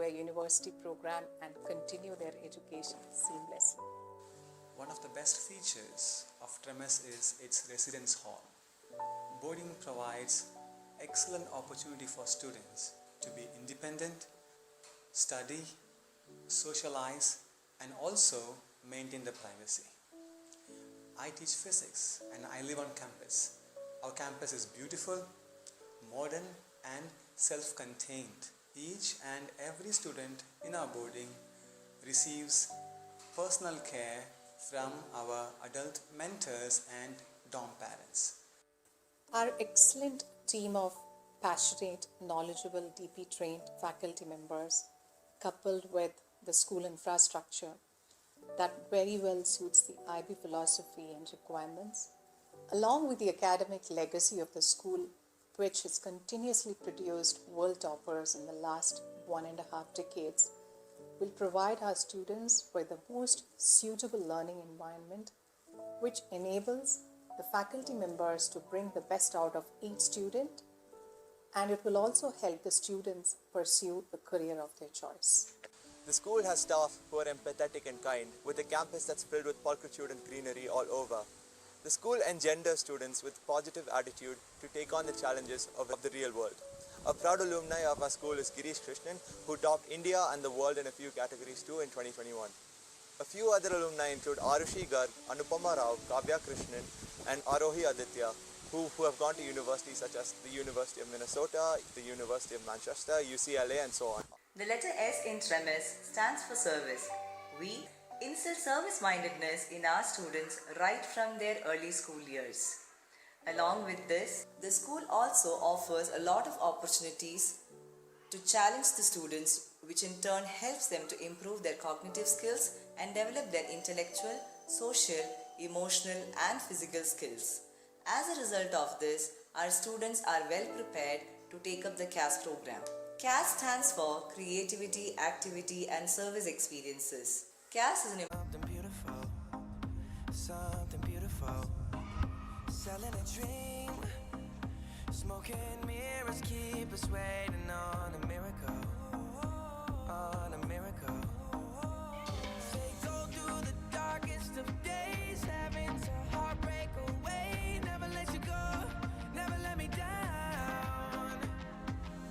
a university program and continue their education seamlessly. One of the best features of Treamis is its residence hall. Boarding provides excellent opportunity for students to be independent, study, socialize, and also maintain the privacy. I teach physics and I live on campus. Our campus is beautiful, modern, and self-contained. Each and every student in our boarding receives personal care from our adult mentors and dorm parents. Our excellent team of passionate, knowledgeable, deeply trained faculty members, coupled with the school infrastructure that very well suits the IB philosophy and requirements, along with the academic legacy of the school, which has continuously produced world toppers in the last 1.5 decades, will provide our students with the most suitable learning environment, which enables the faculty members to bring the best out of each student, and it will also help the students pursue the career of their choice. The school has staff who are empathetic and kind, with a campus that's filled with pulchritude and greenery all over. The school engenders students with positive attitude to take on the challenges of the real world. A proud alumni of our school is Girish Krishnan, who topped India and the world in a few categories too in 2021. A few other alumni include Arushi Garg, Anupama Rao, Kavya Krishnan, and Arohi Aditya, who have gone to universities such as the University of Minnesota, the University of Manchester, UCLA, and so on. The letter S in Treamis stands for service. We instill service-mindedness in our students right from their early school years. Along with this, the school also offers a lot of opportunities to challenge the students, which in turn helps them to improve their cognitive skills and develop their intellectual, social, emotional, and physical skills. As a result of this, our students are well prepared to take up the CAS program. CAS stands for Creativity, Activity, and Service Experiences. CAS is an something beautiful, selling a dream, smoking mirrors keep us waiting on a miracle, on a miracle. They go through the darkest of days, having to heartbreak away, never let you go, never let me down.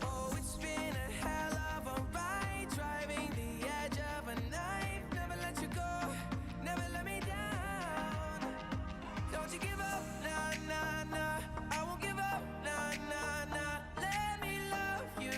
Oh, it's been a hell of a ride, driving the edge of a knife, never let you go, never let me down. Don't you give up, nah, nah, nah, I won't give up, nah, nah, nah, let me love you.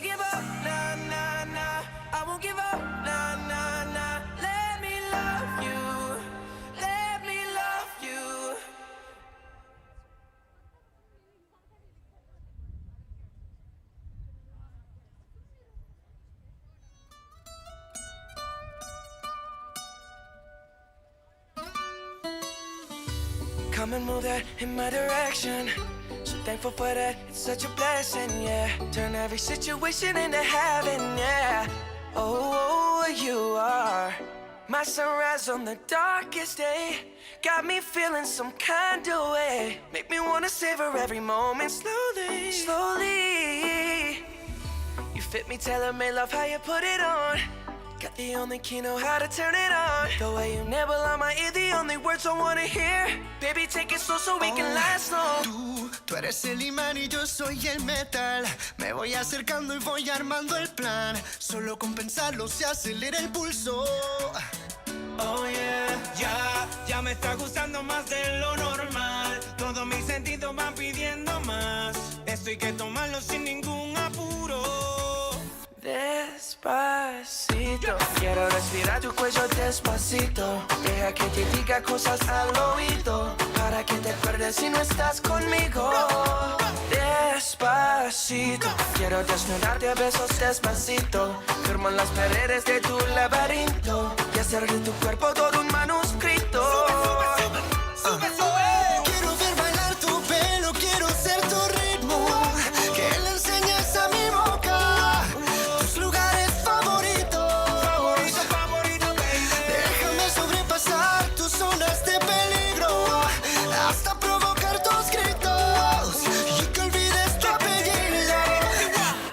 give up, nah, nah, nah. I won't give up, nah, nah, nah. Let me love you. Let me love you. Come and move that in my direction. So thankful for that, it's such a blessing, yeah. Turn every situation into heaven, yeah. Oh, you are my sunrise on the darkest day. Got me feeling some kind of way. Make me wanna savor every moment slowly, slowly. You fit me, tailor-made, love how you put it on. Got the only key, know how to turn it on. The way you nibble on my ear, the only words I wanna hear. Baby, take it slow so we can last long. Tú eres el imán y yo soy el metal. Me voy acercando y voy armando el plan. Solo con pensarlo se acelera el pulso. Oh yeah, ya me está gustando más de lo normal. Todos mis sentidos van pidiendo más. Esto hay que tomarlo sin ningún apuro. Despacito, quiero respirar tu cuello despacito. Deja que te diga cosas al oído, para que te acuerdes si no estás conmigo. Despacito, quiero desnudarte a besos despacito. Firmo en las paredes de tu laberinto y hacer de tu cuerpo todo un manuscrito. Sube, sube. Quiero ver bailar tu pelo, quiero ser tu ritmo. Que le enseñes a mi boca tus lugares favoritos. Favorito, baby. Déjame sobrepasar tus zonas de peligro hasta provocar tus gritos y que olvides tu apellido.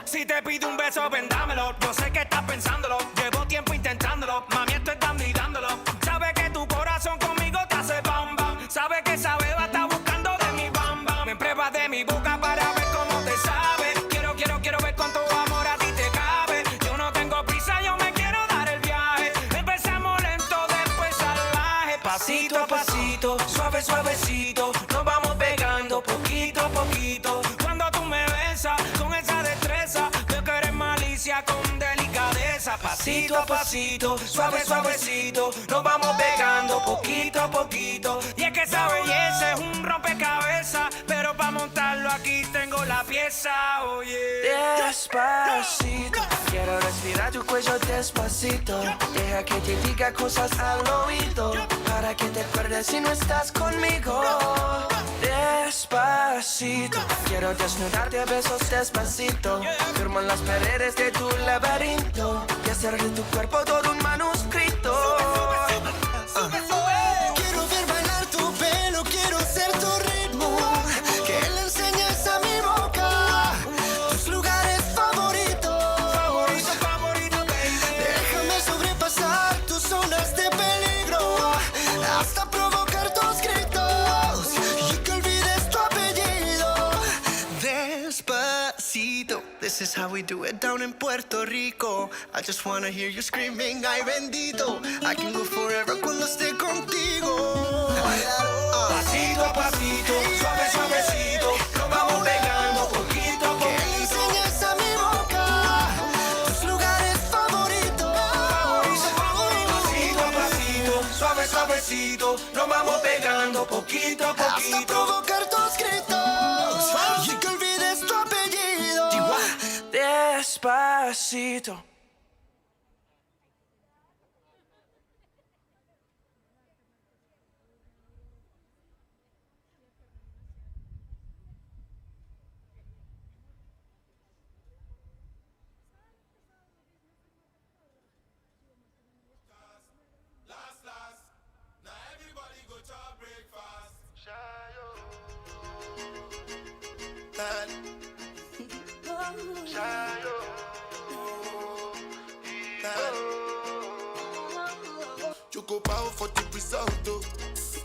Si te pido un beso, ven dámelo. Yo sé que estás pensándolo. Llevo tiempo intentándolo. Mami, esto es dando y dándolo. Sabes que tu corazón conmigo te hace bam bam. Sabes que esa beba está buscando de mi bam bam. Me pruebas de mi boca para ver cómo te sabe. Quiero ver cuánto amor a ti te cabe. Yo no tengo prisa, yo me quiero dar el viaje. Empezamos lento, después salvaje. Pasito a pasito, suave, suavecito. Nos vamos pegando poquito a poquito. Cuando tú me besas con esa destreza, veo que eres malicia con delicadeza. Pasito a pasito, suave, suavecito. Nos vamos pegando poquito a poquito. Y es que esa belleza es un rompecabezas, pero para montarlo aquí tengo la pieza, oye. Despacito, quiero respirar tu cuello despacito. Deja que te diga cosas al oído, para que te acuerdes si no estás conmigo. Despacito, quiero desnudarte a besos despacito. Firmo en las paredes de tu laberinto y hacer de tu cuerpo todo un manuscrito. Quiero ver bailar tu pelo, quiero ser tu ritmo. Que le enseñes a mi boca tus lugares favoritos. Favorito, baby. Déjame sobrepasar tus zonas de peligro hasta provocar tus gritos y que olvides tu apellido. Despacito, this is how we do it down in Puerto Rico. I just wanna hear you screaming, ay bendito. I can go forever cuando esté contigo. Pasito a pasito, suave, suavecito. Nos vamos pegando poquito a Que le poquito. enseñes a mi boca tus lugares favoritos. Pasito a pasito, suave, suavecito. Nos vamos pegando poquito a Hasta poquito. provocar tus gritos y que olvides tu apellido. Despacito. You go bow for the result, oh.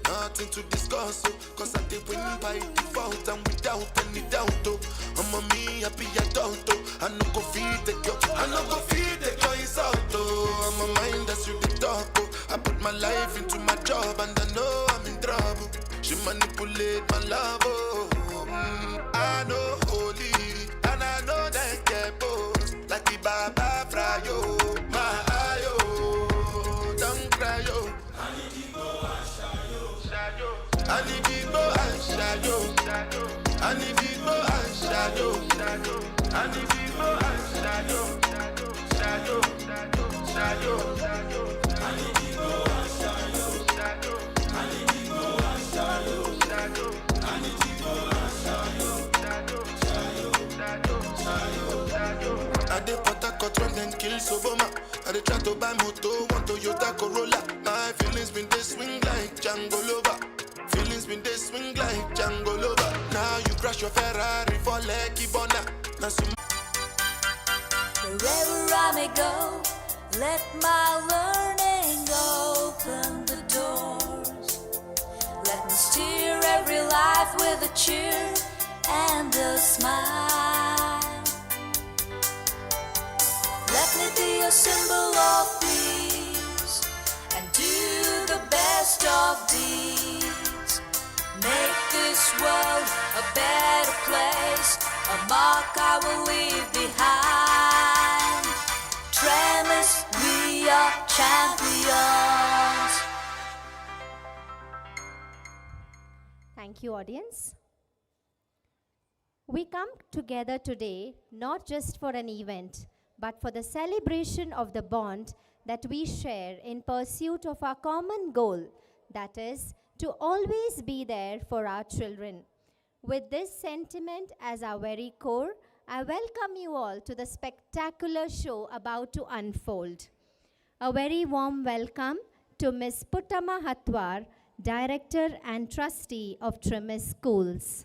Nothing to discuss, oh. Cause I did win by default and without any doubt, oh. I'm a me happy adult, oh. I no go feed the girl, I no go feed the girl, it's out, oh. I'm a mind that's you the talk, oh. I put my life into my job and I know I'm in trouble. She manipulate my love, oh. I know holy and I know that get both. I dey Port Harcourt when them kill Soboma. I dey try to buy moto, want Toyota Corolla. My feelings been they swing like Django Lover. Feelings been they swing like Django Lover. Now you crash your Ferrari for Lucky Bona. Now some Wherever I may go, let my learning open the doors. Let me steer every life with a cheer and a smile. Let me be a symbol of peace and do the best of deeds. Make this world a better place, a mark I will leave behind. Treamis, we are champions. Thank you, audience. We come together today not just for an event, but for the celebration of the bond that we share in pursuit of our common goal, that is, to always be there for our children. With this sentiment as our very core, I welcome you all to the spectacular show about to unfold. A very warm welcome to Ms. Puttama Hatwar, Director and Trustee of Treamis Schools.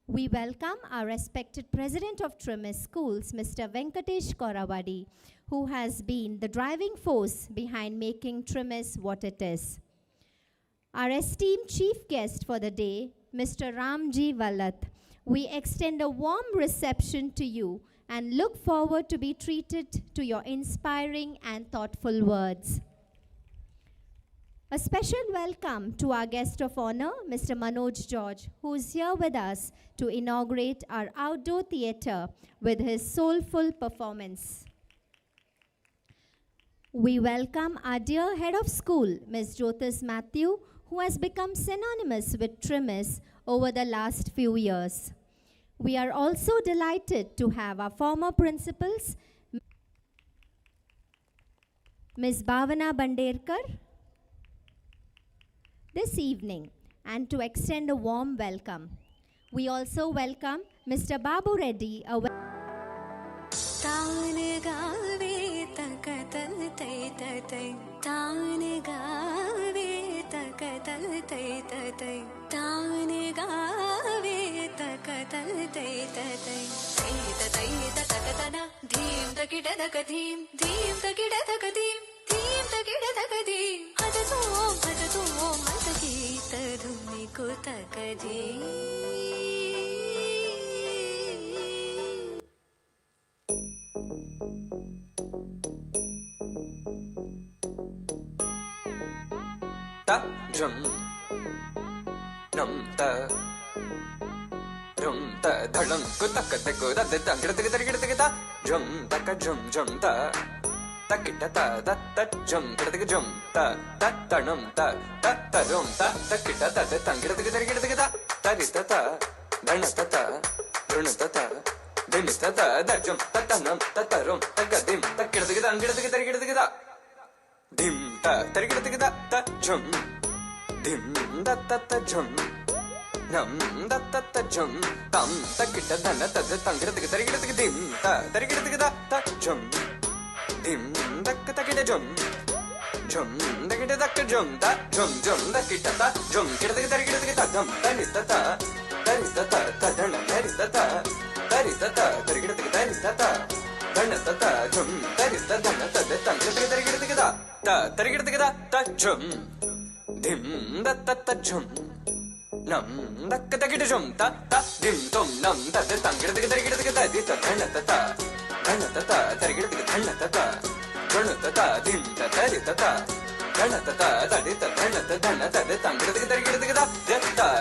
We welcome our respected President of Treamis Schools, Mr. Venkatesh Koravadi, who has been the driving force behind making Treamis what it is. Our esteemed chief guest for the day, Mr. Ramji Vallath, we extend a warm reception to you and look forward to be treated to your inspiring and thoughtful words. A special welcome to our guest of honor, Mr. Manoj George, who is here with us to inaugurate our outdoor theatre with his soulful performance. We welcome our dear head of school, Ms. Jyotis Matthew, who has become synonymous with Treamis over the last few years. We are also delighted to have our former principals, Ms. Bhavana Banderkar, this evening, and to extend a warm welcome. We also welcome Mr. Babu Reddy, ta drum num ta drum ta dhalam ko tak tak ko da ta gida ta drum ta ka drum ta takita ta da ta drum gida drum ta tanum ta rum ta takita ta ta gida ta tarita ta dhanata ta runata ta dimita ta da drum ta tanum ta rum ta gadim ta gida dim ta tarigida ta jum dim da ta jum nam da ta jum tam takita dana ta tarigida dim ta tarigida ta jum dim da takita jum da kita ta jum da kita ta jum tarigida ta dam tarita ta dana tarita ta tarigida ta dhanata jum tarita dhanata tarigida ta jum dim da ta jum nam da kita jum ta dim tum nam da tarigida ta dhanata ta tarigida dhanata ta dim ta tarita ta dhanata ta tarita dhanata tarigida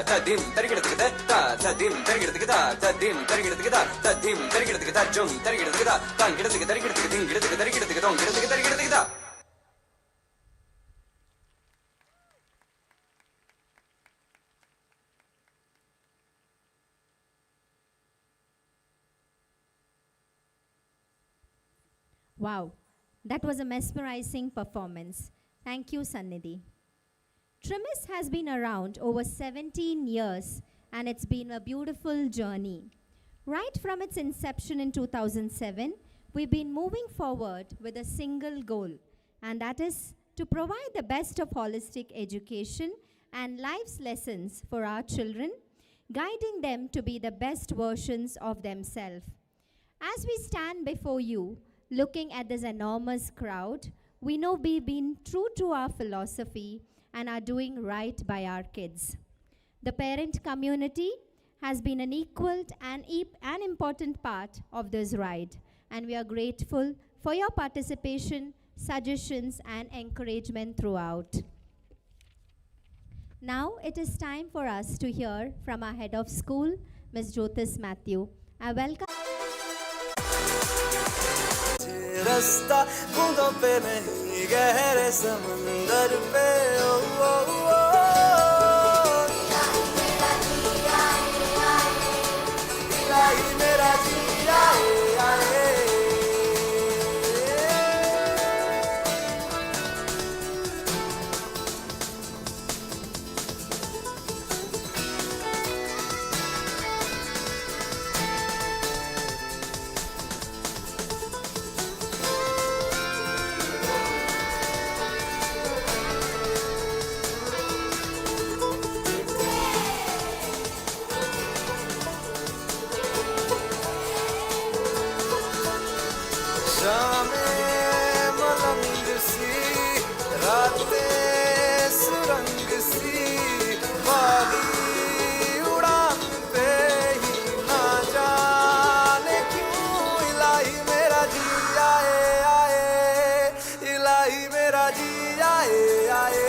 ta dim tarigida ta dim tarigida ta jum tarigida ta Wow, that was a mesmerizing performance. Thank you, Sannidhi. Treamis has been around over 17 years and it's been a beautiful journey. Right from its inception in 2007, we've been moving forward with a single goal, and that is to provide the best of holistic education and life's lessons for our children, guiding them to be the best versions of themselves. As we stand before you, looking at this enormous crowd, we know we've been true to our philosophy and are doing right by our kids. The parent community has been an equal and an important part of this ride, and we are grateful for your participation, suggestions, and encouragement throughout. Now it is time for us to hear from our head of school, Ms. Jyotis Matthew. I welcome. रास्ता बूंदों पे नहीं गहरे समंदर पे ओ ओ ओ इलाही मेरा जी आए आए शामें मलंग सी रातें सुरंग सी बागी उड़ान पे ही ना जाने क्यों इलाही मेरा जी आए आए इलाही मेरा जी आए आए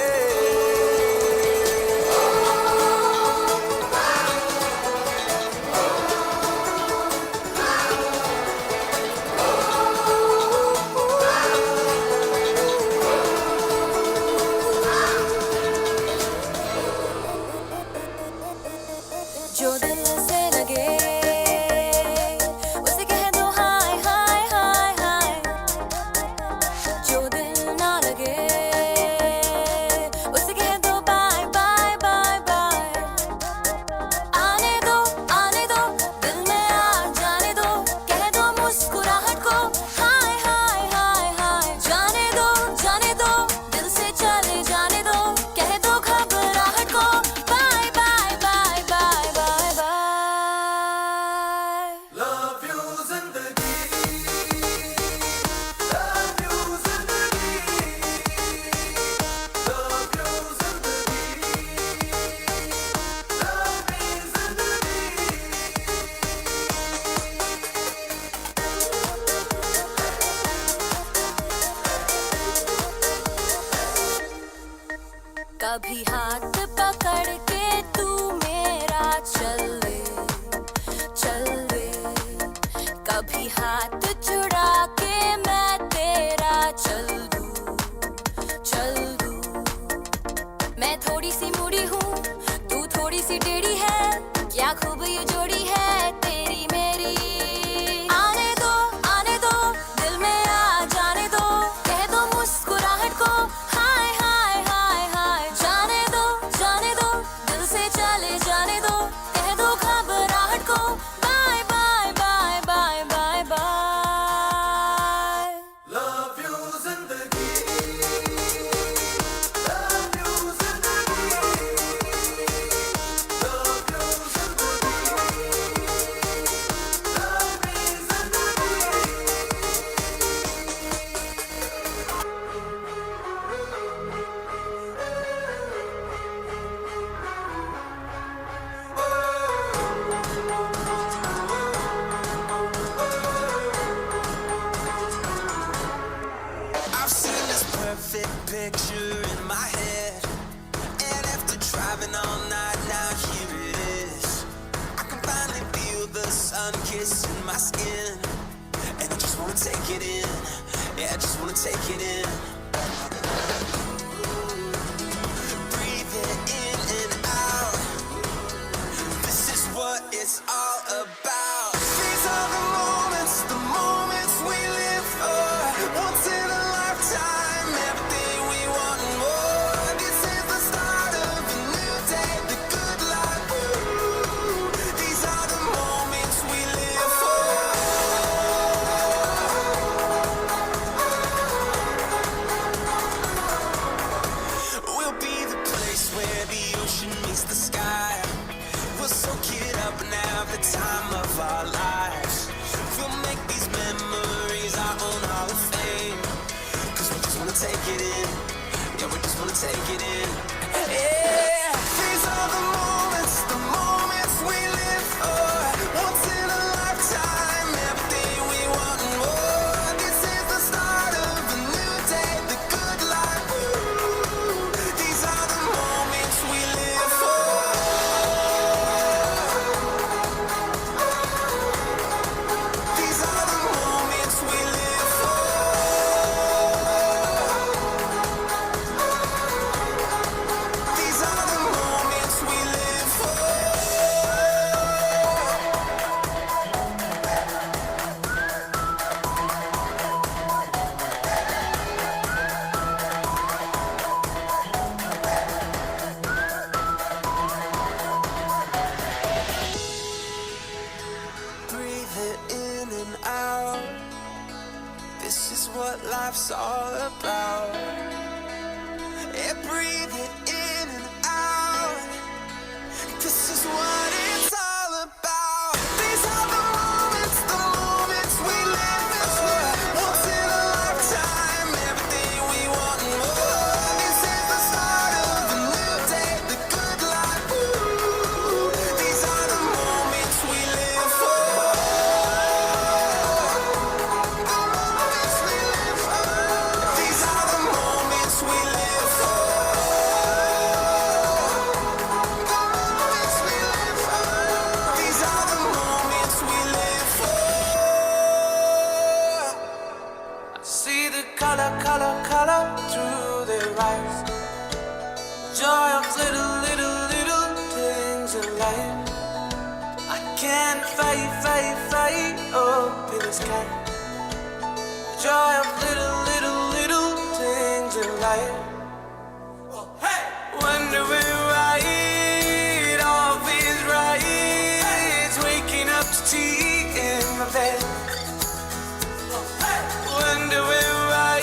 जो दिल से लगे उसे कह दो हाय हाय हाय हाय जो दिल ना लगे उसे कह दो बाय बाय बाय बाय आने दो दिल में आ जाने दो कह दो मुस्कुराहट को हाय हाय हाय हाय जाने दो दिल से चले जाने दो कह दो घबराहट को bye bye bye bye bye bye Love you zindagi Love you zindagi Love you zindagi Love me zindagi कभी हाथ पकड़ के तू मेरा चल ले कभी हाथ छुड़ा के मैं तेरा चल दूं मैं थोड़ी सी मुड़ी हूँ तू थोड़ी सी टेढ़ी है क्या खूब ये जोड़ी है तेरी मेरी आने दो दिल में आ जाने दो कह दो मुस्कुराहट को हाय हाय हाय हाय जाने दो दिल से चले जाने दो कह दो घबराहट को bye bye bye bye bye bye Love you zindagi Love you zindagi Love you zindagi Love me zindagi I've seen this perfect picture in my head, and after driving all night, now here it is. I can finally feel the sun kissing my skin, and I just wanna take it in. Yeah, I just wanna take it in. Breathe it in and out. This is what it's all about. These are the moments we live for. chase the sky. We'll soak it up and have the time of our lives. We'll make these memories our own Hall of Fame. Cause we just wanna take it in. Yeah, we just wanna take it in. Yeah, these are the moments we live for. Once in a lifetime, everything we want and more. This is the start of a new day, the good life. Ooh, these are the moments we live for. These are the moments we live for. These are the moments we live for. Breathe it in and out. This is what life's all about. Yeah, breathe it in and out. This is what it's all about. These are the moments we live for. Once in a lifetime, everything we want and more. This is the start of a new day, the good life. Ooh, these are the moments we live for. The moments we live for. These are the moments we live for. The moments we live for. These are the moments we live for. I see the color through their eyes. Joy of little things in life. I can't fight up in the sky. Joy of little things in life. Wondering why it all feels right. Waking up to tea in my bed. Wondering why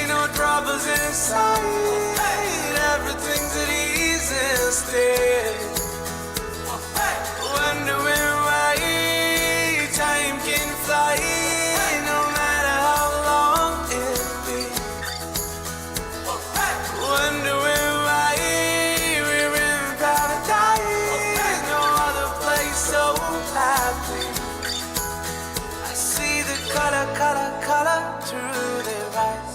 no troubles inside. Everything's at ease instead. Wondering why time can fly, no matter how long it be. Wondering why we're in paradise, no other place so happy. I see the color through their eyes.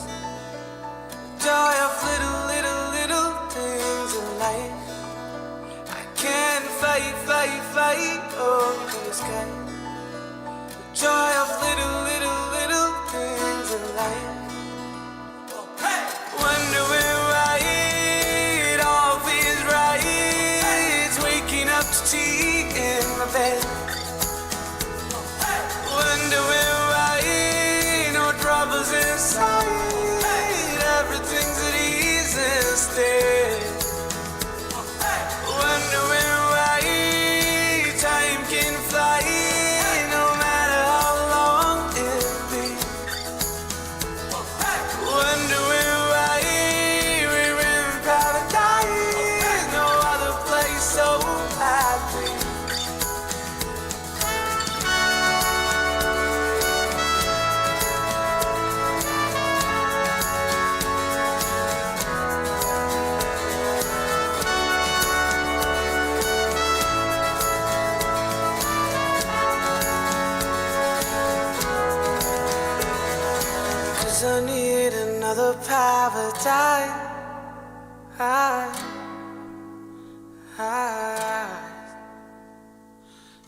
Joy of little things in life. I can't fight up in the sky. Joy of little things in life. Wondering why it all feels right. Waking up to tea in my bed. Wondering why no troubles inside. Everything's at ease instead. Wondering why time can fly, no matter how long it be. Wondering why we're in paradise, no other place so happy. Cause I need another paradise.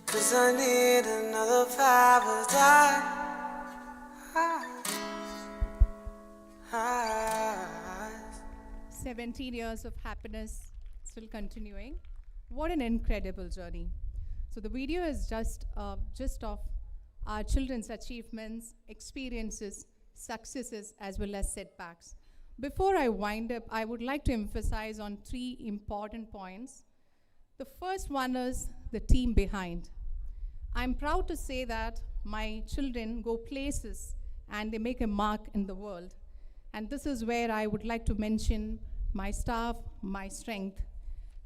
Cause I need another paradise. 17 years of happiness still continuing. What an incredible journey. So the video is just of our children's achievements, experiences, successes, as well as setbacks. Before I wind up, I would like to emphasize on 3 important points. The first one is the team behind. I'm proud to say that my children go places and they make a mark in the world. And this is where I would like to mention my staff, my strength.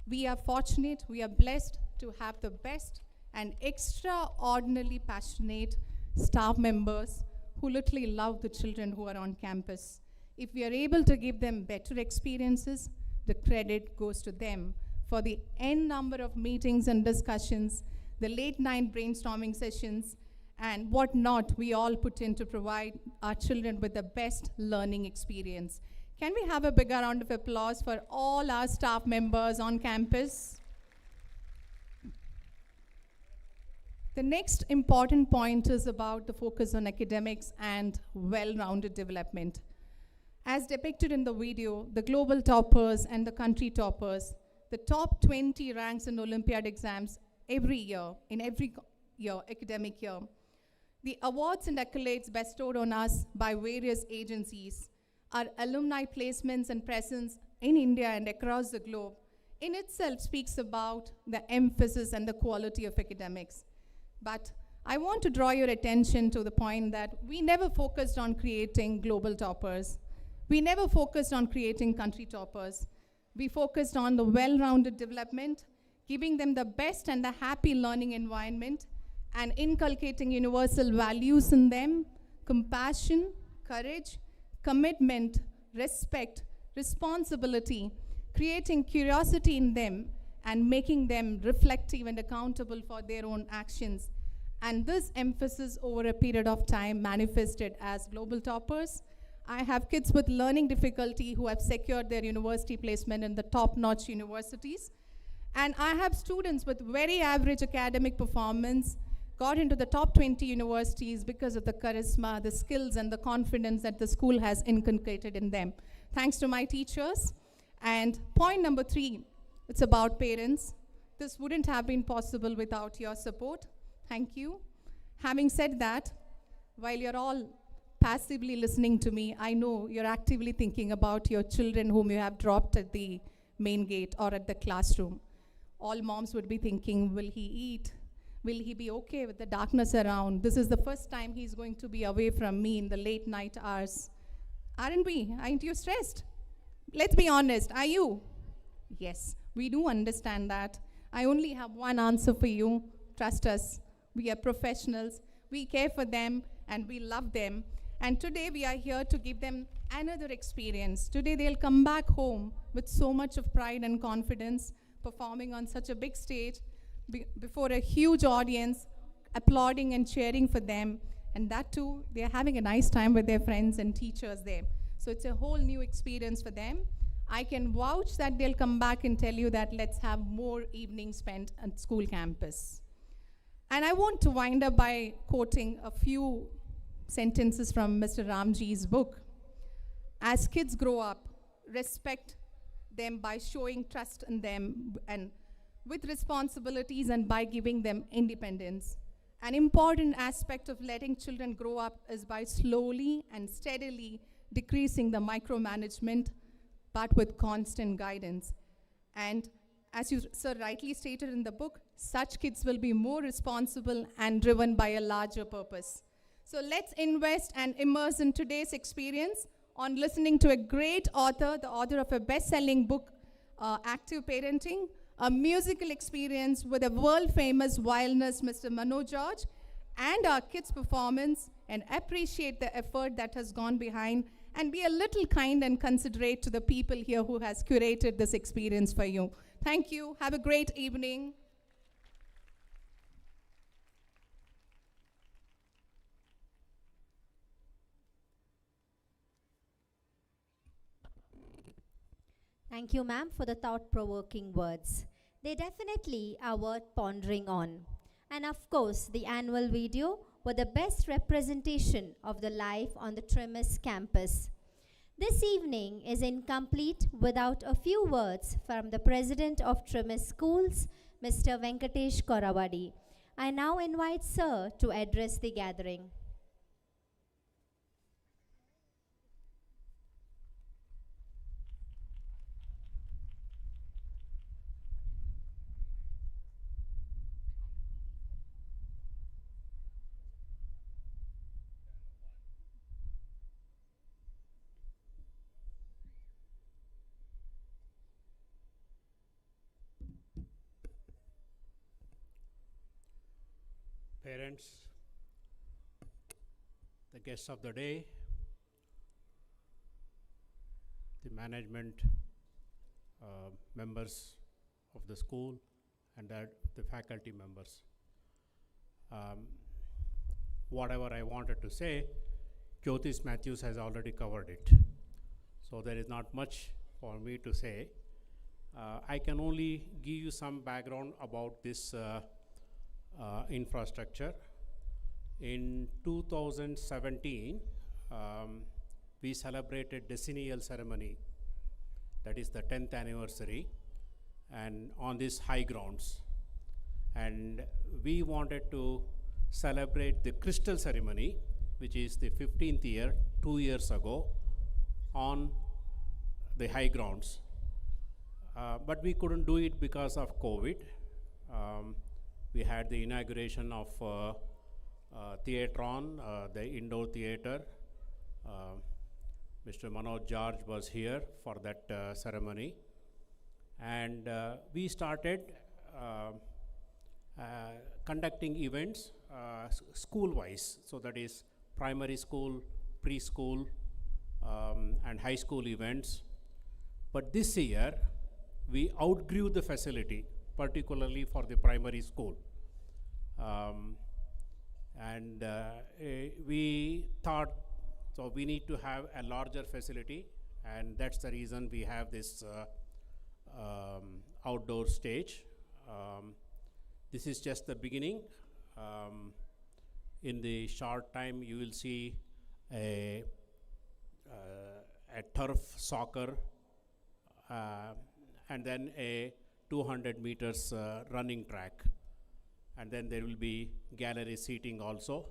We are fortunate, we are blessed to have the best and extraordinarily passionate staff members who literally love the children who are on campus. If we are able to give them better experiences, the credit goes to them for the n number of meetings and discussions, the late night brainstorming sessions, and whatnot we all put in to provide our children with the best learning experience. Can we have a bigger round of applause for all our staff members on campus? The next important point is about the focus on academics and well-rounded development. As depicted in the video, the global toppers and the country toppers, the top 20 ranks in Olympiad exams every year, in every year, academic year. The awards and accolades bestowed on us by various agencies, our alumni placements and presence in India and across the globe, in itself speaks about the emphasis and the quality of academics. But I want to draw your attention to the point that we never focused on creating global toppers. We never focused on creating country toppers. We focused on the well-rounded development, giving them the best and the happy learning environment, and inculcating universal values in them: compassion, courage, commitment, respect, responsibility, creating curiosity in them, and making them reflective and accountable for their own actions. And this emphasis over a period of time manifested as global toppers. I have kids with learning difficulty who have secured their university placement in the top-notch universities. And I have students with very average academic performance got into the top 20 universities because of the charisma, the skills, and the confidence that the school has inculcated in them. Thanks to my teachers. And point number 3, it's about parents. This wouldn't have been possible without your support. Thank you. Having said that, while you're all passively listening to me, I know you're actively thinking about your children whom you have dropped at the main gate or at the classroom. All moms would be thinking, will he eat? Will he be okay with the darkness around? This is the first time he's going to be away from me in the late night hours. Aren't we? Aren't you stressed? Let's be honest, are you? Yes, we do understand that. I only have one answer for you. Trust us. We are professionals. We care for them and we love them. And today we are here to give them another experience. Today they'll come back home with so much of pride and confidence, performing on such a big stage before a huge audience, applauding and cheering for them. And that too, they're having a nice time with their friends and teachers there. So it's a whole new experience for them. I can vouch that they'll come back and tell you that let's have more evenings spent at school campus. And I want to wind up by quoting a few sentences from Mr. Ramji's book. As kids grow up, respect them by showing trust in them and with responsibilities and by giving them independence. An important aspect of letting children grow up is by slowly and steadily decreasing the micromanagement, but with constant guidance. And as you, sir, rightly stated in the book, such kids will be more responsible and driven by a larger purpose. So let's invest and immerse in today's experience on listening to a great author, the author of a best-selling book, Active Parenting, a musical experience with a world-famous violinist, Mr. Manoj George, and our kids' performance, and appreciate the effort that has gone behind, and be a little kind and considerate to the people here who has curated this experience for you. Thank you. Have a great evening. Thank you, ma'am, for the thought-provoking words. They definitely are worth pondering on. And of course, the annual video were the best representation of the life on the Treamis campus. This evening is incomplete without a few words from the President of Treamis Schools, Mr. Venkatesh Koravadi. I now invite Sir to address the gathering. parents, the guests of the day, the management members of the school, and the faculty members. Whatever I wanted to say, Jyotis Matthews has already covered it. So there is not much for me to say. I can only give you some background about this infrastructure. In 2017, we celebrated decennial ceremony, that is the 10th anniversary, and on these high grounds. And we wanted to celebrate the crystal ceremony, which is the 15th year, 2 years ago, on the high grounds. But we couldn't do it because of COVID. We had the inauguration of Theatron, the indoor theater. Mr. Manoj George was here for that ceremony. And we started conducting events school-wise. So that is primary school, preschool, and high school events. But this year, we outgrew the facility, particularly for the primary school. We thought, so we need to have a larger facility, and that's the reason we have this outdoor stage. This is just the beginning. In the short time, you will see a turf soccer, and then a 200 meters running track. And then there will be gallery seating also,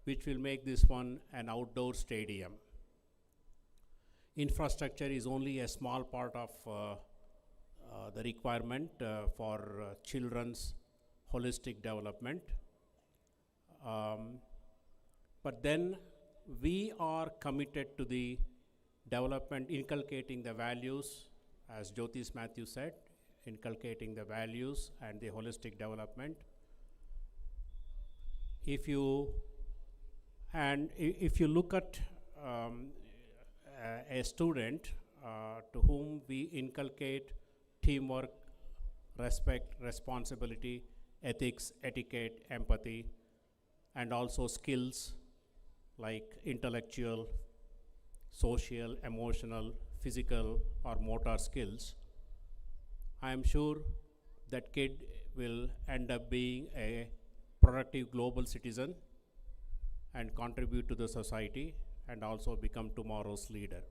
which will make this one an outdoor stadium. Infrastructure is only a small part of the requirement for children's holistic development. But then we are committed to the development, inculcating the values, as Jyotis Matthews said, inculcating the values and the holistic development. If you look at a student to whom we inculcate teamwork, respect, responsibility, ethics, etiquette, empathy, and also skills like intellectual, social, emotional, physical, or motor skills, I am sure that kid will end up being a productive global citizen and contribute to the society and also become tomorrow's leader.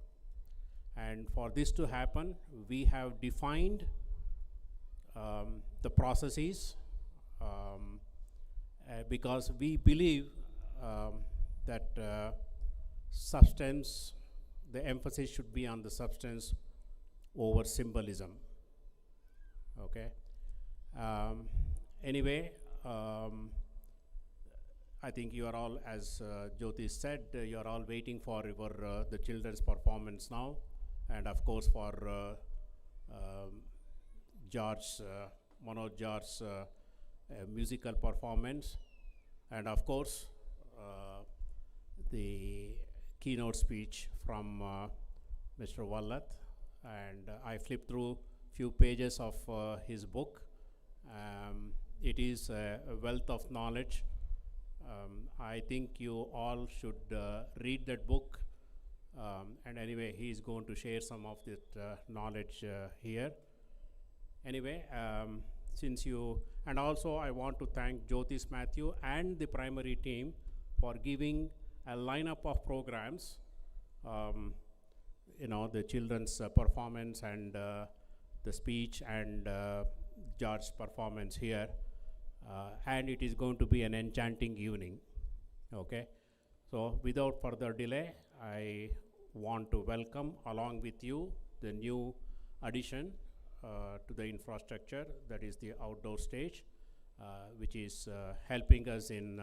And for this to happen, we have defined the processes because we believe that substance, the emphasis should be on the substance over symbolism. Okay. Anyway, I think you are all, as Jyoti said, you are all waiting for your the children's performance now, and of course for Manoj George's musical performance, and of course the keynote speech from Mr. Vallath. And I flipped through few pages of his book. It is a wealth of knowledge. I think you all should read that book. And anyway, he is going to share some of that knowledge here. Anyway, and also I want to thank Jyotis Matthew and the primary team for giving a lineup of programs, the children's performance and the speech and George's performance here. And it is going to be an enchanting evening. Okay, so without further delay, I want to welcome along with you the new addition to the infrastructure, that is the outdoor stage, which is helping us in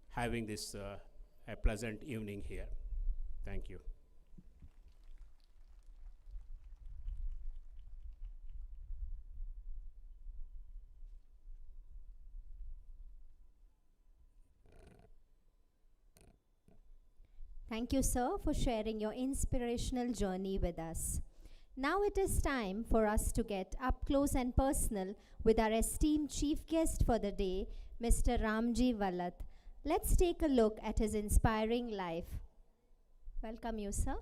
having this a pleasant evening here. Thank you. Thank you, sir, for sharing your inspirational journey with us. Now it is time for us to get up close and personal with our esteemed chief guest for the day, Mr. Ramji Vallath. Let's take a look at his inspiring life. Welcome you, sir.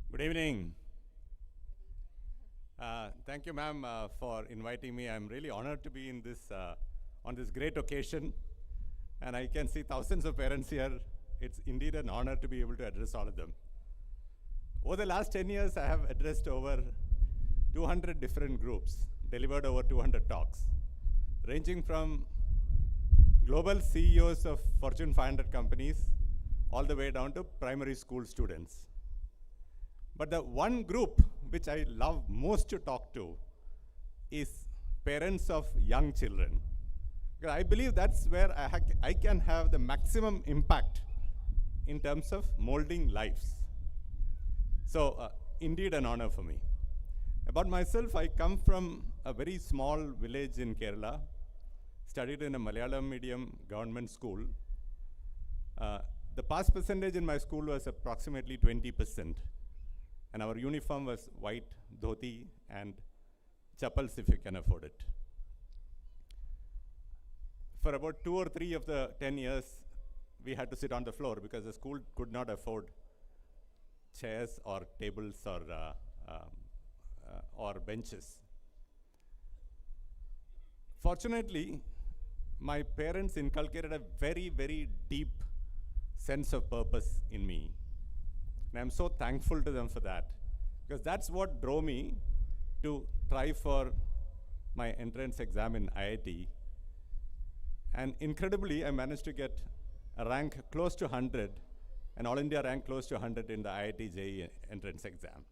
Good evening. Thank you, ma'am, for inviting me. I'm really honored to be in this on this great occasion, and I can see thousands of parents here. It's indeed an honor to be able to address all of them. Over the last 10 years, I have addressed over 200 different groups, delivered over 200 talks, ranging from global CEOs of Fortune 500 companies all the way down to primary school students. But the one group which I love most to talk to is parents of young children. Because I believe that's where I can have the maximum impact in terms of molding lives. So indeed an honor for me. About myself, I come from a very small village in Kerala, studied in a Malayalam medium government school. The pass percentage in my school was approximately 20%. And our uniform was white dhoti and chappals if you can afford it. For about 2 or 3 of the 10 years, we had to sit on the floor because the school could not afford chairs or tables or benches. Fortunately, my parents inculcated a very, very deep sense of purpose in me. And I'm so thankful to them for that, because that's what drove me to try for my entrance exam in IIT. And incredibly, I managed to get a rank close to 100, an All India rank close to 100 in the IIT JEE entrance exam.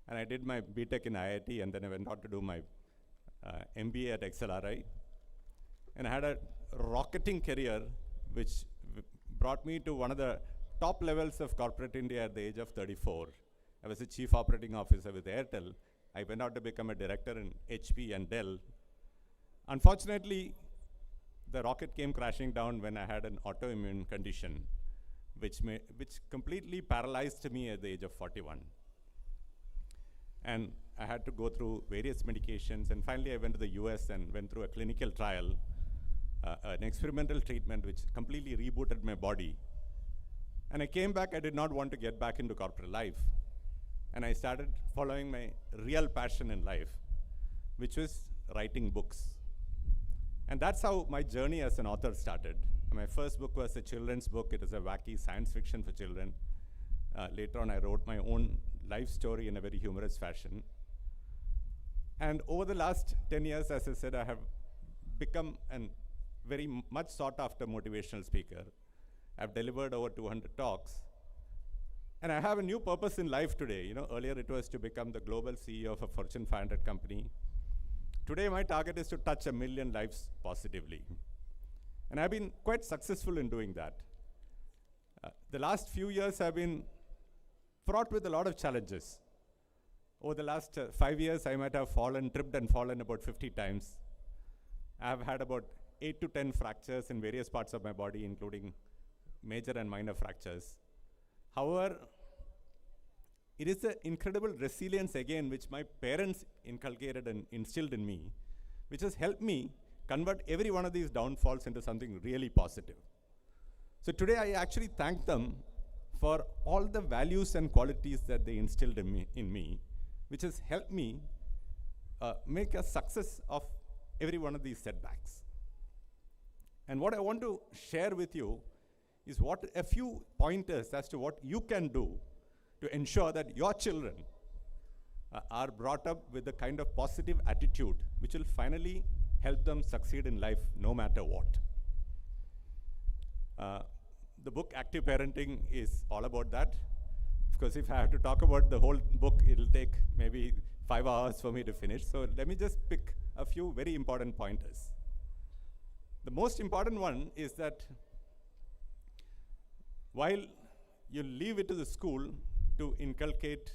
And I did my BTech in IIT, and then I went on to do my MBA at XLRI. And I had a rocketing career, which brought me to one of the top levels of corporate India at the age of 34. I was the chief operating officer with Airtel. I went out to become a director in HP and Dell. Unfortunately, the rocket came crashing down when I had an autoimmune condition, which completely paralyzed me at the age of 41. And I had to go through various medications, and finally I went to the US and went through a clinical trial, an experimental treatment which completely rebooted my body. And I came back, I did not want to get back into corporate life. And I started following my real passion in life, which was writing books. And that's how my journey as an author started. My first book was a children's book. It is a wacky science fiction for children. Later on, I wrote my own life story in a very humorous fashion. And over the last 10 years, as I said, I have become a very much sought after motivational speaker. I've delivered over 200 talks. And I have a new purpose in life today. Earlier it was to become the global CEO of a Fortune 500 company. Today my target is to touch 1 million lives positively. And I've been quite successful in doing that. The last few years have been fraught with a lot of challenges. Over the last 5 years, I might have tripped and fallen about 50 times. I've had about 8 to 10 fractures in various parts of my body, including major and minor fractures. However, it is the incredible resilience again which my parents inculcated and instilled in me, which has helped me convert every one of these downfalls into something really positive. So today I actually thank them for all the values and qualities that they instilled in me, which has helped me make a success of every one of these setbacks. And what I want to share with you is a few pointers as to what you can do to ensure that your children are brought up with the kind of positive attitude which will finally help them succeed in life no matter what. The book Active Parenting is all about that. Of course, if I have to talk about the whole book, it'll take maybe 5 hours for me to finish. So let me just pick a few very important pointers. The most important one is that while you leave it to the school to inculcate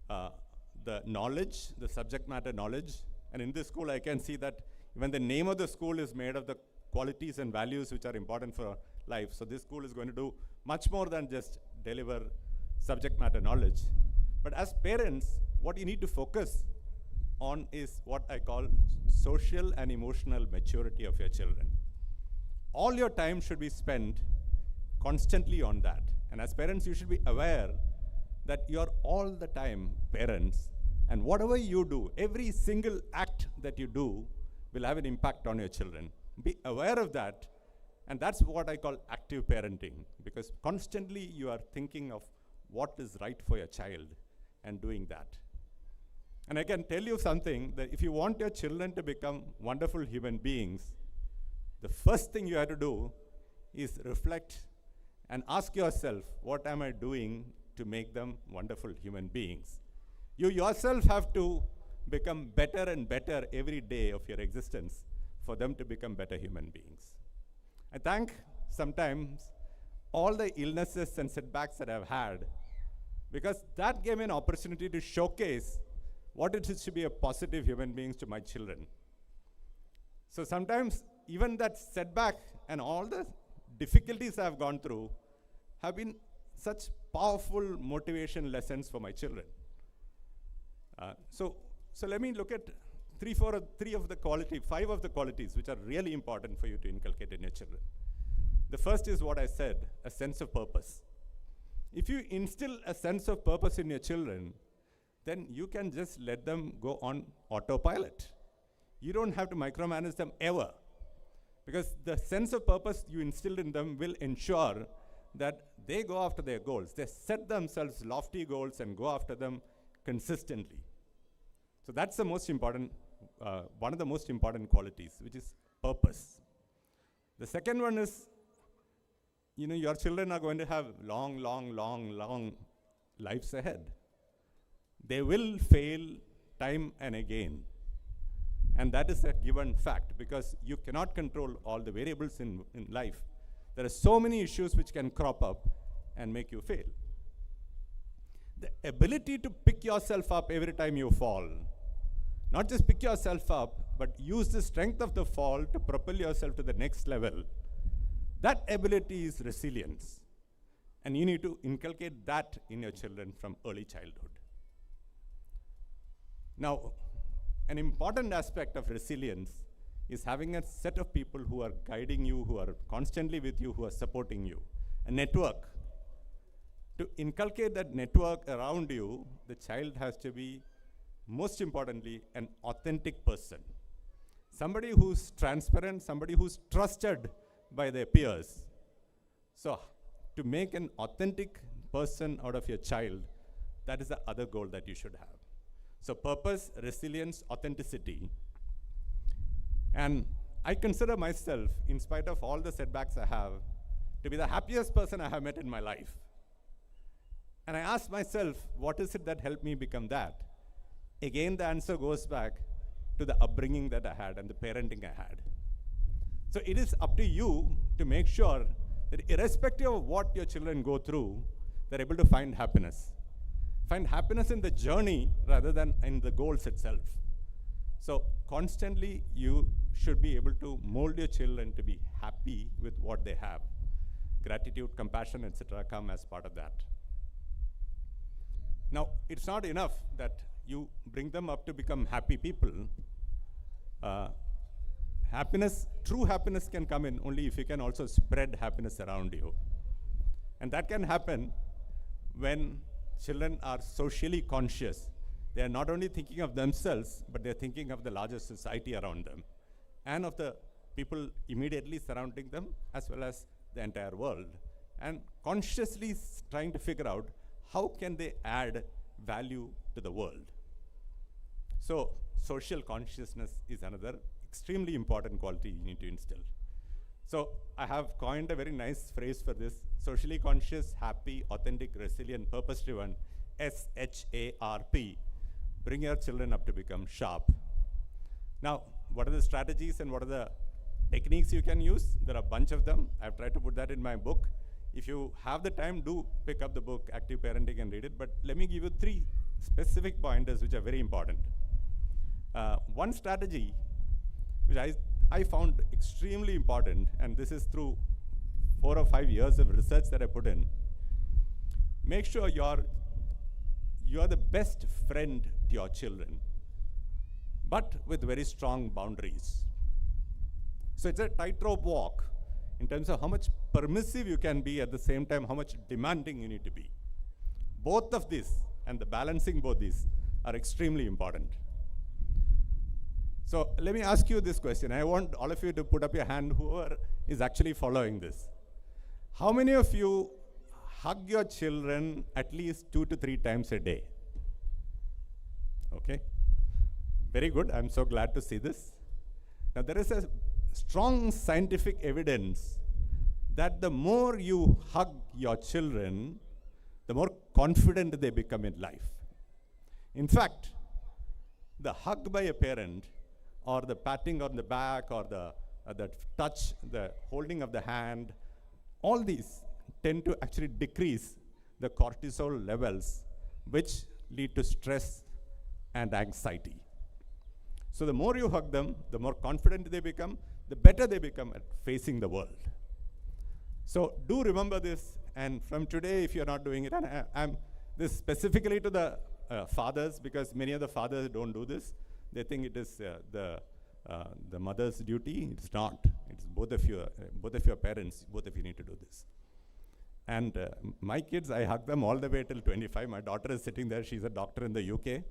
the knowledge, the subject matter knowledge, and in this school I can see that even the name of the school is made of the qualities and values which are important for life. So this school is going to do much more than just deliver subject matter knowledge. But as parents, what you need to focus on is what I call social and emotional maturity of your children. All your time should be spent constantly on that. And as parents, you should be aware that you're all the time parents, and whatever you do, every single act that you do will have an impact on your children. Be aware of that, and that's what I call active parenting, because constantly you are thinking of what is right for your child and doing that. And I can tell you something, that if you want your children to become wonderful human beings, the first thing you have to do is reflect and ask yourself, what am I doing to make them wonderful human beings? You yourself have to become better and better every day of your existence for them to become better human beings. I thank sometimes all the illnesses and setbacks that I've had, because that gave me an opportunity to showcase what it is to be a positive human being to my children. So sometimes even that setback and all the difficulties I've gone through have been such powerful motivation lessons for my children. So let me look at 5 of the qualities which are really important for you to inculcate in your children. The first is what I said, a sense of purpose. If you instill a sense of purpose in your children, then you can just let them go on autopilot. You don't have to micromanage them ever, because the sense of purpose you instilled in them will ensure that they go after their goals. They set themselves lofty goals and go after them consistently. So that's the most important, one of the most important qualities, which is purpose. The second one is, your children are going to have long lives ahead. They will fail time and again. And that is a given fact, because you cannot control all the variables in life. There are so many issues which can crop up and make you fail. The ability to pick yourself up every time you fall, not just pick yourself up, but use the strength of the fall to propel yourself to the next level, that ability is resilience. And you need to inculcate that in your children from early childhood. Now, an important aspect of resilience is having a set of people who are guiding you, who are constantly with you, who are supporting you. A network. To inculcate that network around you, the child has to be, most importantly, an authentic person. Somebody who's transparent, somebody who's trusted by their peers. So, to make an authentic person out of your child, that is the other goal that you should have. So purpose, resilience, authenticity. And I consider myself, in spite of all the setbacks I have, to be the happiest person I have met in my life. And I ask myself, what is it that helped me become that? Again, the answer goes back to the upbringing that I had and the parenting I had. So it is up to you to make sure that irrespective of what your children go through, they're able to find happiness. Find happiness in the journey rather than in the goals itself. So constantly you should be able to mold your children to be happy with what they have. Gratitude, compassion, etc. come as part of that. Now, it's not enough that you bring them up to become happy people. True happiness can come in only if you can also spread happiness around you. And that can happen when children are socially conscious. They are not only thinking of themselves, but they're thinking of the larger society around them and of the people immediately surrounding them, as well as the entire world, and consciously trying to figure out how can they add value to the world. So social consciousness is another extremely important quality you need to instill. So I have coined a very nice phrase for this: socially conscious, happy, authentic, resilient, purpose-driven, SHARP. Bring your children up to become sharp. Now, what are the strategies and what are the techniques you can use? There are a bunch of them. I've tried to put that in my book. If you have the time, do pick up the book, Active Parenting, and read it. But let me give you 3 specific pointers which are very important. One strategy which I found extremely important, and this is through 4 or 5 years of research that I put in. Make sure you're the best friend to your children, but with very strong boundaries. So it's a tightrope walk in terms of how much permissive you can be, at the same time how much demanding you need to be. Both of these and the balancing both these are extremely important. So let me ask you this question. I want all of you to put up your hand, whoever is actually following this. How many of you hug your children at least 2 to 3 times a day? Okay, very good. I'm so glad to see this. Now there is a strong scientific evidence that the more you hug your children, the more confident they become in life. In fact, the hug by a parent, or the patting on the back, or the touch, the holding of the hand, all these tend to actually decrease the cortisol levels, which lead to stress and anxiety. So the more you hug them, the more confident they become, the better they become at facing the world. So do remember this, and from today, if you're not doing it, and I'm this specifically to the fathers, because many of the fathers don't do this. They think it is the mother's duty. It's not. It's both of your parents. Both of you need to do this. And my kids, I hug them all the way till 25. My daughter is sitting there. She's a doctor in the UK.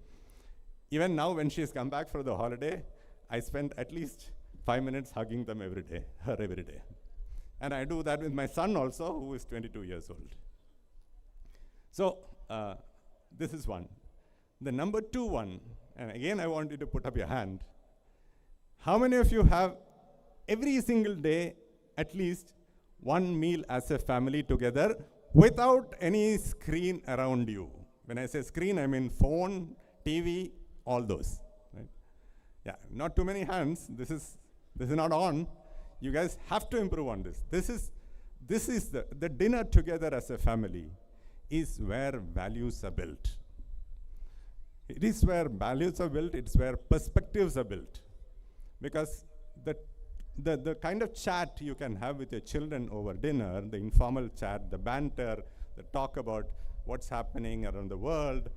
Even now, when she's come back for the holiday, I spend at least 5 minutes hugging them every day, her every day. And I do that with my son also, who is 22 years old. So this is one. The number 2 one, and again I want you to put up your hand. How many of you have every single day at least one meal as a family together without any screen around you? When I say screen, I mean phone, TV, all those. Right? Yeah, not too many hands. This is not on. You guys have to improve on this. This is the dinner together as a family is where values are built. It is where values are built. It's where perspectives are built. Because the kind of chat you can have with your children over dinner, the informal chat, the banter, the talk about what's happening around the world,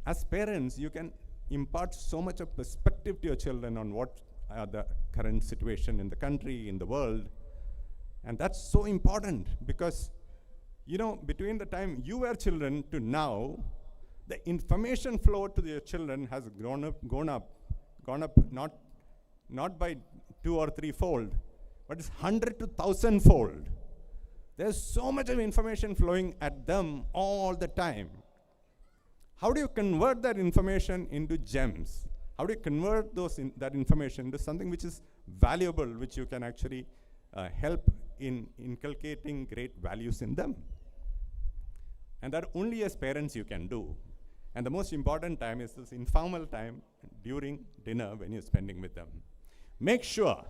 as parents, you can impart so much of perspective to your children on what the current situation in the country, in the world. And that's so important because, between the time you were children to now, the information flow to your children has gone up, not by 2 or 3 fold, but it's 100 to 1,000 fold. There's so much of information flowing at them all the time. How do you convert that information into gems? How do you convert that information into something which is valuable, which you can actually help in inculcating great values in them? And that only as parents you can do. And the most important time is this informal time during dinner when you're spending with them. Make sure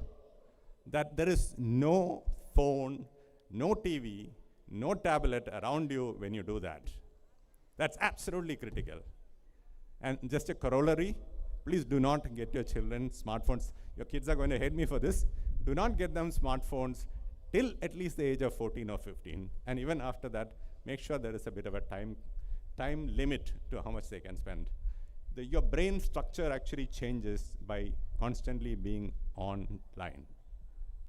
that there is no phone, no TV, no tablet around you when you do that. That's absolutely critical. And just a corollary, please do not get your children smartphones. Your kids are going to hate me for this. Do not get them smartphones till at least the age of 14 or 15. And even after that, make sure there is a bit of a time limit to how much they can spend. Your brain structure actually changes by constantly being online,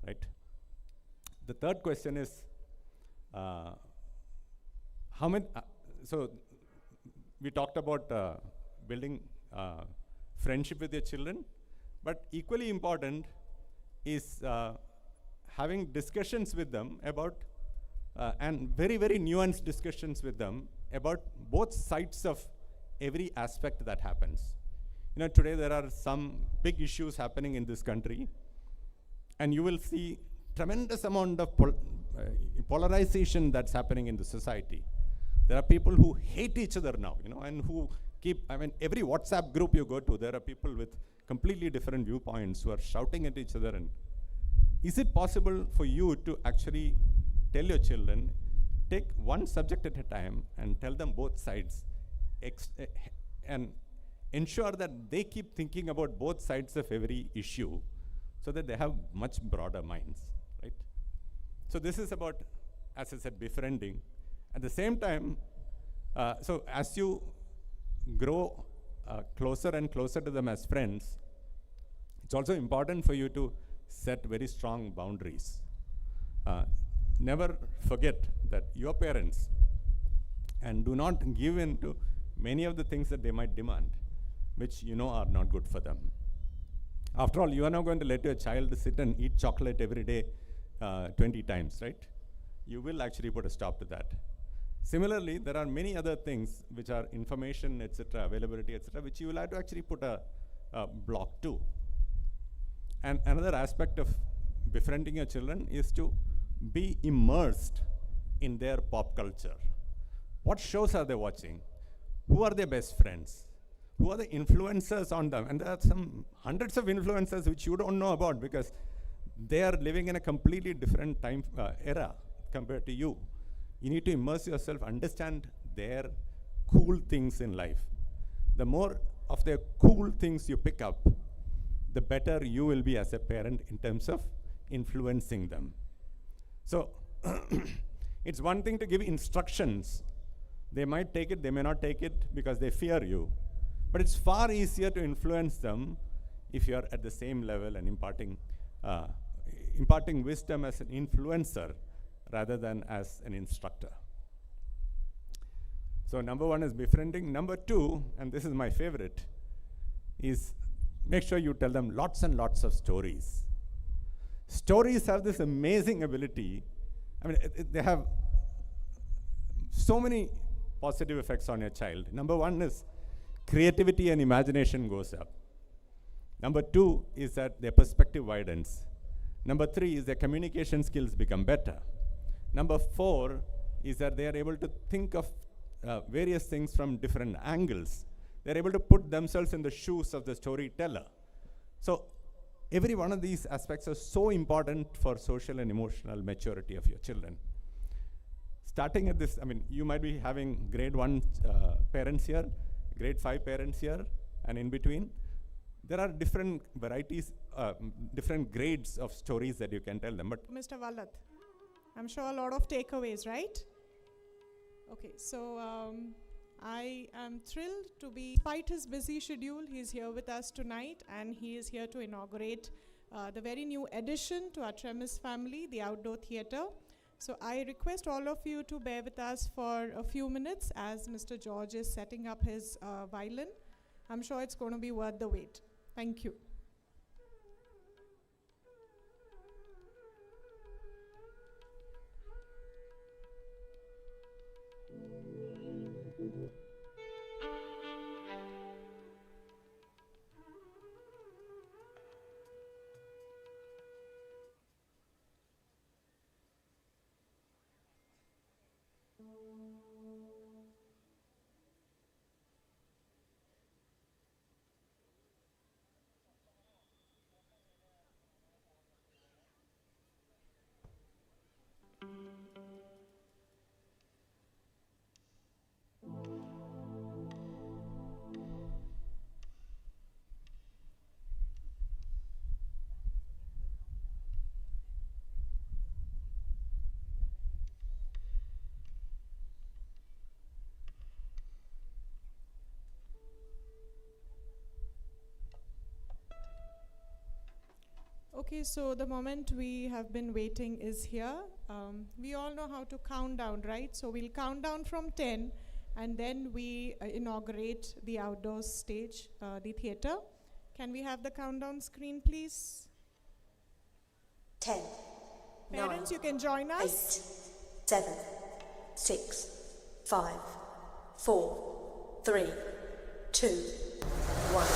right? The third question is, so we talked about building friendship with your children, but equally important is having discussions with them about, and very, very nuanced discussions with them about both sides of every aspect that happens. You know, today there are some big issues happening in this country, and you will see tremendous amount of polarization that's happening in the society. There are people who hate each other now, you know, and who keep, I mean, every WhatsApp group you go to, there are people with completely different viewpoints who are shouting at each other. And is it possible for you to actually tell your children, take one subject at a time and tell them both sides, and ensure that they keep thinking about both sides of every issue so that they have much broader minds, right? So this is about, as I said, befriending. At the same time, so as you grow closer and closer to them as friends, it's also important for you to set very strong boundaries. Never forget that your parents, and do not give in to many of the things that they might demand, which you know are not good for them. After all, you are not going to let your child sit and eat chocolate every day 20 times, right? You will actually put a stop to that. Similarly, there are many other things which are information, etc., availability, etc., which you will have to actually put a block to. And another aspect of befriending your children is to be immersed in their pop culture. What shows are they watching? Who are their best friends? Who are the influencers on them? And there are some hundreds of influencers which you don't know about because they are living in a completely different time era compared to you. You need to immerse yourself, understand their cool things in life. The more of their cool things you pick up, the better you will be as a parent in terms of influencing them. So it's one thing to give instructions. They might take it, they may not take it because they fear you. But it's far easier to influence them if you're at the same level and imparting wisdom as an influencer rather than as an instructor. So number one is befriending. Number two, and this is my favorite, is make sure you tell them lots and lots of stories. Stories have this amazing ability. I mean, they have so many positive effects on your child. Number one is creativity and imagination goes up. Number two is that their perspective widens. Number three is their communication skills become better. Number four is that they are able to think of various things from different angles. They're able to put themselves in the shoes of the storyteller. So every one of these aspects are so important for social and emotional maturity of your children. Starting at this, I mean, you might be having grade 1 parents here, grade 5 parents here, and in between. There are different varieties, different grades of stories that you can tell them. But Mr. Vallath, I'm sure a lot of takeaways, right? Okay, so I am thrilled to be, despite his busy schedule, he's here with us tonight, and he is here to inaugurate the very new addition to our Treamis family, the outdoor theatre. So I request all of you to bear with us for a few minutes as Mr. George is setting up his violin. I'm sure it's going to be worth the wait. Thank you. Okay, so the moment we have been waiting is here. We all know how to count down, right? So we'll count down from 10, and then we inaugurate the outdoor stage, the theatre. Can we have the countdown screen, please? 10. Parents, 9, you can join us. 8, 7, 6, 5, 4, 3, 2, 1.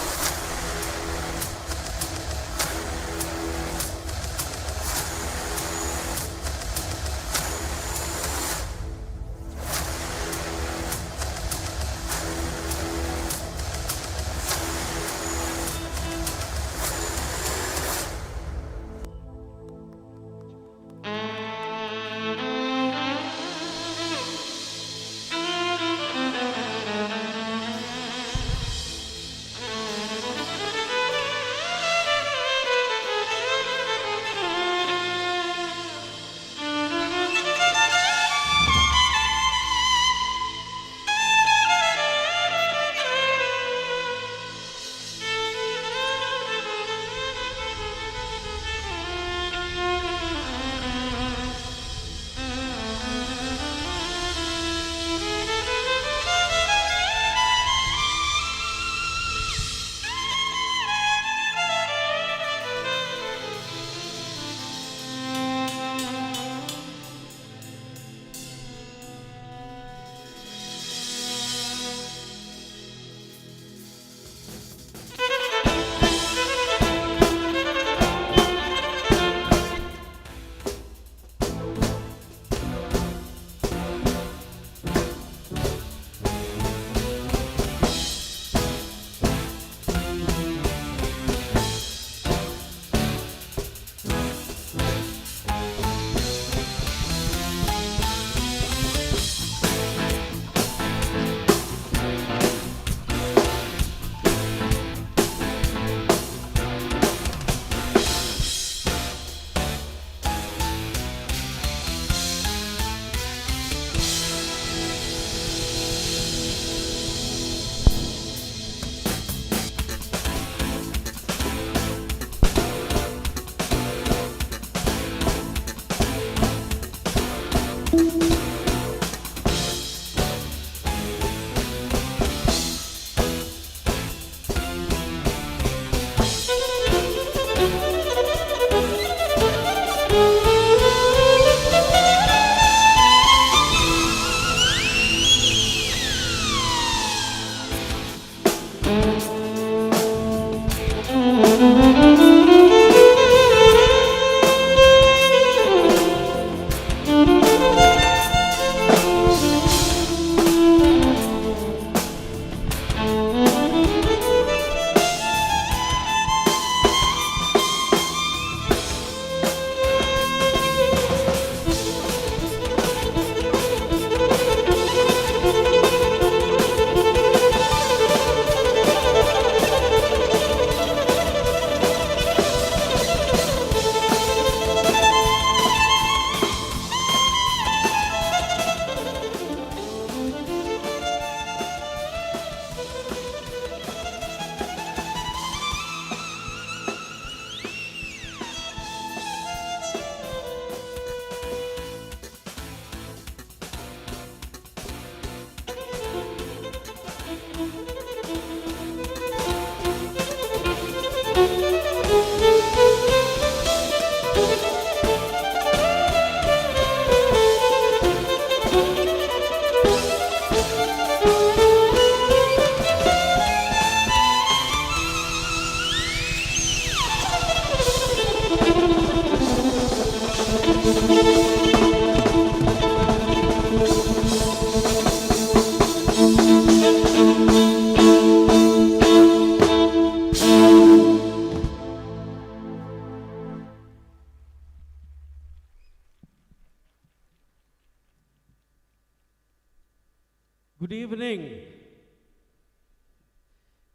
Good evening.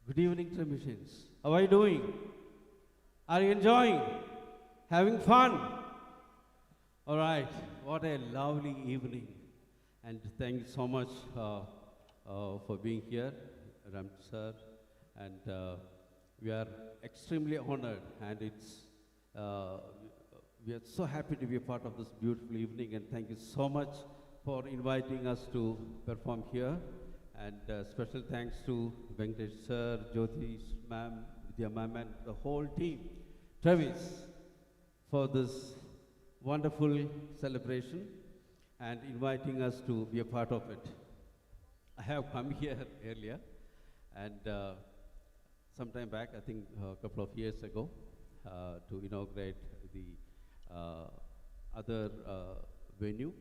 Good evening, Treamis. How are you doing? Are you enjoying? Having fun? All right. What a lovely evening. And thank you so much for being here, Ram sir. And we are extremely honored, and we are so happy to be a part of this beautiful evening. And thank you so much for inviting us to perform here. And special thanks to Venkatesh sir, Jyoti ma'am, Vidya ma'am, and the whole team, Treamis, for this wonderful celebration and inviting us to be a part of it. I have come here earlier, and sometime back, I think a couple of years ago, to inaugurate the other venue.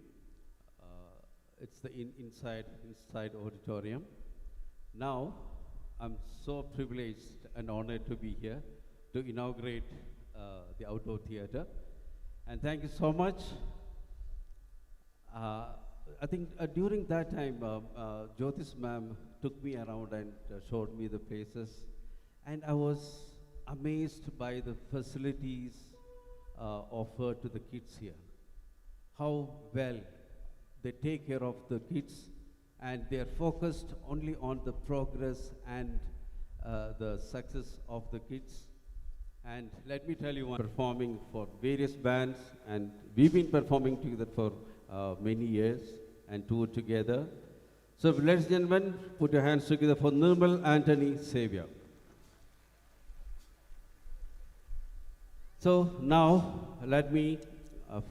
It's the inside auditorium. Now, I'm so privileged and honored to be here to inaugurate the outdoor theater. And thank you so much. I think during that time, Jyoti's ma'am took me around and showed me the places. And I was amazed by the facilities offered to the kids here. How well they take care of the kids, and they are focused only on the progress and the success of the kids. And let me tell you, one performing for various bands, and we've been performing together for many years and toured together. So ladies and gentlemen, put your hands together for Nirmal Anthony Xavier. So now let me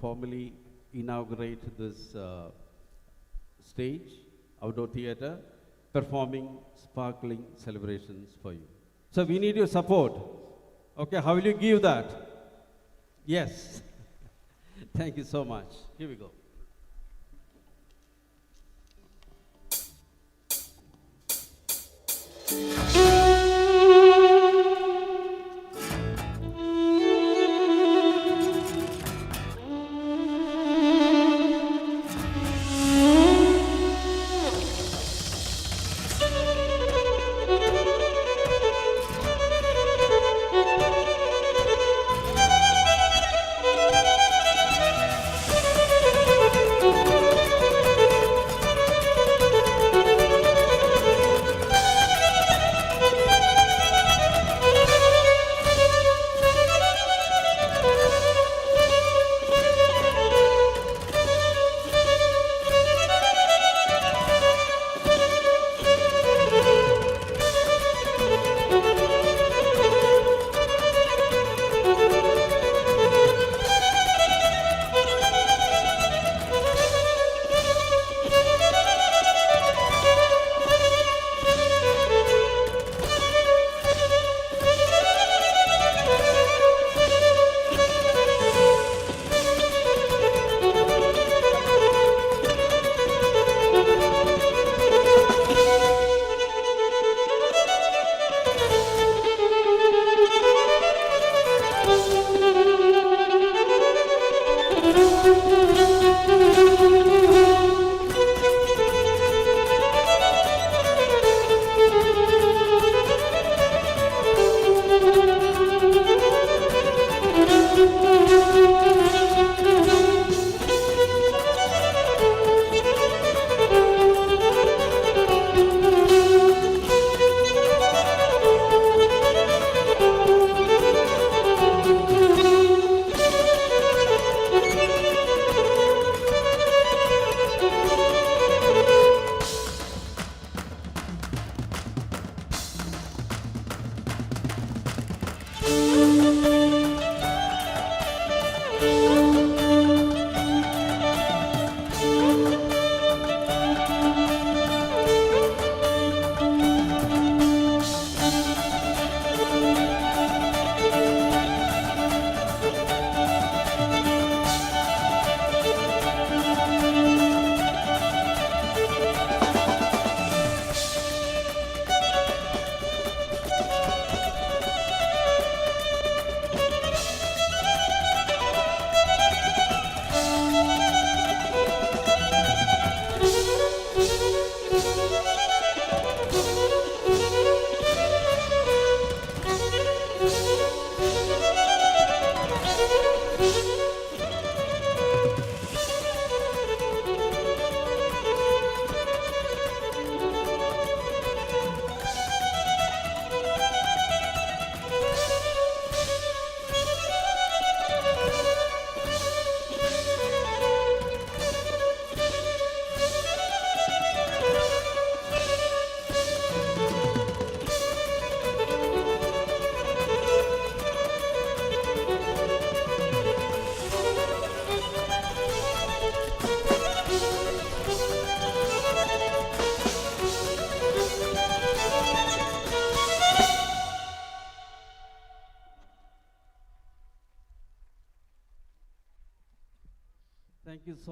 formally inaugurate this stage, outdoor theater, performing sparkling celebrations for you. So we need your support. Okay, how will you give that? Yes. Thank you so much. Here we go.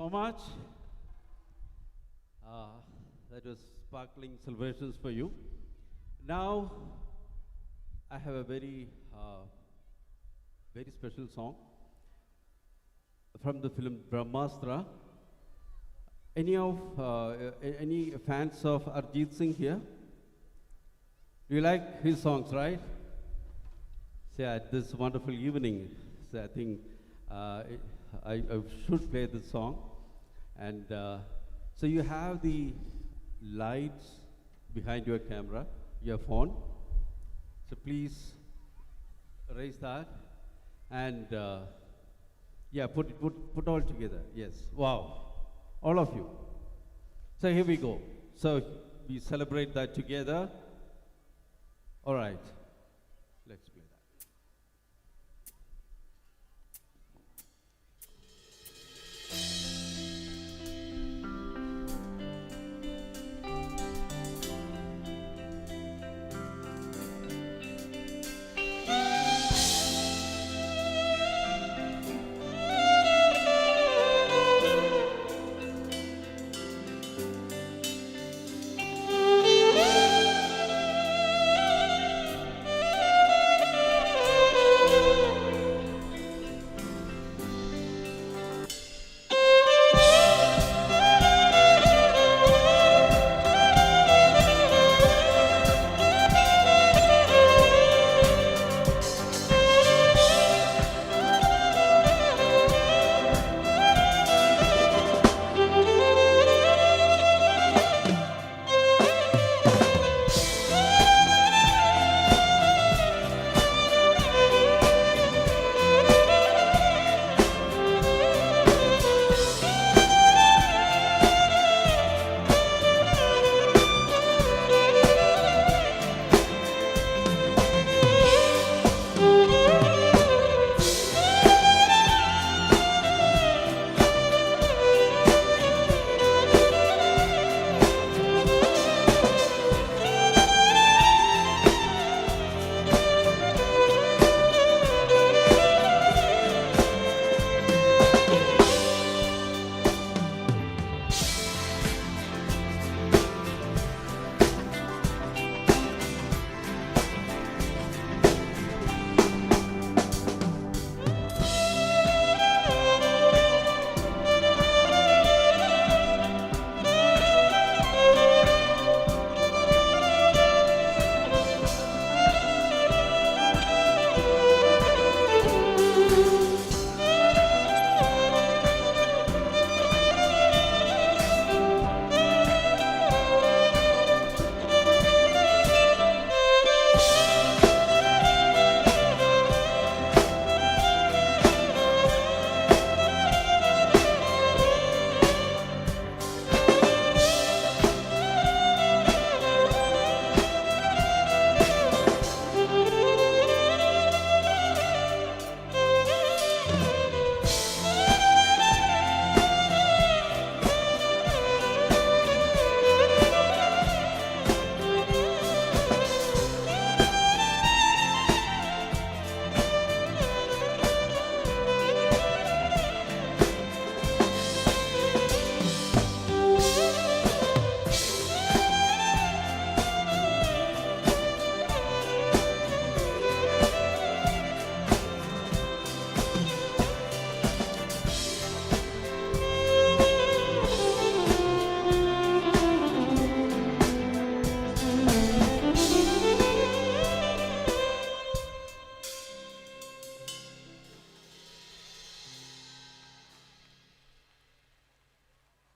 so much. That was sparkling celebrations for you. Now, I have a very special song from the film Brahmastra. Any fans of Arjit Singh here? You like his songs, right? So at this wonderful evening, so I think I should play this song. And so you have the lights behind your camera, your phone. So please raise that and yeah, put all together. Yes, wow, all of you. So here we go. So we celebrate that together. All right, let's play that.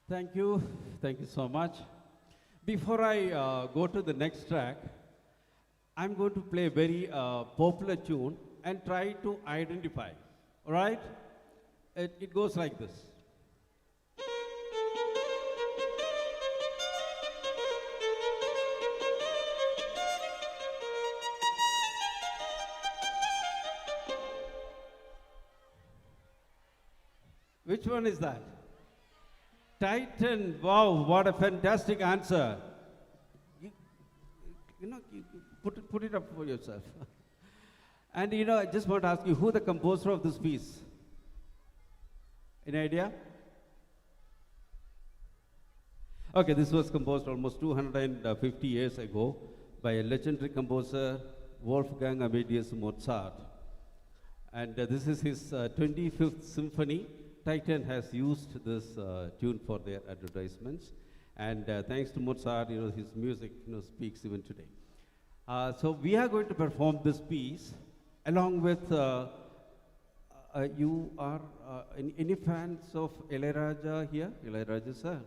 Thank you. Thank you so much. Before I go to the next track, I'm going to play a very popular tune and try to identify. All right? It goes like this. Which one is that? Titan. Wow, what a fantastic answer. You put it up for yourself. And I just want to ask you, who the composer of this piece? Any idea? Okay, this was composed almost 250 years ago by a legendary composer, Wolfgang Amadeus Mozart. And this is his 25th symphony. Titan has used this tune for their advertisements. And thanks to Mozart, his music speaks even today. So we are going to perform this piece along with, you are any fans of Ilayaraja here? Ilayaraja sir?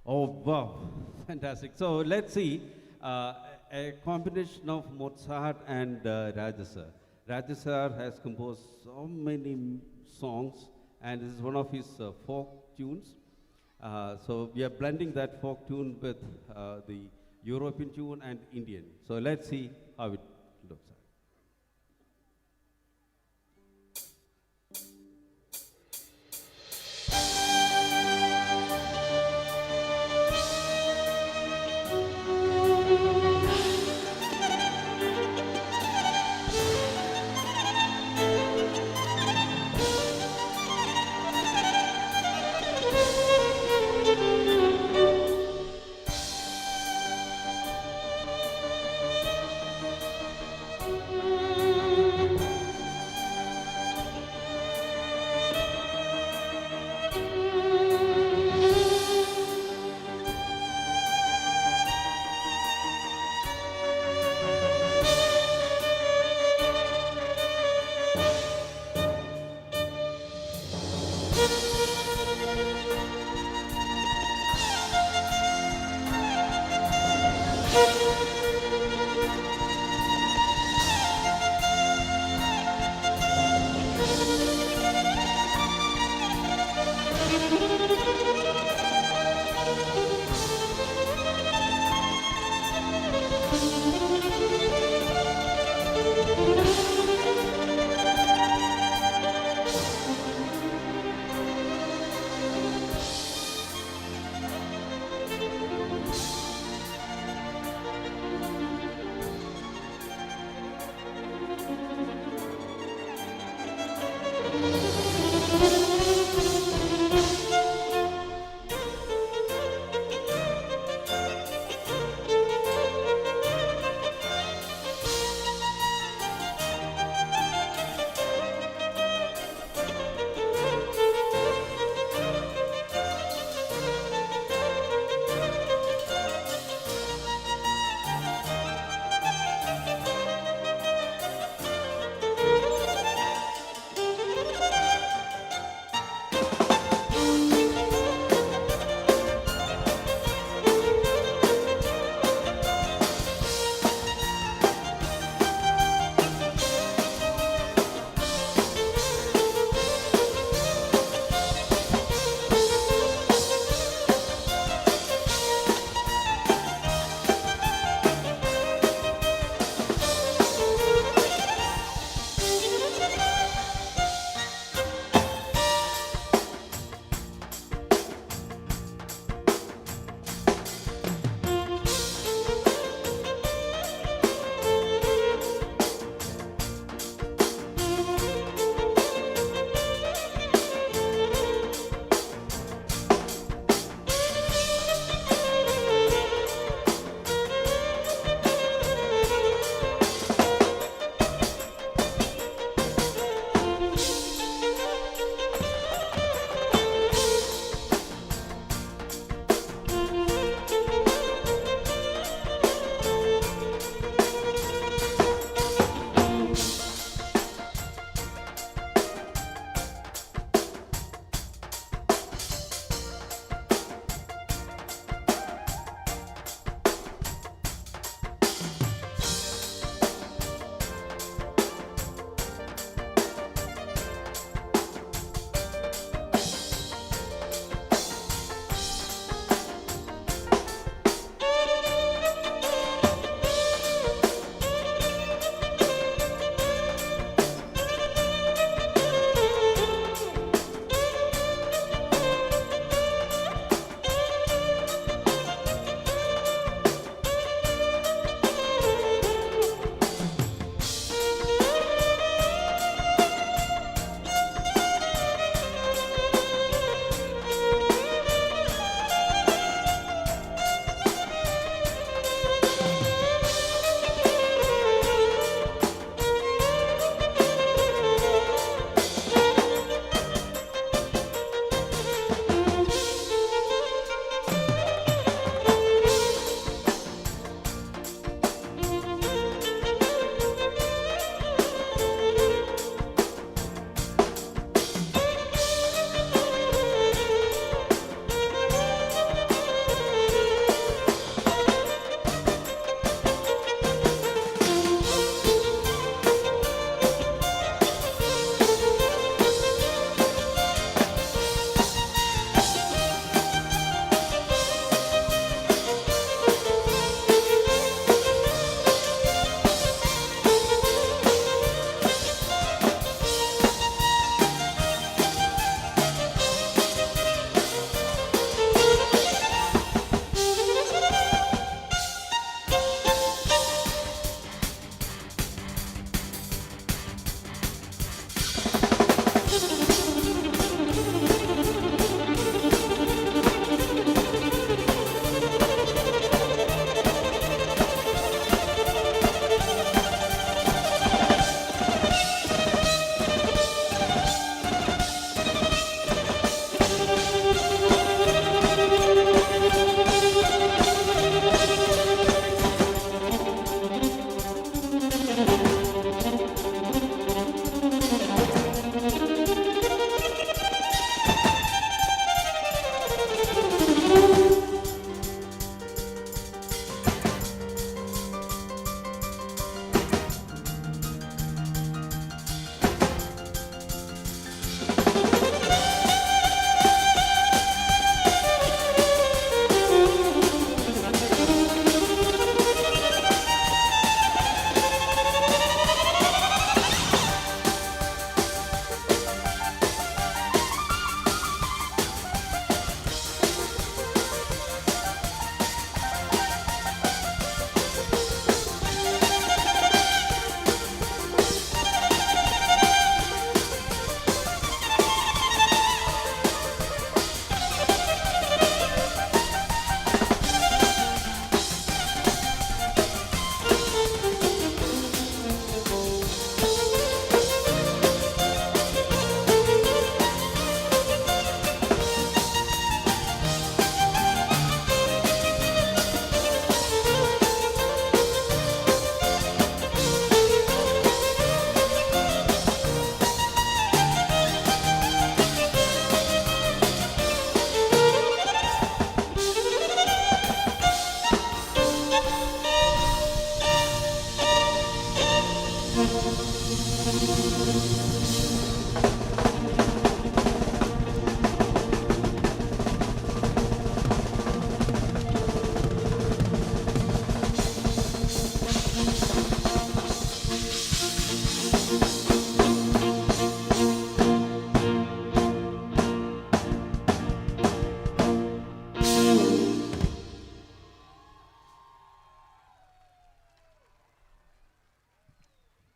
Oh wow, fantastic. So let's see a combination of Mozart and Raja sir. Raja sir has composed so many songs, and this is one of his folk tunes. So we are blending that folk tune with the European tune and Indian. So let's see how it looks.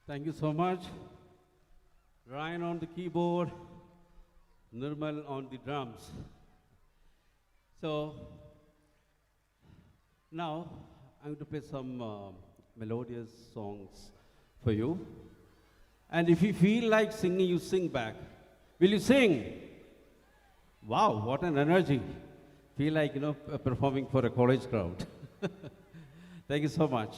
Thank you so much. Ryan on the keyboard, Nirmal on the drums. So now I'm going to play some melodious songs for you. And if you feel like singing, you sing back. Will you sing? Wow, what an energy. Feel like, performing for a college crowd. Thank you so much.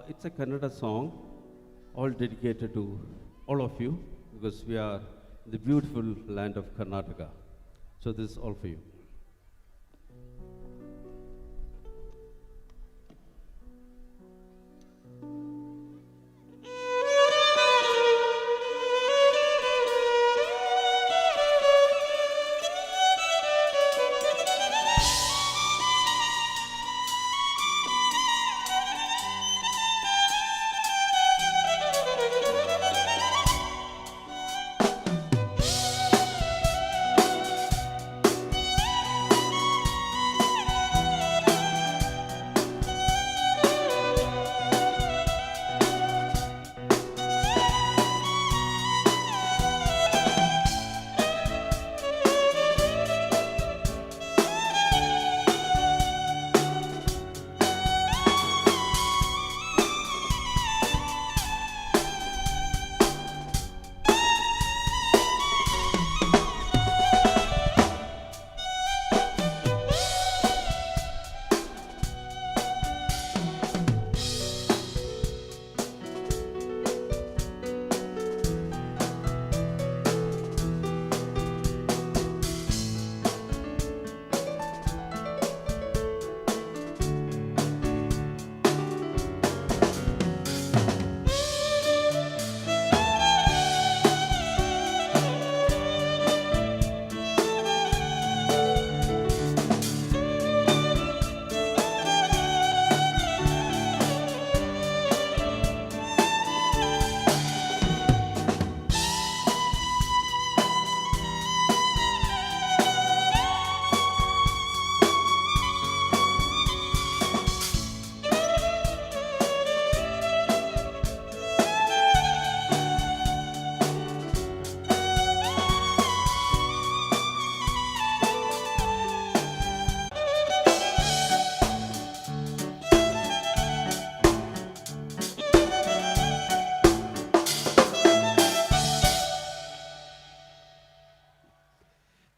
It's a Kannada song, all dedicated to all of you, because we are in the beautiful land of Karnataka. So this is all for you.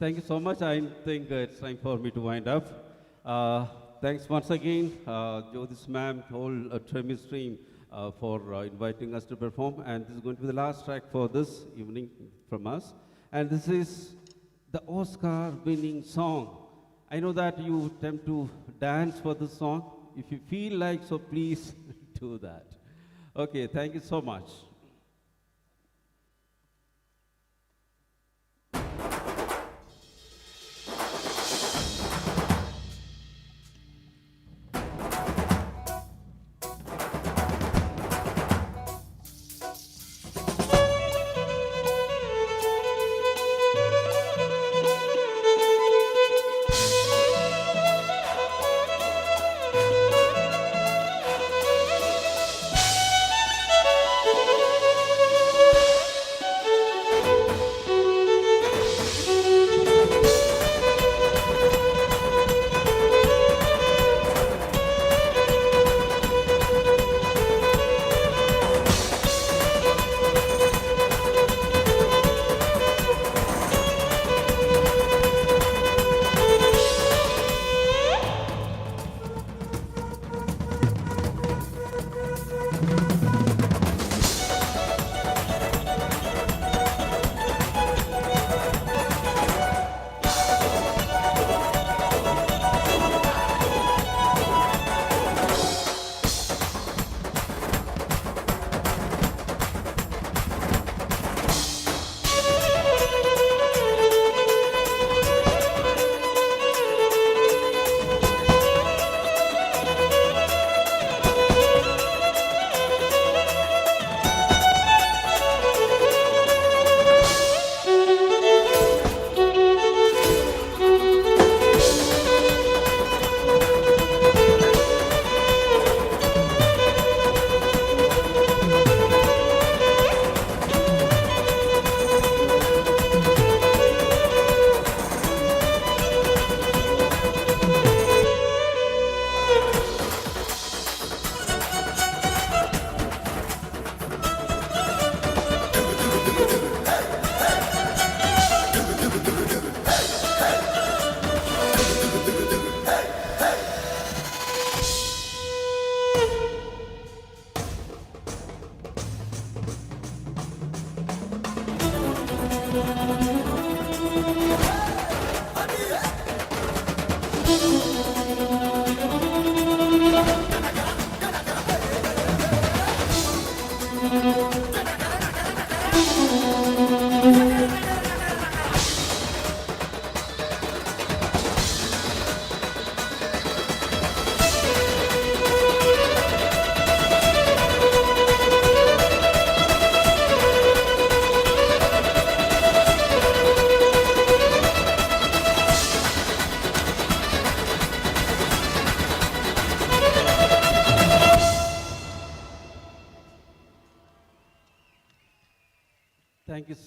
Thank you so much. I think it's time for me to wind up. Thanks once again, Jyotis ma'am, whole Treamis team, for inviting us to perform. And this is going to be the last track for this evening from us. And this is the Oscar-winning song. I know that you tend to dance for this song. If you feel like so, please do that. Okay, thank you so much.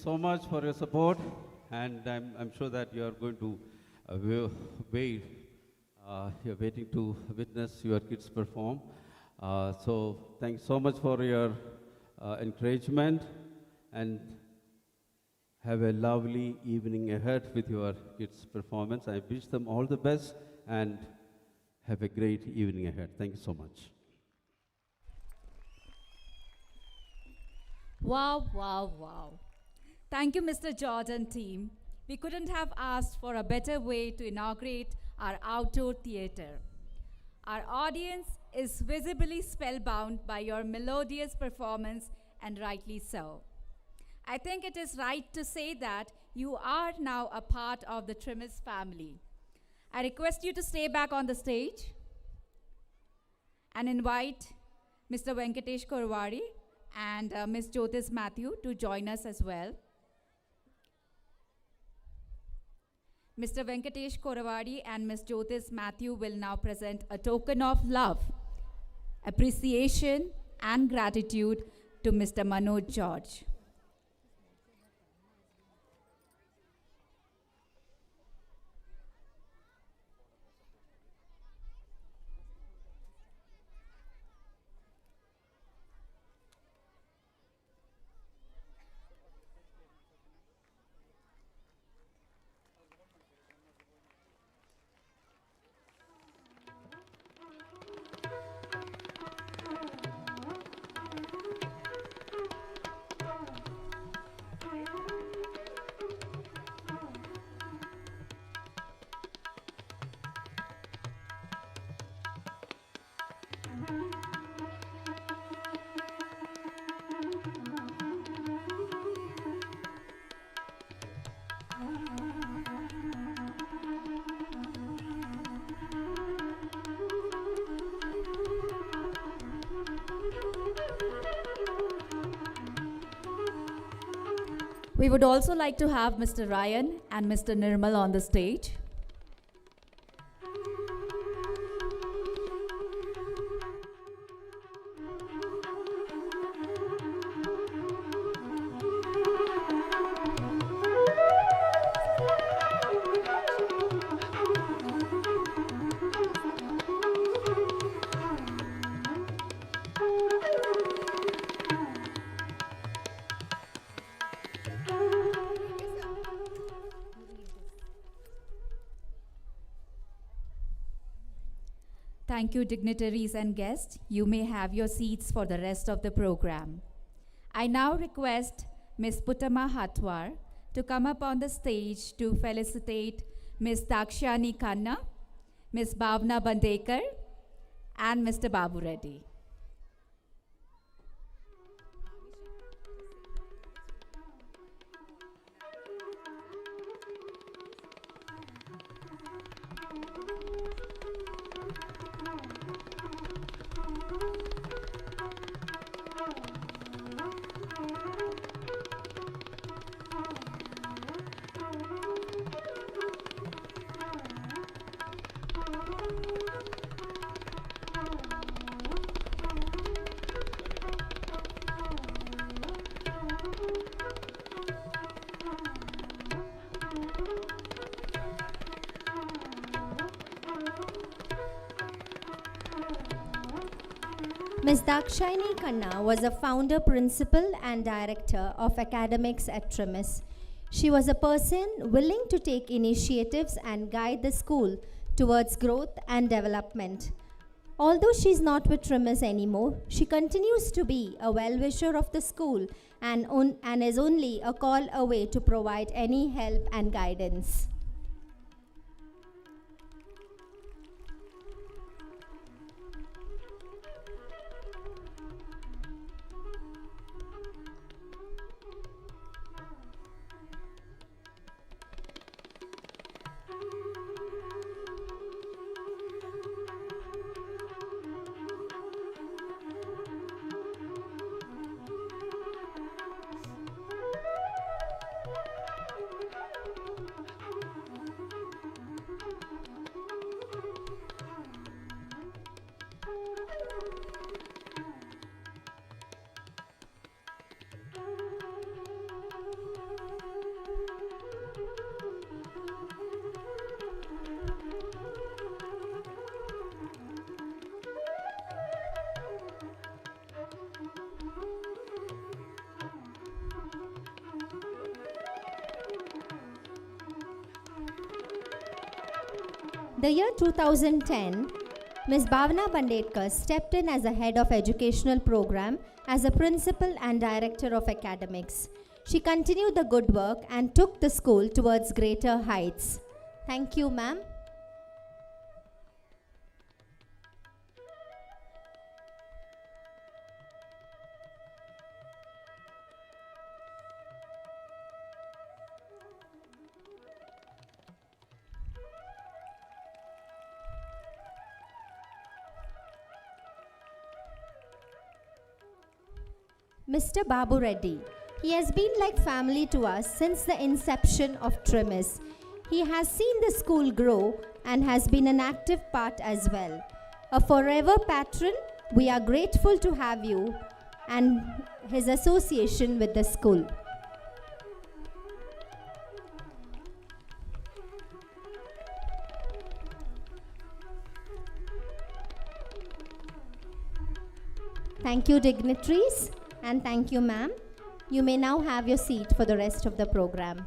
so much for your support, and I'm sure that you are going to wait. You're waiting to witness your kids perform. So thanks so much for your encouragement, and have a lovely evening ahead with your kids' performance. I wish them all the best and have a great evening ahead. Thank you so much. Wow, wow, wow. Thank you, Mr. Jordan team. We couldn't have asked for a better way to inaugurate our outdoor theater. Our audience is visibly spellbound by your melodious performance, and rightly so. I think it is right to say that you are now a part of the Treamis family. I request you to stay back on the stage and invite Mr. Venkatesh Korwari and Ms. Jyotis Matthew to join us as well. Mr. Venkatesh Korwari and Ms. Jyotis Matthew will now present a token of love, appreciation, and gratitude to Mr. Manoj George. We would also like to have Mr. Ryan and Mr. Nirmal on the stage. Thank you, dignitaries and guests. You may have your seats for the rest of the program. I now request Ms. Putama Hatwar to come up on the stage to felicitate Ms. Dakshani Khanna, Ms. Bhavna Bandekar, and Mr. Babu Reddy. Ms. Dakshani Khanna was a founder, principal, and director of academics at Treamis. She was a person willing to take initiatives and guide the school towards growth and development. Although she's not with Treamis anymore, she continues to be a well-wisher of the school and is only a call away to provide any help and guidance. The year 2010, Ms. Bhavna Bandedkar stepped in as a head of educational program as a principal and director of academics. She continued the good work and took the school towards greater heights. Thank you, ma'am. Mr. Babu Reddy. He has been like family to us since the inception of Treamis. He has seen the school grow and has been an active part as well. A forever patron, we are grateful to have you and his association with the school. Thank you, dignitaries, and thank you, ma'am. You may now have your seat for the rest of the program.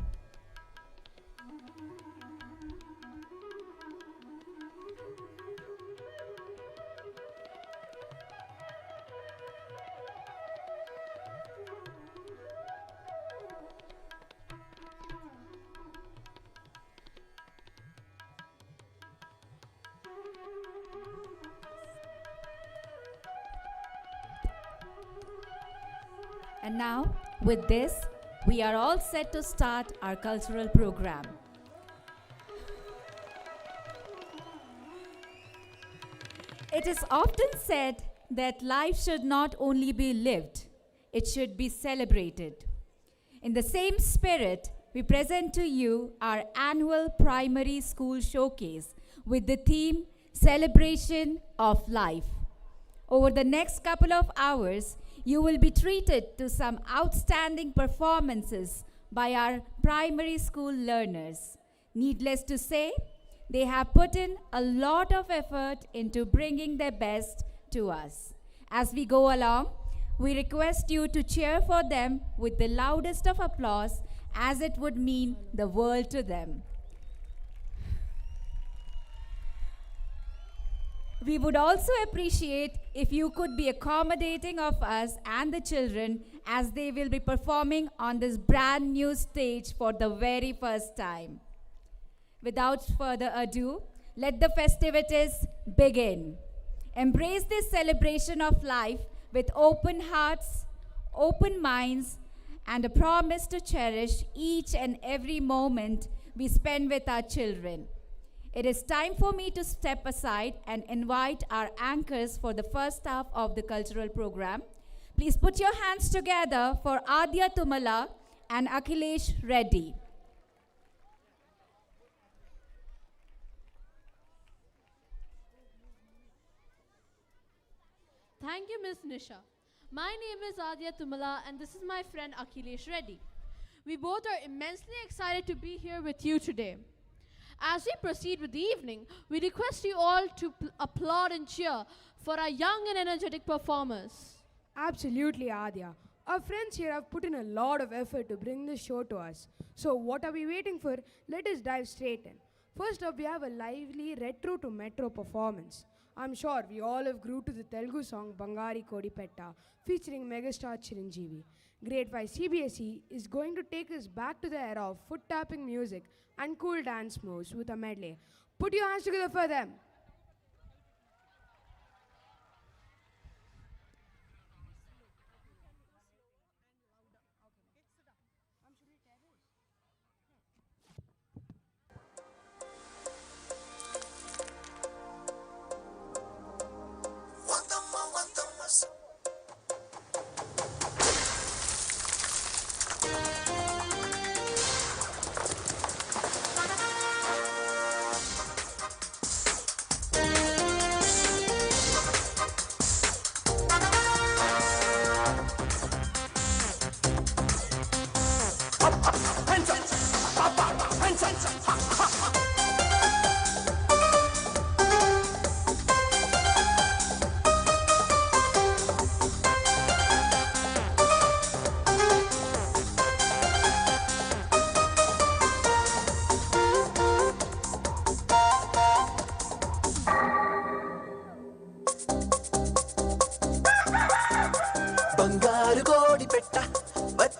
And now, with this, we are all set to start our cultural program. It is often said that life should not only be lived, it should be celebrated. In the same spirit, we present to you our annual primary school showcase with the theme Celebration of Life. Over the next couple of hours, you will be treated to some outstanding performances by our primary school learners. Needless to say, they have put in a lot of effort into bringing their best to us. As we go along, we request you to cheer for them with the loudest of applause, as it would mean the world to them. We would also appreciate if you could be accommodating of us and the children as they will be performing on this brand new stage for the very first time. Without further ado, let the festivities begin. Embrace this celebration of life with open hearts, open minds, and a promise to cherish each and every moment we spend with our children. It is time for me to step aside and invite our anchors for the first half of the cultural program. Please put your hands together for Adya Tumala and Akhilesh Reddy. Thank you, Ms. Nisha. My name is Adya Tumala and this is my friend Akhilesh Reddy. We both are immensely excited to be here with you today. As we proceed with the evening, we request you all to applaud and cheer for our young and energetic performers. Absolutely, Adya. Our friends here have put in a lot of effort to bring this show to us. So what are we waiting for? Let us dive straight in. First up, we have a lively retro to metro performance. I'm sure we all have grew to the Telugu song Bangari Kodipetta featuring megastar Chiranjeevi. Grade 5 CBSE is going to take us back to the era of foot-tapping music and cool dance moves with a medley. Put your hands together for them.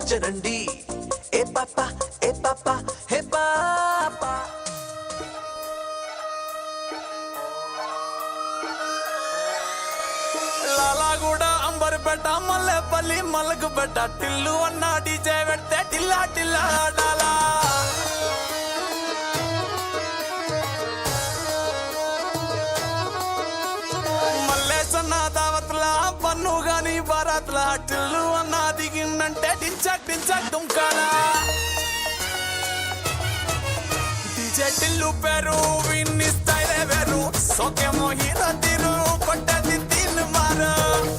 చనండి ఏ పాప ఏ పాప హే పాప లాలాగూడ అంబర్పేట మల్లెపల్లి మలకుపేట టిల్లు అన్న DJ పెడితే టిల్లా టిల్లా ఆడాలా మల్లేసన్న దావత్లా పన్ను గాని బారాత్లా టిల్లు అన్న దిగిందంటే టించక్ టించక్ దుంకాలా DJ Tillu పేరు విన్ని స్టైలే వేరు సోకేమో హీరో తీరు కొట్టది తీన్ మారు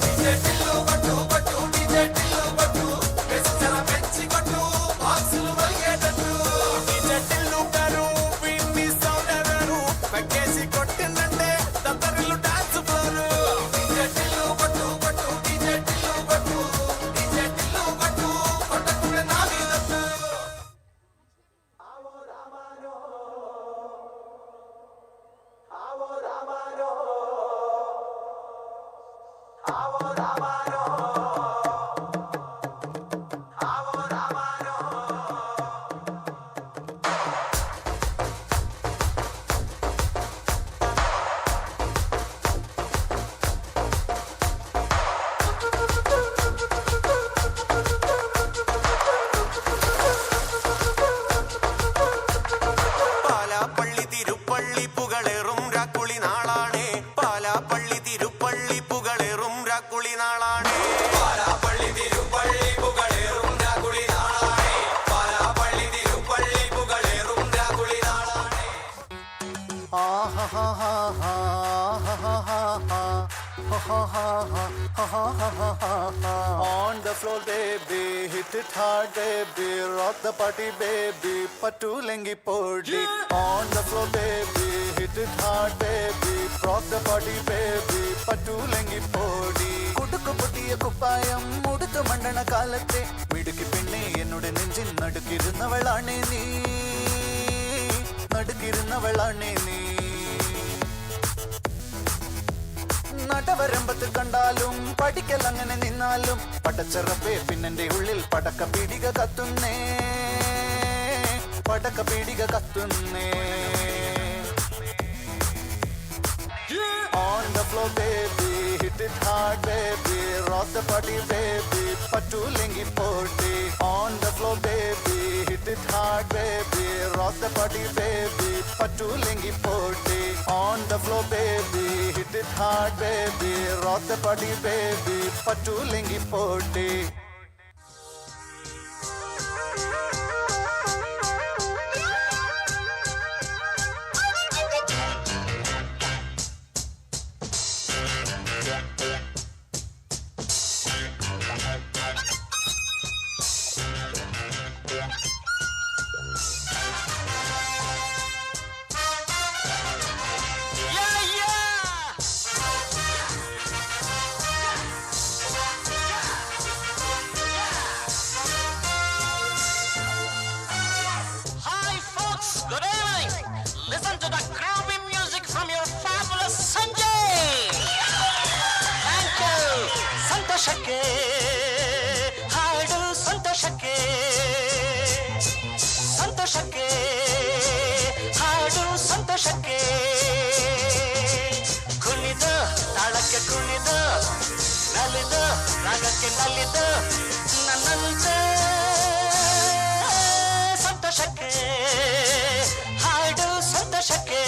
డీజే టిల్లు కొట్టు కొట్టు డీజే టిల్లు కొట్టు పెంచర పెంచి కొట్టు బాక్సులు వలిగేటట్టు డీజే టిల్లు పేరు విన్ని సౌండే వేరు పెక్కేసి కొట్టిందంటే దత్తరిల్లు డాన్స్ ఫ్లోరు డీజే టిల్లు కొట్టు కొట్టు డీజే టిల్లు కొట్టు డీజే టిల్లు కొట్టు కొట్టకుండా నా మీదట్టు Palapalli Thiruppally പുകളേറും രാക്കുളി നാളാണേ Palapalli Thiruppally പുകളേറും രാക്കുളി നാളാണേ Palapalli Thiruppally പുകളേറും രാക്കുളി നാളാണേ Palapalli Thiruppally പുകളേറും രാക്കുളി നാളാണേ On the floor baby, hit it hard baby, rock the party baby, patulengi podi. On the floor baby, hit it hard baby, rock the party baby, patulengi podi. കുടുക്കു പൊട്ടിയ കുപ്പായം മുടുത്തു മണ്ടണ കാലത്തെ മിടുക്കി പെണ്ണെ എന്നോട് നെഞ്ചിൽ നടുക്കിരുന്നവളാണേ നീ നടുക്കിരുന്നവളാണേ നീ നടവരമ്പത്ത് കണ്ടാലും പഠിക്കൽ അങ്ങനെ നിന്നാലും പടച്ചറപ്പേ പിന്നെന്റെ ഉള്ളിൽ പടക്ക പീടിക കത്തുന്നേ പടക്ക പീടിക കത്തുന്നേ On the floor baby, hit it hard baby, rock the party baby, patulengi podi. On the floor baby, hit it hard baby, rock the party baby, patulengi podi. On the floor baby, hit it hard baby, rock the party baby, patulengi podi. Hi folks, good evening. Listen to the groovy music from your fabulous Sanjay. Thank you. ಸಂತೋಷಕ್ಕೆ ಹಾಡು ಸಂತೋಷಕ್ಕೆ ಸಂತೋಷಕ್ಕೆ ಹಾಡು ಸಂತೋಷಕ್ಕೆ ಕುಣಿದ ತಾಳಕ್ಕೆ ಕುಣಿದ ನಲಿದ ರಾಗಕ್ಕೆ ನಲಿದ ನನ್ನಂತೆ ಸಂತೋಷಕ್ಕೆ ಹಾಡು ಸಂತೋಷಕ್ಕೆ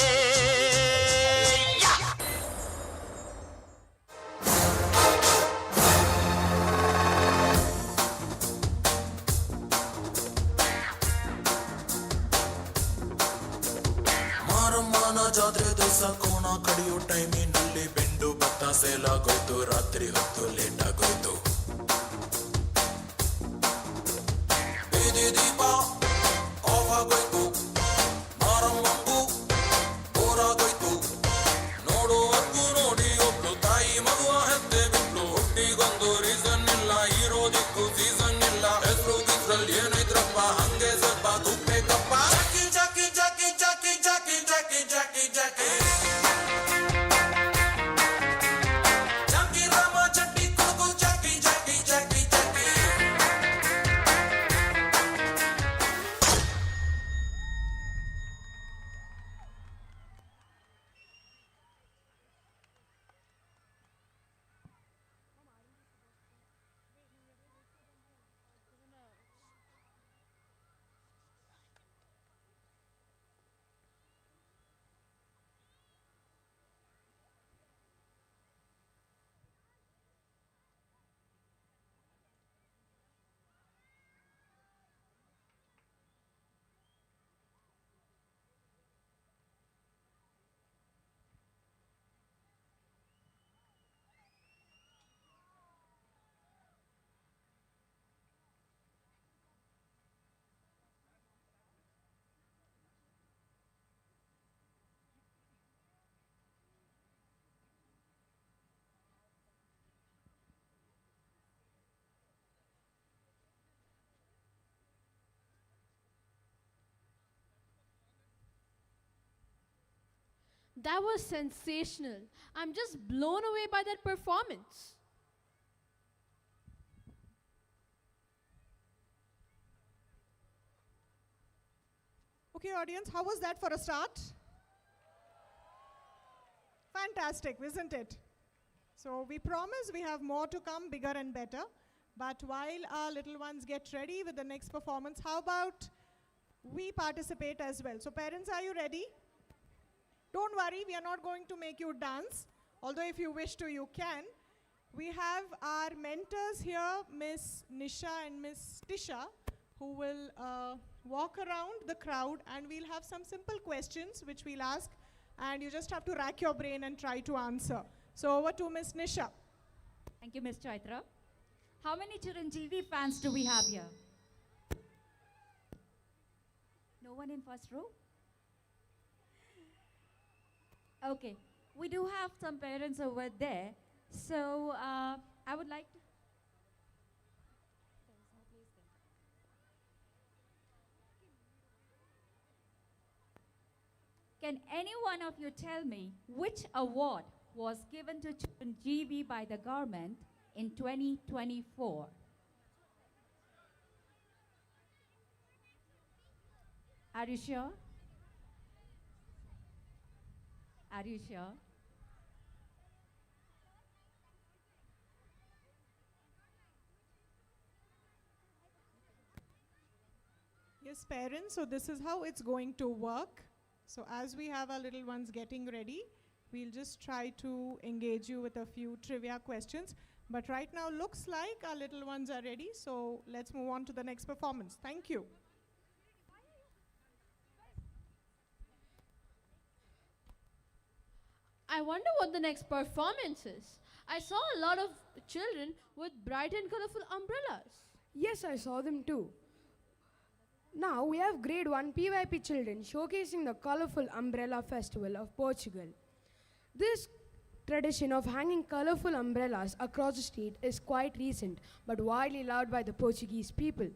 ಮಾರಮ್ಮನ ಜಾತ್ರೆ ದಿವಸ ಕೋಣ ಕಡಿಯೋ ಟೈಮಿನಲ್ಲಿ ಬೆಂಡು ಭತ್ತ ಸೇಲಾಗೋಯ್ತು ರಾತ್ರಿ ಹೊತ್ತು ಲೇಟ್ ಆಗೋಯ್ತು ಬೀದಿ ದೀಪ ಆಫ್ ಆಗೋಯ್ತು ಮಾರಮ್ಮಂಗೂ ಬೋರಾಗೋಯ್ತು ನೋಡುವರ್ಗೂ ನೋಡಿ ಒಬ್ಳು ತಾಯಿ ಮಗುವ ಹೆತ್ತೆ ಬಿಟ್ಲು ಹುಟ್ಟಿಗೊಂದು ರೀಸನ್ ಇಲ್ಲ ಇರೋದಿಕ್ಕೂ ಸೀಸನ್ ಇಲ್ಲ ಹೆಸರು ಗಿಸ್ರಲ್ಲಿ ಏನೈತ್ರಪ್ಪ ಹಂಗೆ ಸ್ವಲ್ಪ ತುಪ್ಪೇಕಪ್ಪ ಜಾಕಿ ಜಾಕಿ ಜಾಕಿ ಜಾಕಿ ಜಾಕಿ ಜಾಕಿ ಜಾಕಿ ಜಾಕಿ ಜಾಕಿ ರಾಮ ಚಟ್ಟಿ Kodagu Jackie That was sensational. I'm just blown away by that performance. Okay, audience, how was that for a start? Fantastic, isn't it? So we promise we have more to come, bigger and better. But while our little ones get ready with the next performance, how about we participate as well? So parents, are you ready? Don't worry, we are not going to make you dance. Although if you wish to, you can. We have our mentors here, Miss Nisha and Miss Tisha, who will walk around the crowd, and we'll have some simple questions which we'll ask, and you just have to rack your brain and try to answer. So over to Miss Nisha. Thank you, Ms. Chaitra. How many Chiranjeevi fans do we have here? No one in first row? Okay, we do have some parents over there. So I would like to. Can any one of you tell me which award was given to Chiranjeevi by the government in 2024? Are you sure? Are you sure? Yes, parents, so this is how it's going to work. So as we have our little ones getting ready, we'll just try to engage you with a few trivia questions. But right now looks like our little ones are ready, so let's move on to the next performance. Thank you. I wonder what the next performance is. I saw a lot of children with bright and colorful umbrellas. Yes, I saw them too. Now we have grade 1 PYP children showcasing the colorful umbrella festival of Portugal. This tradition of hanging colorful umbrellas across the street is quite recent, but widely loved by the Portuguese people.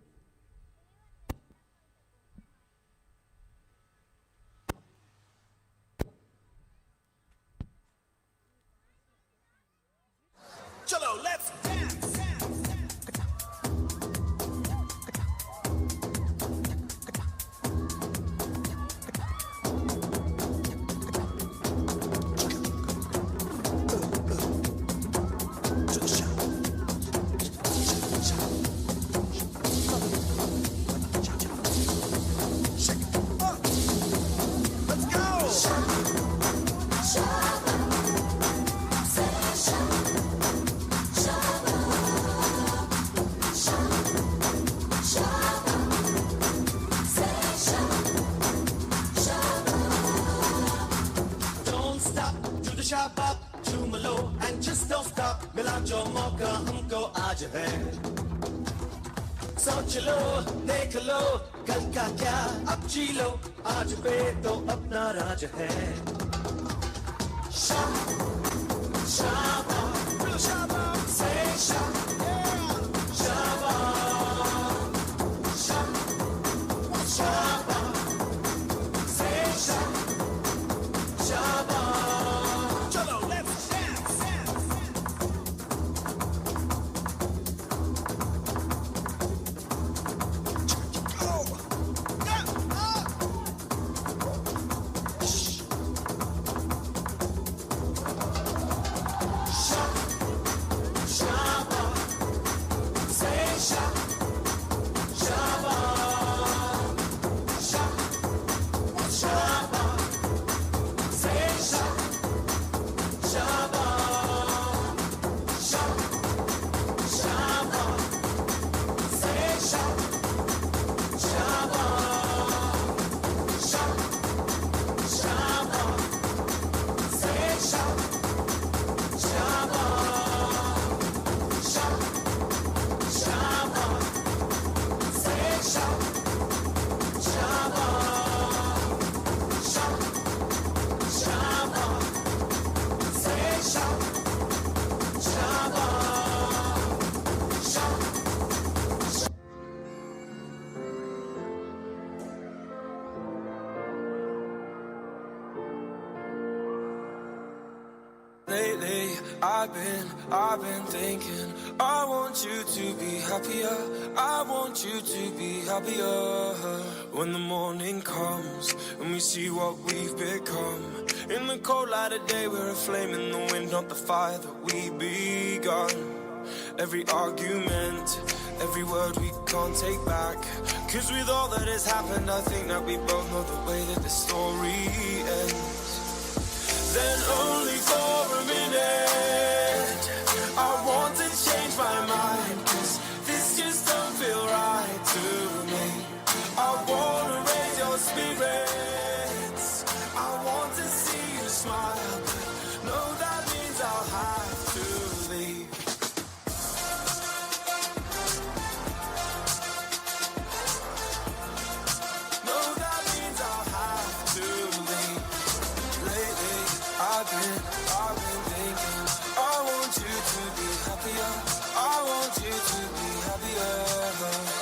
Chalo, let's dance. सोच लो देख लो कल का क्या अब जी लो आज पे तो अपना राज है शाबा शाबा से शाबा शाबा शाबा से शाबा चलो let's dance. I've been thinking, I want you to be happier. I want you to be happier. When the morning comes and we see what we've become. In the cold light of day, we're a flame in the wind, not the fire that we begun. Every argument, every word we can't take back. Cause with all that has happened, I think that we both know the way that the story ends. Then only for a minute I want to change my mind, cause this just don't feel right to me. I wanna raise your spirits, I want to see you smile, but no, that means I'll have to leave. No, that means I'll have to leave. Lately, I've been thinking, I want you to be happier. I want you to be happier.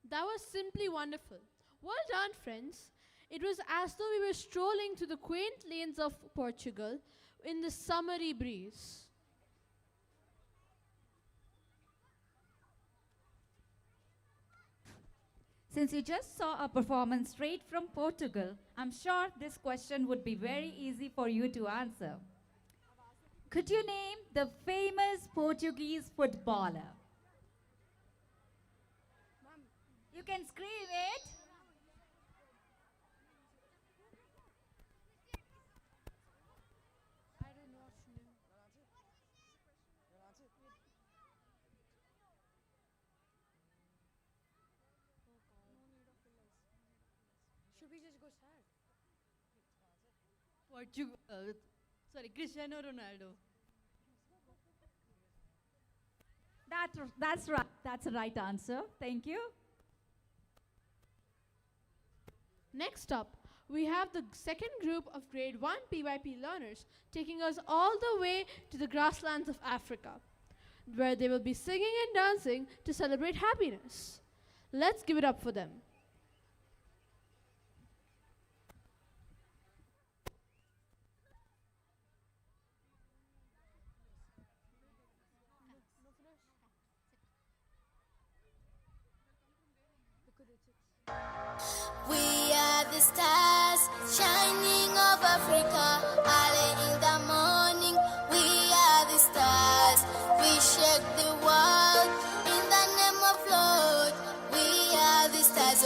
That was simply wonderful. Well done, friends. It was as though we were strolling through the quaint lanes of Portugal in the summery breeze. Since you just saw a performance straight from Portugal, I'm sure this question would be very easy for you to answer. Could you name the famous Portuguese footballer? You can scream it. Should we just go start? Cristiano Ronaldo. That's right. That's the right answer. Thank you. Next up, we have the second group of grade 1 PYP learners taking us all the way to the grasslands of Africa, where they will be singing and dancing to celebrate happiness. Let's give it up for them. We are the stars shining over Africa. Early in the morning, we are the stars. We shake the world in the name of Lord. We are the stars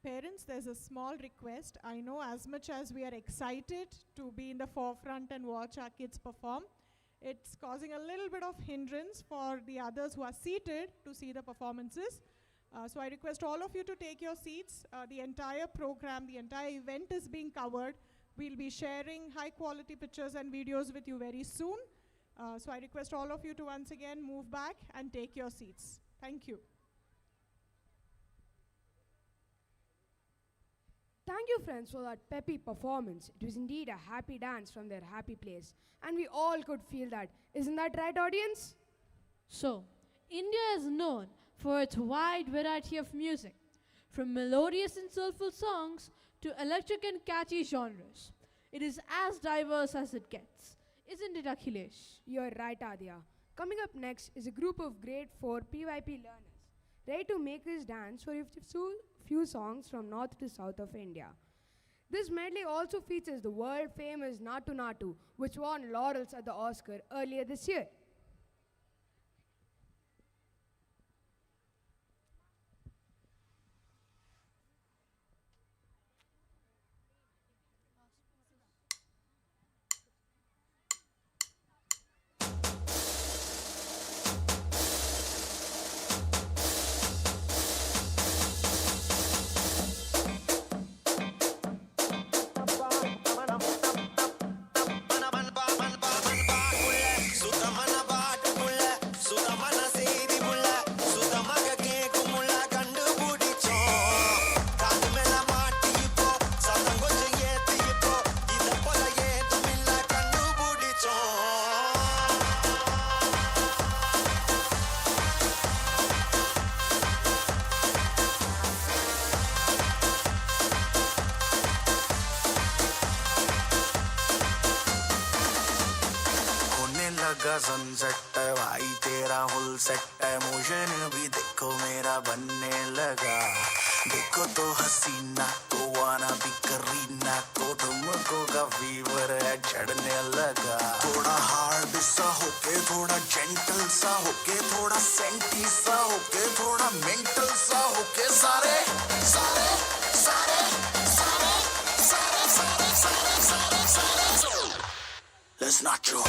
Parents, there's a small request. I know as much as we are excited to be in the forefront and watch our kids perform, it's causing a little bit of hindrance for the others who are seated to see the performances. So I request all of you to take your seats. The entire program, the entire event is being covered. We'll be sharing high quality pictures and videos with you very soon. So I request all of you to once again move back and take your seats. Thank you. Thank you, friends, for that peppy performance. It was indeed a happy dance from their happy place, and we all could feel that. Isn't that right, audience? So, India is known for its wide variety of music, from melodious and soulful songs to electric and catchy genres. It is as diverse as it gets. Isn't it, Akhilesh? You're right, Adya. Coming up next is a group of grade 4 PYP learners, ready to make us dance for a few songs from north to south of India. This medley also features the world-famous Natu Natu, which won laurels at the Oscar earlier this year. Sunset है भाई तेरा हुल set है motion भी देखो मेरा बनने लगा देखो तो हसीना तो वाना भी करीना तो तुमको का फीवर है चढ़ने लगा थोड़ा हार्ड सा होके थोड़ा जेंटल सा होके थोड़ा सेंटी सा होके थोड़ा मेंटल सा होके सारे सारे सारे सारे सारे सारे सारे सारे सारे Let's not joke.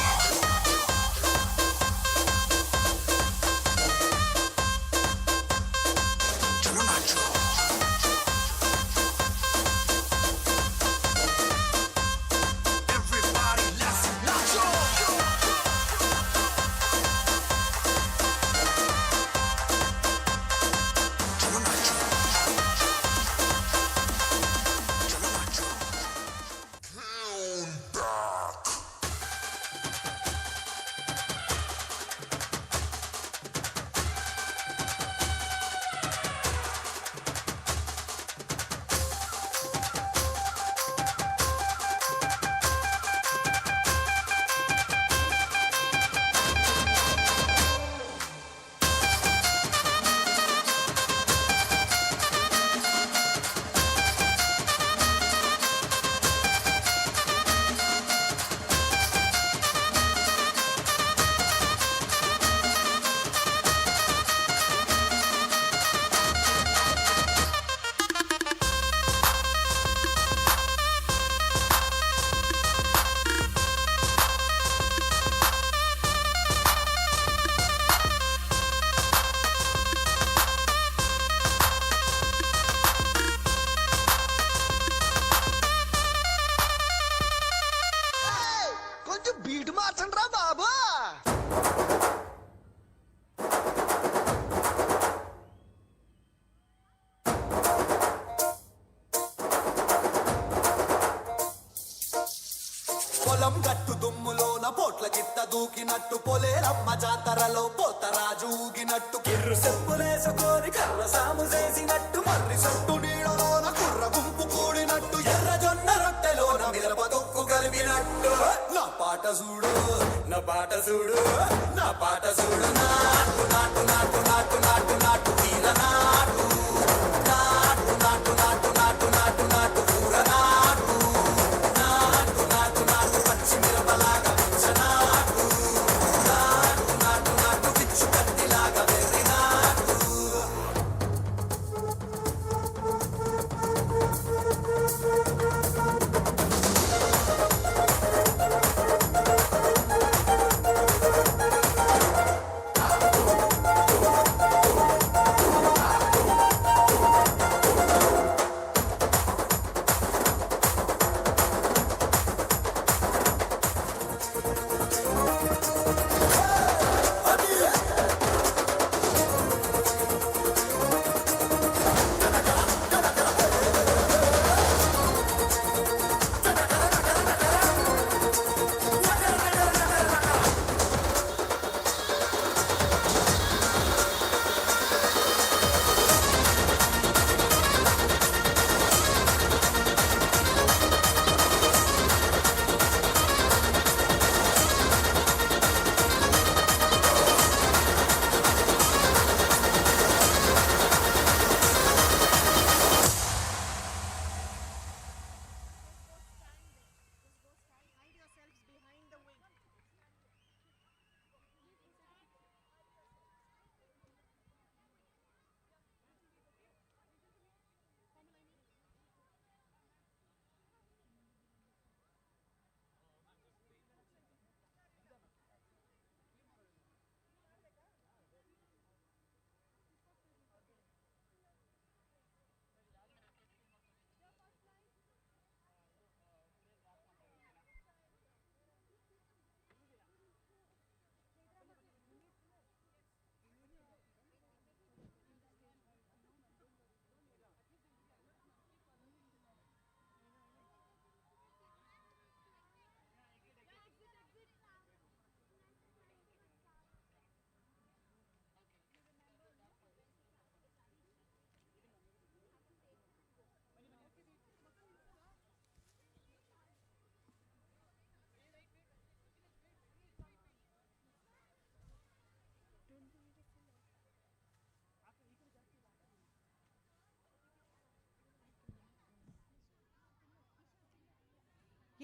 పొలం గట్టు దుమ్ములోన పోట్ల గిత్త దూకినట్టు పొలేరమ్మ జాతరలో పోతరాజు ఊగినట్టు కిర్రు సెప్పులేసుకొని కర్ర సాము చేసినట్టు మర్రి సొట్టు నీడలోన కుర్ర గుంపు కూడినట్టు ఎర్ర జొన్న రొట్టెలోన మిరప దొక్కు కలిపినట్టు నా పాట చూడు నా పాట చూడు నా పాట చూడు నాటు నాటు నాటు నాటు నాటు నాటు తీర నాటు నాటు నాటు నాటు నాటు నాటు నాటు ఊర నాటు నాటు నాటు నాటు పచ్చి మిరపలాగా పిచ్చనాటు నాటు నాటు నాటు పిచ్చు కత్తిలాగా వెర్రి నాటు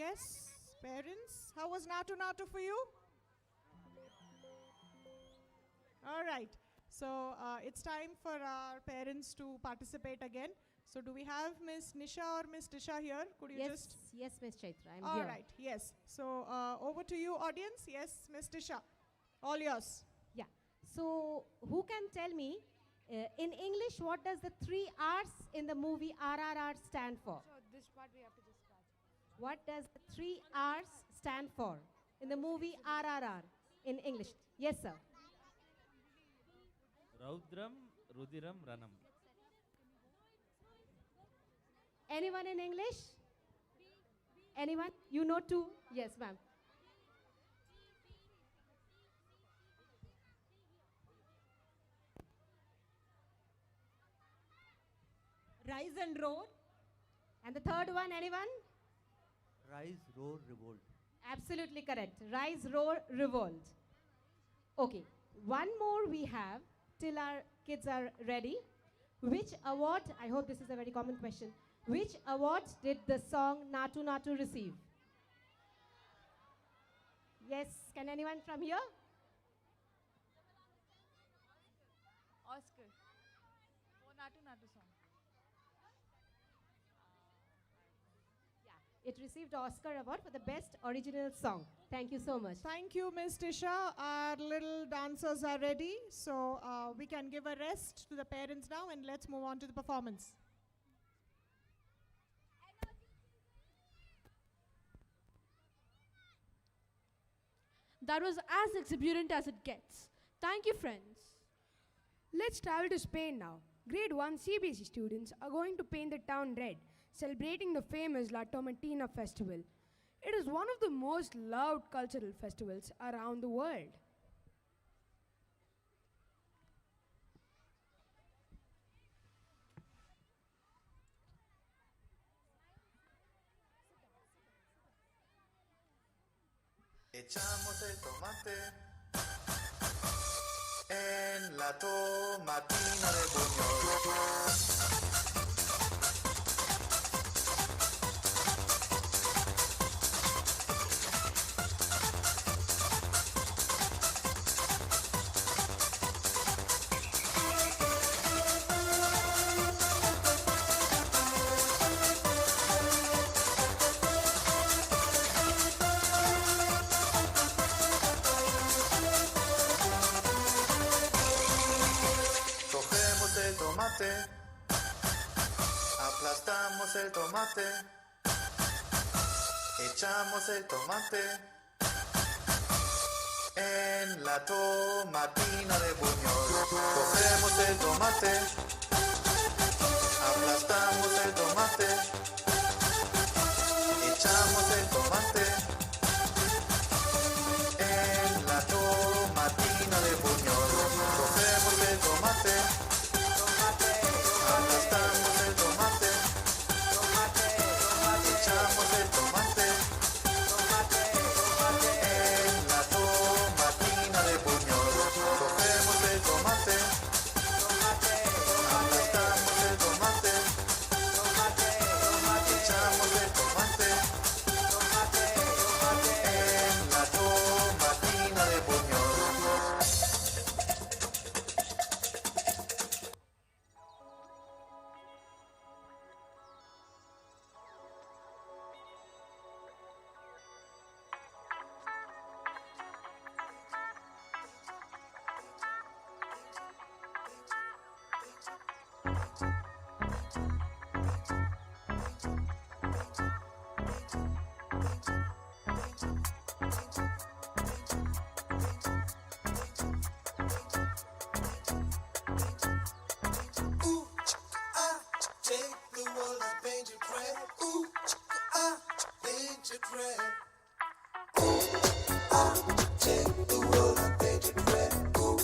Yes, parents, how was Natu Natu for you? All right, so it's time for our parents to participate again. So do we have Miss Nisha or Miss Tisha here? Could you just... Yes, Miss Chaitra, I'm All here. right, yes. So over to you, audience. Yes, Miss Tisha, all yours. Yeah. So who can tell me, in English, what does the 3 R's in the movie RRR stand for? So this part we have to just scratch. What does the 3 R's stand for in the movie RRR in English? Yes, sir. Raudram, Rudiram, Ranam. Anyone in English? Anyone? You know too? Yes, ma'am. Rise and roar. And the third one, anyone? Rise, roar, revolt. Absolutely correct. Rise, roar, revolt. Okay, one more we have till our kids are ready. Which award, I hope this is a very common question, which award did the song Natu Natu receive? Yes, can anyone from here? Oscar. For Natu Natu song. It received Oscar Award for the best original song. Thank you so much. Thank you, Ms. Tisha. Our little dancers are ready, so we can give a rest to the parents now and let's move on to the performance. That was as exuberant as it gets. Thank you, friends. Let's travel to Spain now. Grade 1 CBSE students are going to paint the town red, celebrating the famous La Tomatina festival. It is one of the most loved cultural festivals around the world. Echamos el tomate en la tomatina de Buñol. Cogemos el tomate, aplastamos el tomate, echamos el tomate en la tomatina de Buñol. Cogemos el tomate, aplastamos el tomate, echamos el tomate en la tomatina de Buñol. Cogemos el tomate, aplastamos el tomate, echamos el tomate en la tomatina de Buñol. Cogemos el tomate, aplastamos el tomate, echamos el tomate en la tomatina de Buñol. Take the world and paint it red. Ooh, paint it red. Take the world and paint it red. Ooh,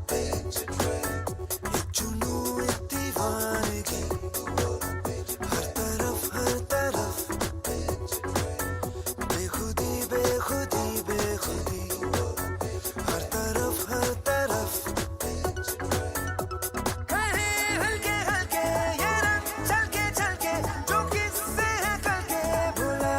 paint it red. ये जुनू ये दीवानगी हर तरफ बेखुदी बेखुदी बेखुदी हर तरफ हल्के हल्के ये रंग छलके छलके जो किससे है कल के भुला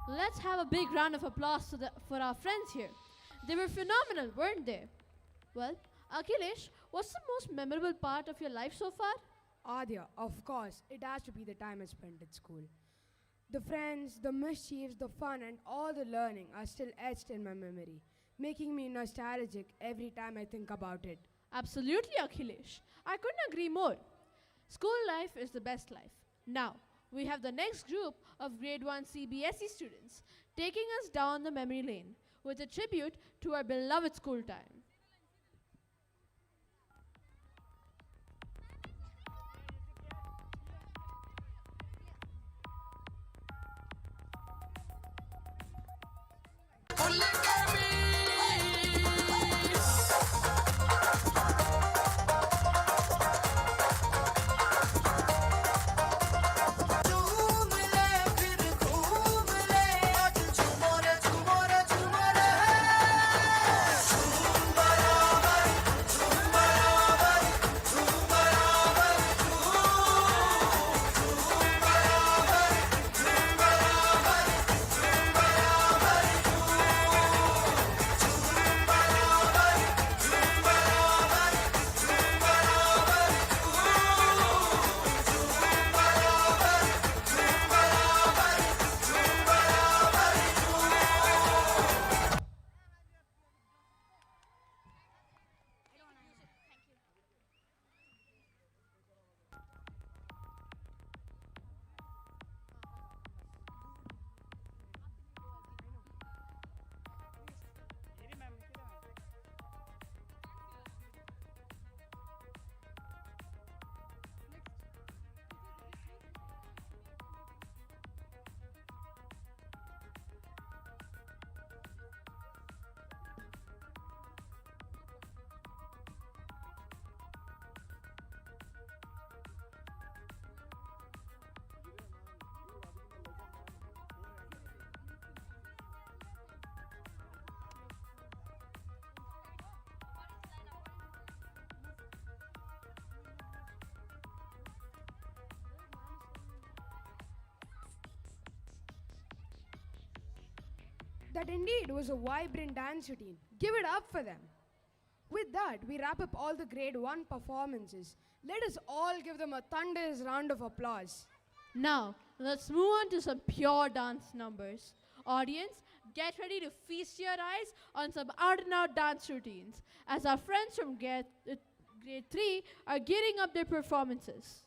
Let's have a big round of applause for our friends here. They were phenomenal, weren't they? Well, Akhilesh, what's the most memorable part of your life so far? Adya, of course, it has to be the time I spent at school. The friends, the mischiefs, the fun, and all the learning are still etched in my memory, making me nostalgic every time I think about it. Absolutely, Akhilesh. I couldn't agree more. School life is the best life. Now, we have the next group of grade 1 CBSE students taking us down the memory lane with a tribute to our beloved school time. That indeed was a vibrant dance routine. Give it up for them. With that, we wrap up all the grade 1 performances. Let us all give them a thunderous round of applause. Now, let's move on to some pure dance numbers. Audience, get ready to feast your eyes on some out-and-out dance routines as our friends from grade 3 are gearing up their performances.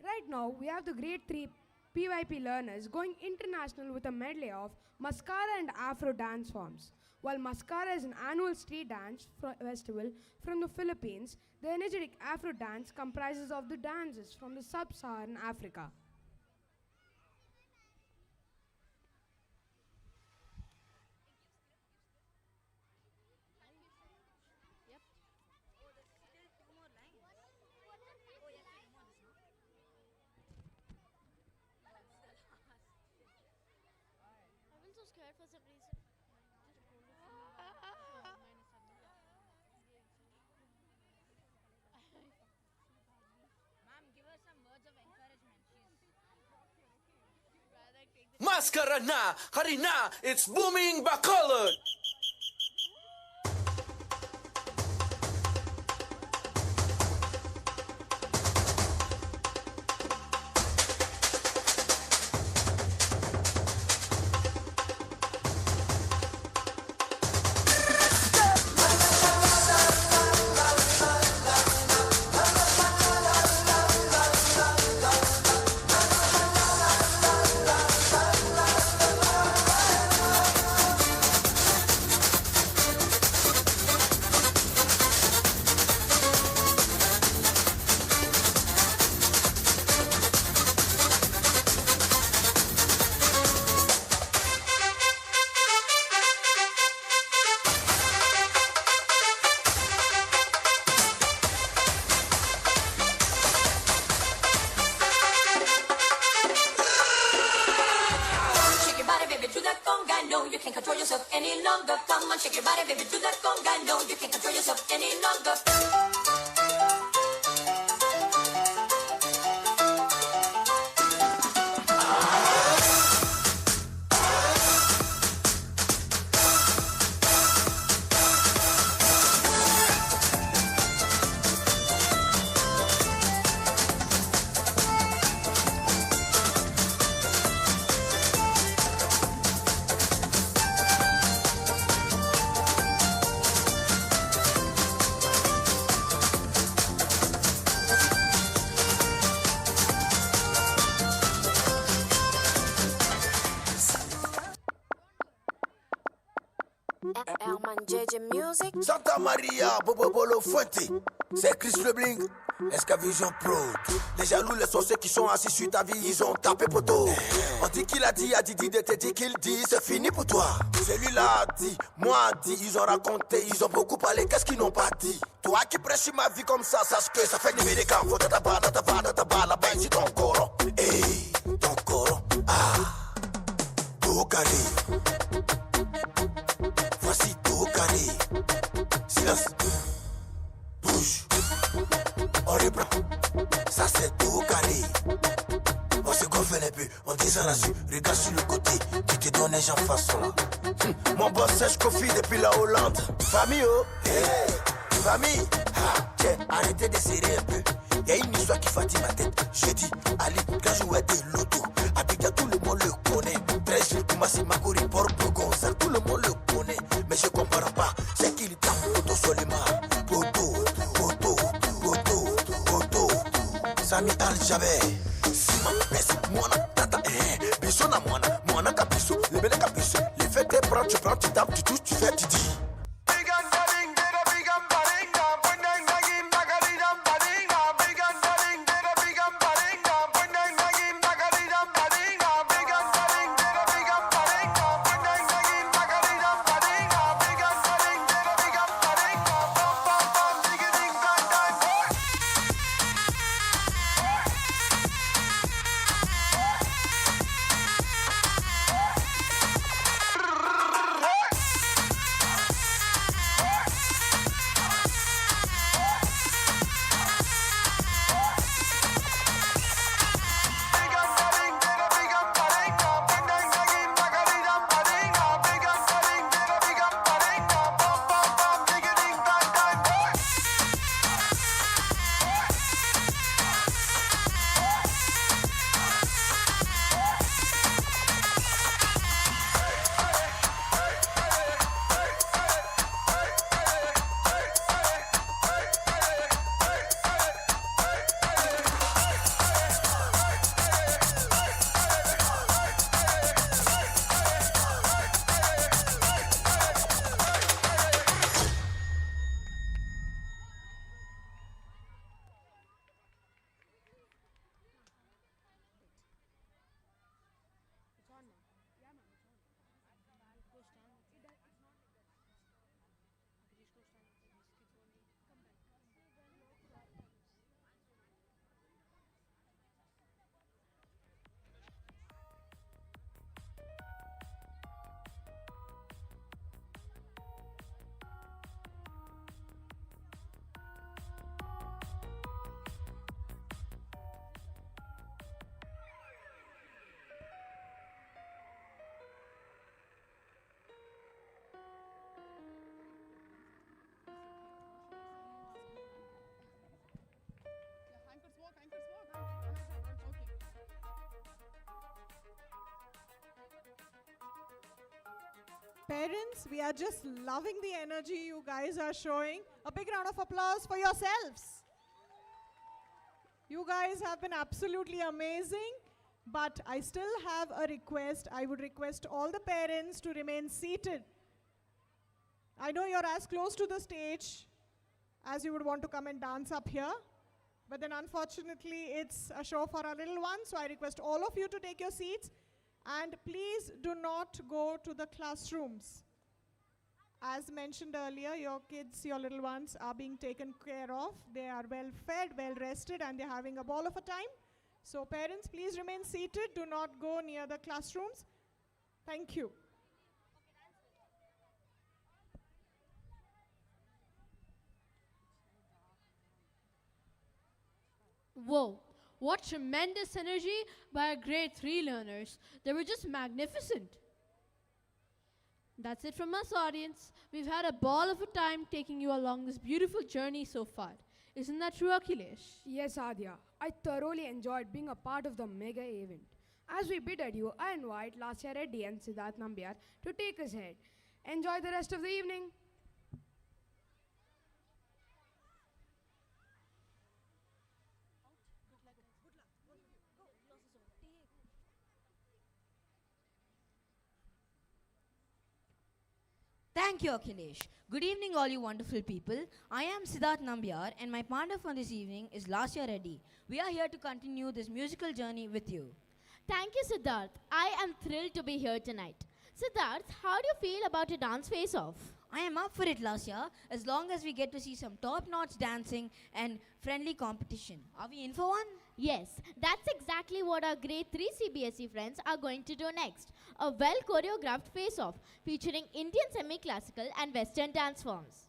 Right now, we have the grade 3 PYP learners going international with a medley of Mascara and Afro dance forms. While Mascara is an annual street dance festival from the Philippines, the energetic Afro dance comprises of the dances from the sub-Saharan Africa. Mascara na, Karina, it's booming Bacolod! Herman JJ Music. Santa Maria, Bobo Bolo Fuente. C'est Chris le Bling, Escavision Pro. Les jaloux, les sorciers qui sont assis sur ta vie, ils ont tapé poteau. On dit qu'il a dit de te dire qu'il dit, c'est fini pour toi. Celui-là a dit, moi a dit, ils ont raconté, ils ont beaucoup parlé, qu'est-ce qu'ils n'ont pas dit? Toi qui prêches ma vie comme ça, sache que ça fait des médicaments. Faut ta barre, là-bas, c'est ton corps. Hey, ton corps, tout carré. Voici tout carré. Silence. Bouge. On reprend. Ça c'est tout carré. On se gonfle un peu. On descend là-dessus. Regarde sur le côté. Tu te donnes les gens face là. Mon boss sèche confie depuis la Hollande. Famille, oh. Hey. Famille. Tiens, arrêtez de serrer un peu. Y'a une histoire qui fatigue ma tête. Je dis, Ali, quand je jouais des lotos, Abidjan, tout le monde le connaît. 13 jours, Koumassi, Makori, Porto, Gonzal, tout le monde le connaît. Mais je comprends pas, c'est qu'il tape Poto Solima. Poto. Sami Al-Jabé. Sima, Bessi, Moana, Tata, Bissona, Moana, Capisso, les belles Capisso. Les fêtes, tu prends, tu tapes, tu touches, tu fais, tu dis. Parents, we are just loving the energy you guys are showing. A big round of applause for yourselves. You guys have been absolutely amazing, but I still have a request. I would request all the parents to remain seated. I know you're as close to the stage as you would want to come and dance up here, but then unfortunately it's a show for our little ones, so I request all of you to take your seats. And please do not go to the classrooms. As mentioned earlier, your kids, your little ones are being taken care of. They are well fed, well rested, and they're having a ball of a time. So parents, please remain seated. Do not go near the classrooms. Thank you. Whoa, what tremendous energy by our grade 3 learners. They were just magnificent. That's it from us, audience. We've had a ball of a time taking you along this beautiful journey so far. Isn't that true, Akhilesh? Yes, Adya. I thoroughly enjoyed being a part of the mega event. As we bid adieu, I invite Lasya Reddy and Siddharth Nambiar to take us ahead. Enjoy the rest of the evening. Thank you, Akhilesh. Good evening, all you wonderful people. I am Siddharth Nambiar, and my partner for this evening is Lasya Reddy. We are here to continue this musical journey with you. Thank you, Siddharth. I am thrilled to be here tonight. Siddharth, how do you feel about your dance face-off? I am up for it, Lasya, as long as we get to see some top-notch dancing and friendly competition. Are we in for one? Yes, that's exactly what our grade 3 CBSE friends are going to do next. A well-choreographed face-off featuring Indian semi-classical and Western dance forms.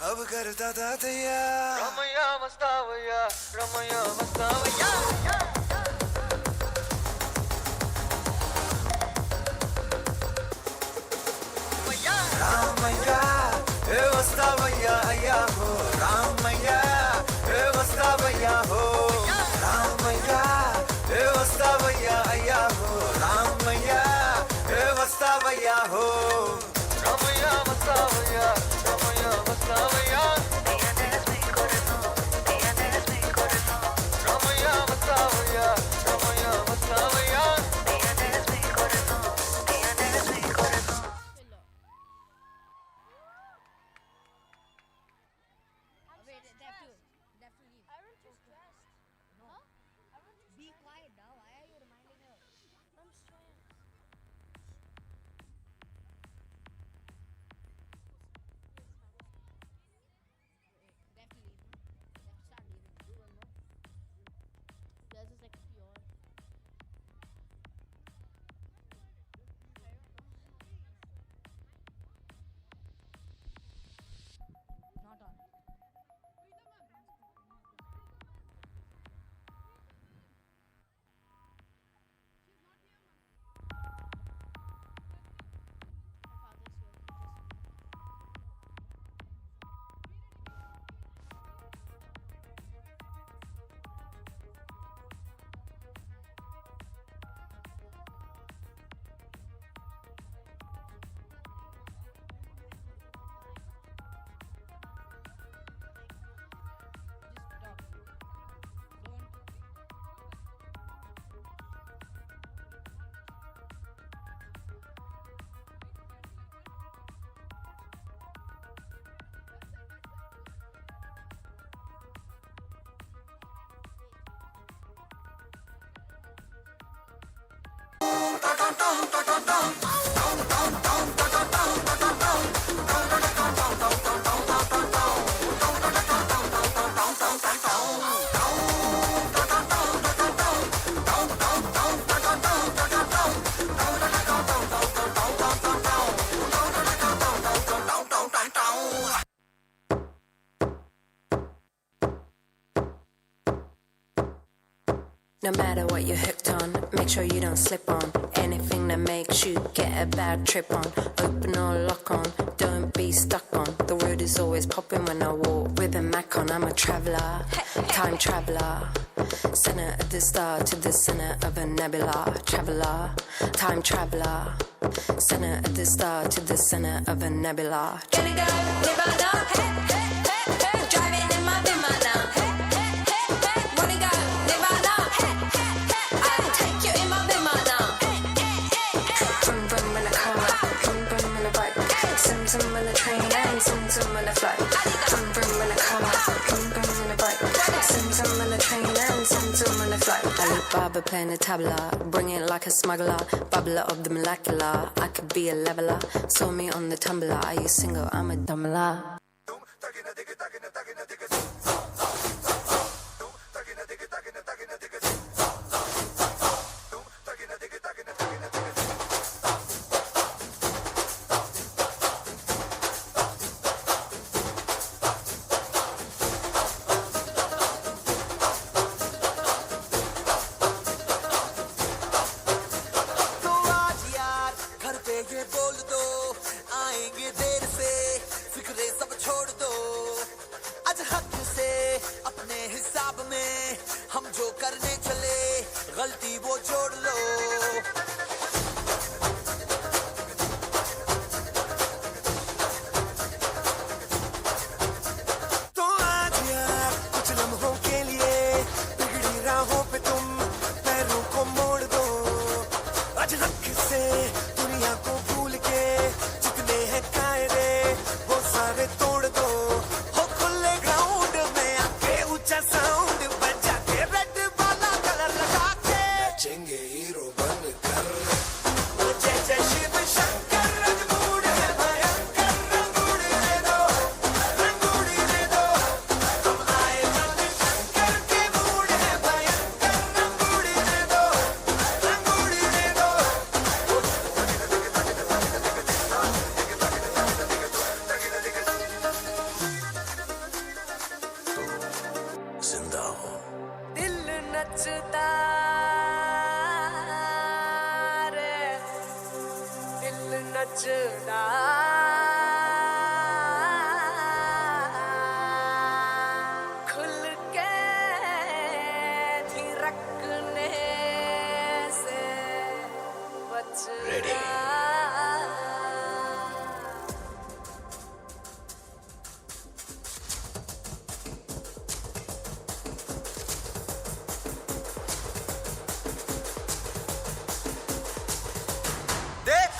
अब करता था तैयार रमैया मस्तावैया रमैया मस्तावैया रामैया ए मस्तावैया अय्या हो रामैया ए मस्तावैया हो रामैया ए मस्तावैया अय्या हो रामैया ए मस्तावैया हो Ramaiah मस्तावैया Ramaiah मस्तावैया Ramaiah मस्तावैया Ramaiah मस्तावैया No matter what you're hooked on, make sure you don't slip on anything that makes you get a bad trip on. Open or lock on, don't be stuck on. The word is always popping when I walk with a Mac on. I'm a traveller, time traveller. Center of the star to the center of a nebula. Traveller, time traveller. Center of the star to the center of a nebula. Gonna go, Nirvana, hey, hey, hey, hey. Driving in my Vimana, hey, hey, hey, hey. Wanna go, Nirvana, hey, hey, hey. I'll take you in my Vimana. Vroom vroom in a car, vroom vroom in a bike, zoom zoom in a train and zoom zoom in a flight. Vroom vroom in a car, vroom vroom in a bike, zoom zoom in a train and zoom zoom in a flight. Alibaba playing the tabla, bring it like a smuggler, bubbler of the molecular. I could be a leveler, saw me on the tumbler. Are you single? I'm a dumbler. तो आज यार घर पे ये बोल दो आएंगे देर से फिक्रे सब छोड़ दो आज हक से अपने हिसाब में हम जो करने चले गलती वो जोड़ लो तो आज यार कुछ लम्हों के लिए बिगड़ी राहों पे तुम पैरों को मोड़ दो आज हक से दुनिया को भूल के जितने हैं कायदे वो सारे तोड़ दो हो खुले ग्राउंड में आके ऊंचा साउंड बजा के रेड वाला कलर लगा के नाचेंगे हीरो बन कर जय जय शिव शंकर रंगूड़ है भयंकर रंगूड़ दे दो तुम आए जब शंकर के मूड है भयंकर रंगूड़ दे दो जिंदा हो दिल नचता रे दिल नचता खुल के थिरकने से बचना देख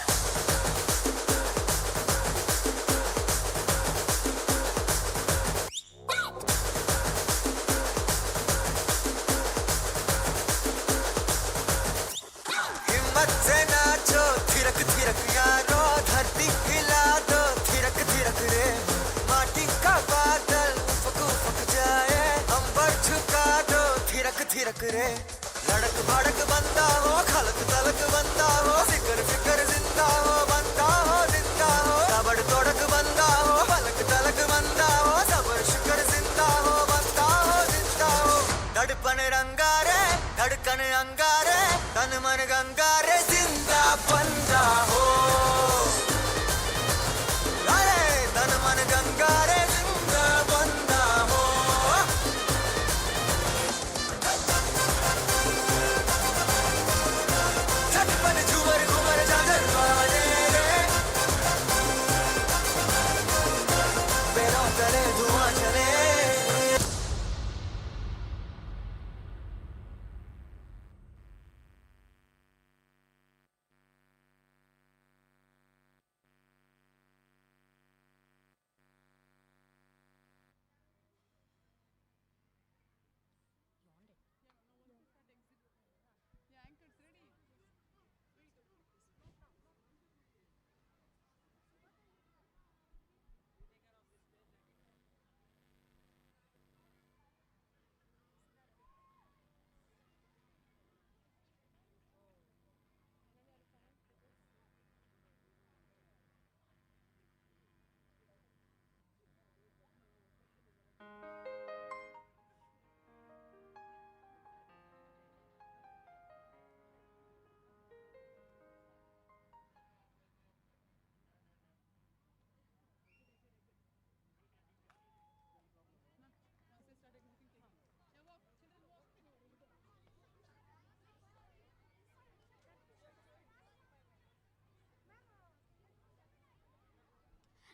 हिम्मत से नाचो थिरक थिरक यारो धरती हिला दो थिरक थिरक रे माटी का बादल फक फक जाए अंबर झुका दो थिरक थिरक रे लड़क भड़क बंदा हो खलक तलक बंदा हो फिकर फिकर जिंदा हो बंदा हो तबड़ तोड़क बंदा हो पलक तलक बंदा हो सबर शुकर जिंदा हो बंदा हो धड़पन रंगारे धड़कन अंगारे तन मन गंगारे जिंदा बंदा हो अरे तन मन गंगारे जिंदा बंदा हो झटपट झूमर घूमर झांझर बाजे रे पैरों तले धुआं चले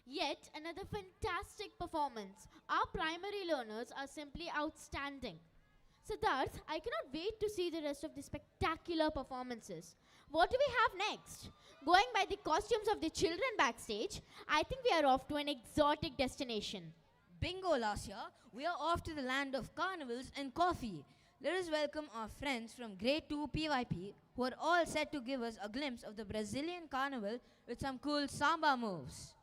Yet another fantastic performance. Our primary learners are simply outstanding. Siddharth, I cannot wait to see the rest of the spectacular performances. What do we have next? Going by the costumes of the children backstage, I think we are off to an exotic destination. Bingo, Lasya. We are off to the land of carnivals and coffee. Let us welcome our friends from Grade 2 PYP who are all set to give us a glimpse of the Brazilian carnival with some cool samba moves.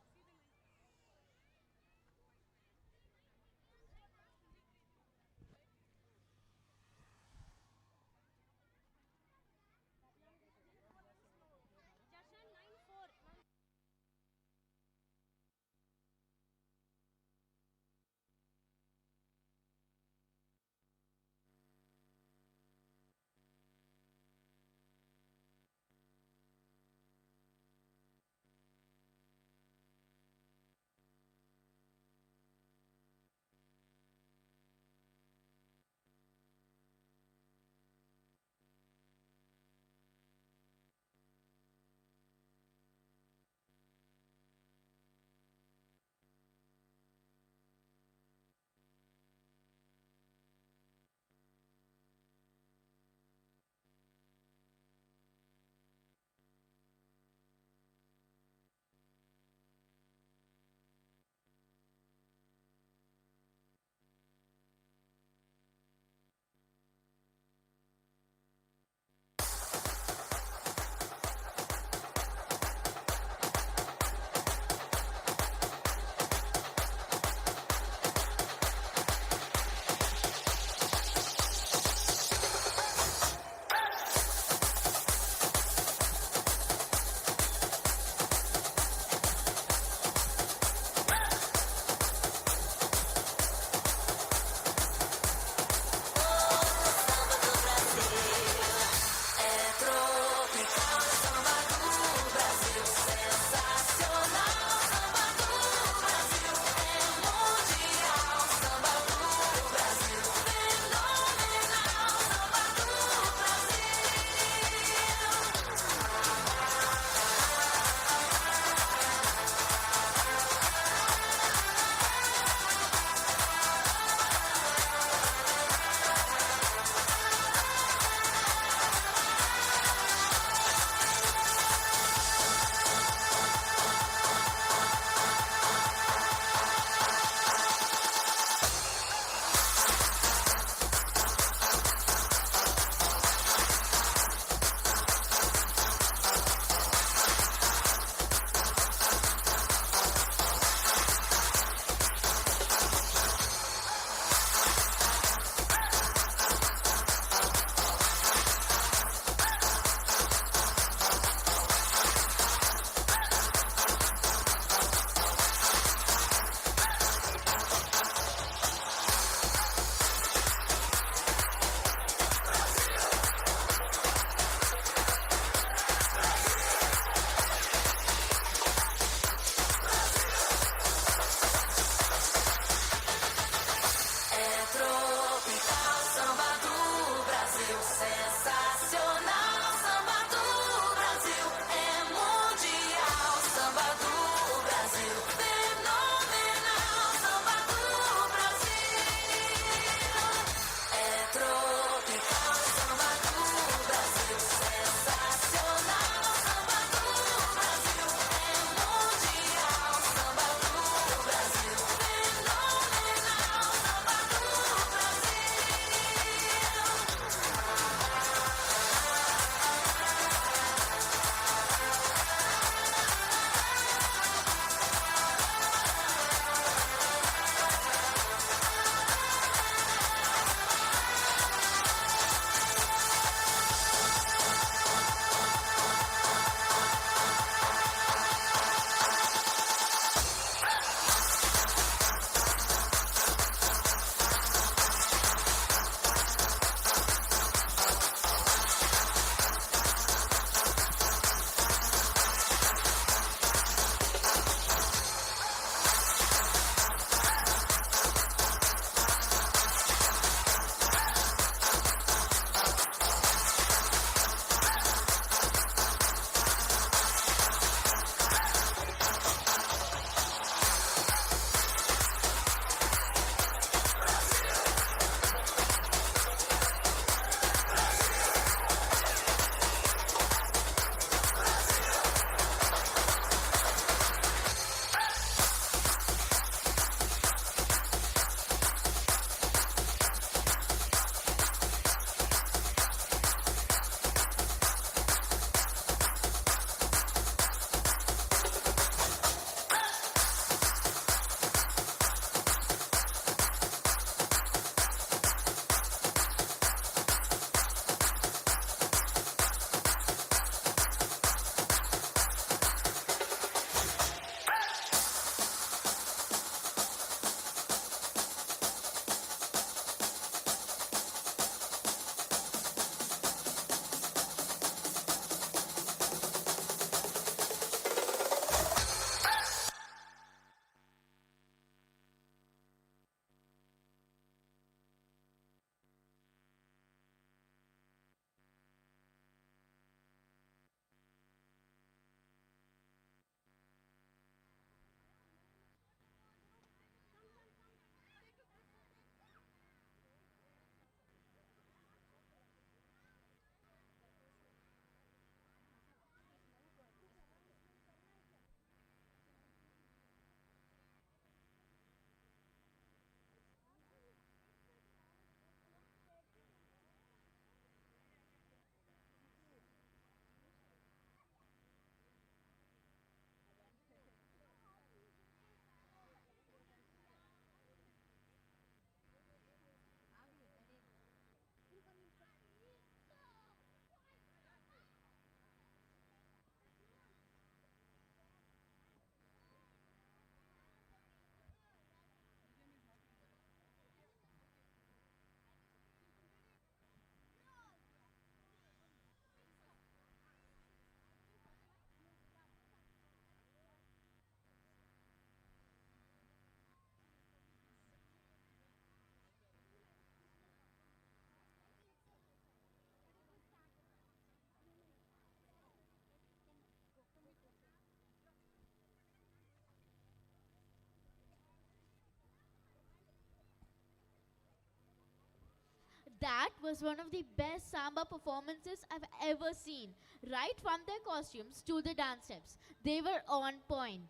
That was one of the best samba performances I've ever seen. Right from their costumes to the dance steps. They were on point.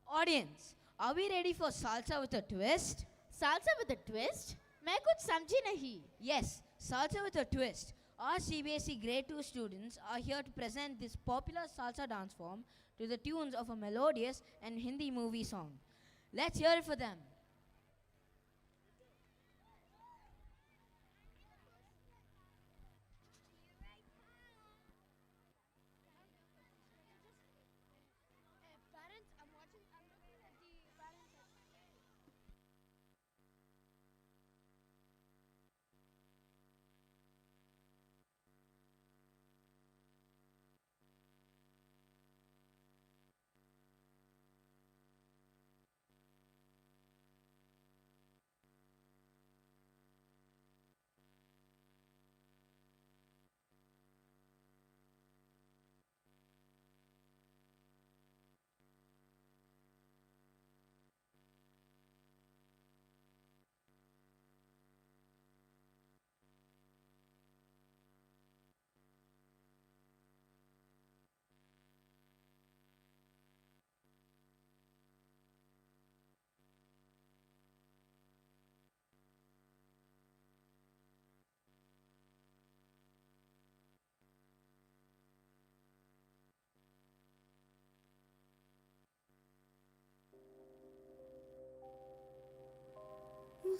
Audience, are we ready for salsa with a twist? Salsa with a twist? मैं कुछ समझी नहीं. Yes, salsa with a twist. Our CBSE Grade 2 students are here to present this popular salsa dance form to the tunes of a melodious and Hindi movie song. Let's hear it for them.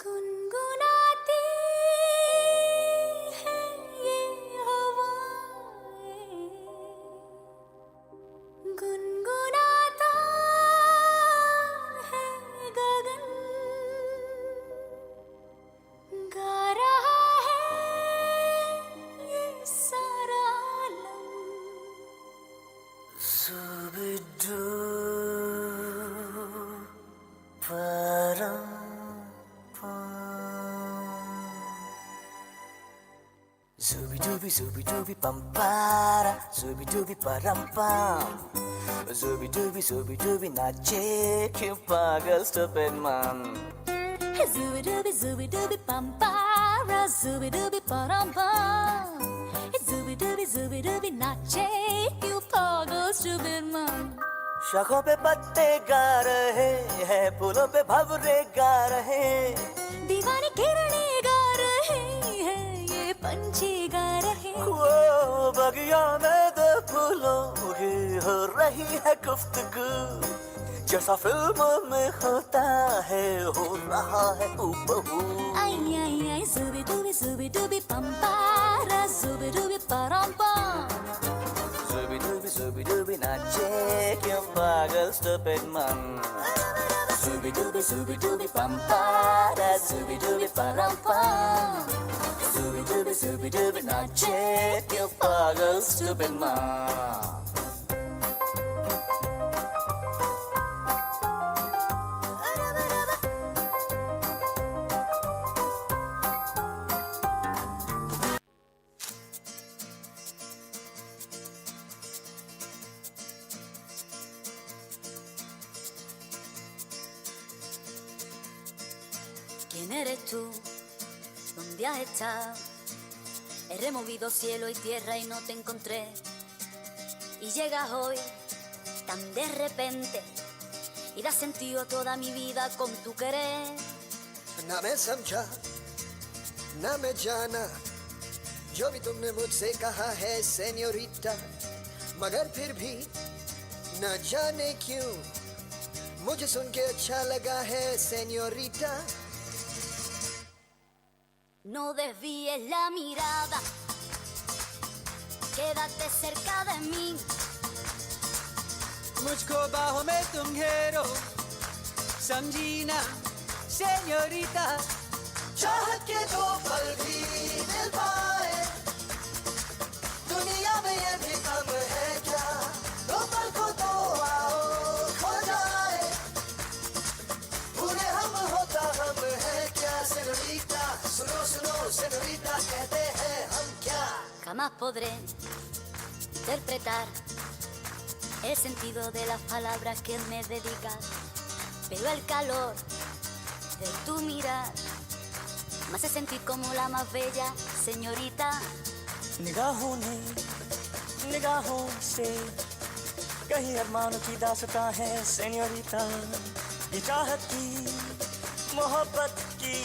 गुनगुनाती है ये हवाएं, गुनगुनाता है गगन, गा रहा है ये सारा आलम. Zubidu param Zubi dooby pampara, zubi dooby parampam. Zubi dooby nache, क्यों पागल stupid man. Zubi dooby pampara, zubi dooby parampam. Zubi dooby nache, क्यों पागल stupid man. शाखों पे पत्ते गा रहे हैं, फूलों पे भंवरे गा रहे. दीवानी किरणें गा रहे हैं, ये पंछी गा रहे. वो बगिया में दो फूलों की हो रही है गुफ्तगू, जैसा फिल्म में होता है हो रहा है हूबहू. आई आई आई zubi dooby pampara, zubi dooby parampam. Zubi dooby nache, क्यों पागल stupid man. Zubi dooby pampara, zubi dooby parampam. Zubi dooby nache, क्यों पागल stupid man. ¿Quién eres tú? ¿Dónde has estado? He removido cielo y tierra y no te encontré. Y llegas hoy tan de repente y das sentido a toda mi vida con tu querer. ना मैं समझा ना मैं जाना जो भी तुमने मुझसे कहा है सेन्योरिटा, मगर फिर भी न जाने क्यों मुझे सुन के अच्छा लगा है senorita. No desvíes la mirada, quédate cerca de mí. मुझको बाहों में तुम घेरो, समझी ना सेन्योरिटा. चाहत के दो पल भी मिल पाए, दुनिया में ये भी कम है क्या, दो पल को तो आओ खो जाए, पूरे हम होता हम है क्या सेन्योरिटा. सुनो सुनो सेन्योरिटा, कहते हैं हम क्या. Jamás podré interpretar el sentido de las palabras que me dedicas, pero el calor de tu mirar me hace sentir como la más bella señorita. निगाहों ने निगाहों से कहीं अरमानों की दास्तां है सेन्योरिटा ये चाहत की मोहब्बत की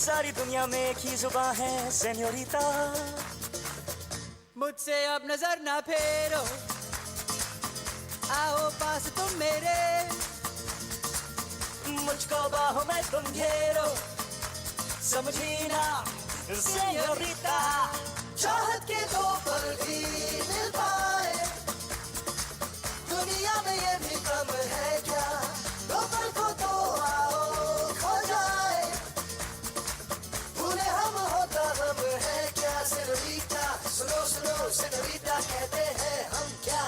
सारी दुनिया में एक ही जुबान है सेन्योरिटा मुझसे अब नजर ना फेरो आओ पास तुम मेरे मुझको बाहों में तुम घेरो समझी ना सेन्योरिटा चाहत के दो पल भी मिल पाए दुनिया में ये भी कम है क्या दो पल को तो आओ खो जाए भूले हम होता हम है क्या सेन्योरिटा सुनो सुनो सेन्योरिटा कहते हैं हम क्या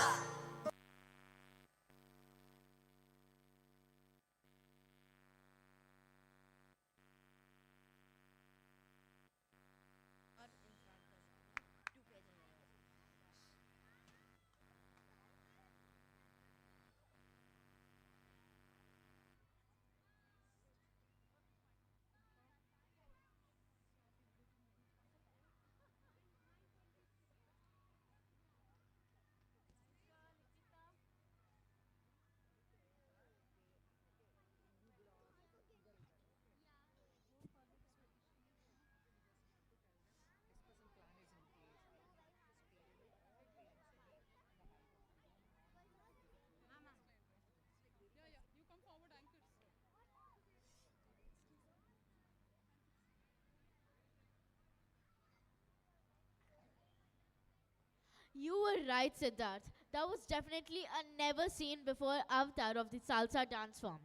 You were right, Siddharth. That was definitely a never seen before avatar of the salsa dance form.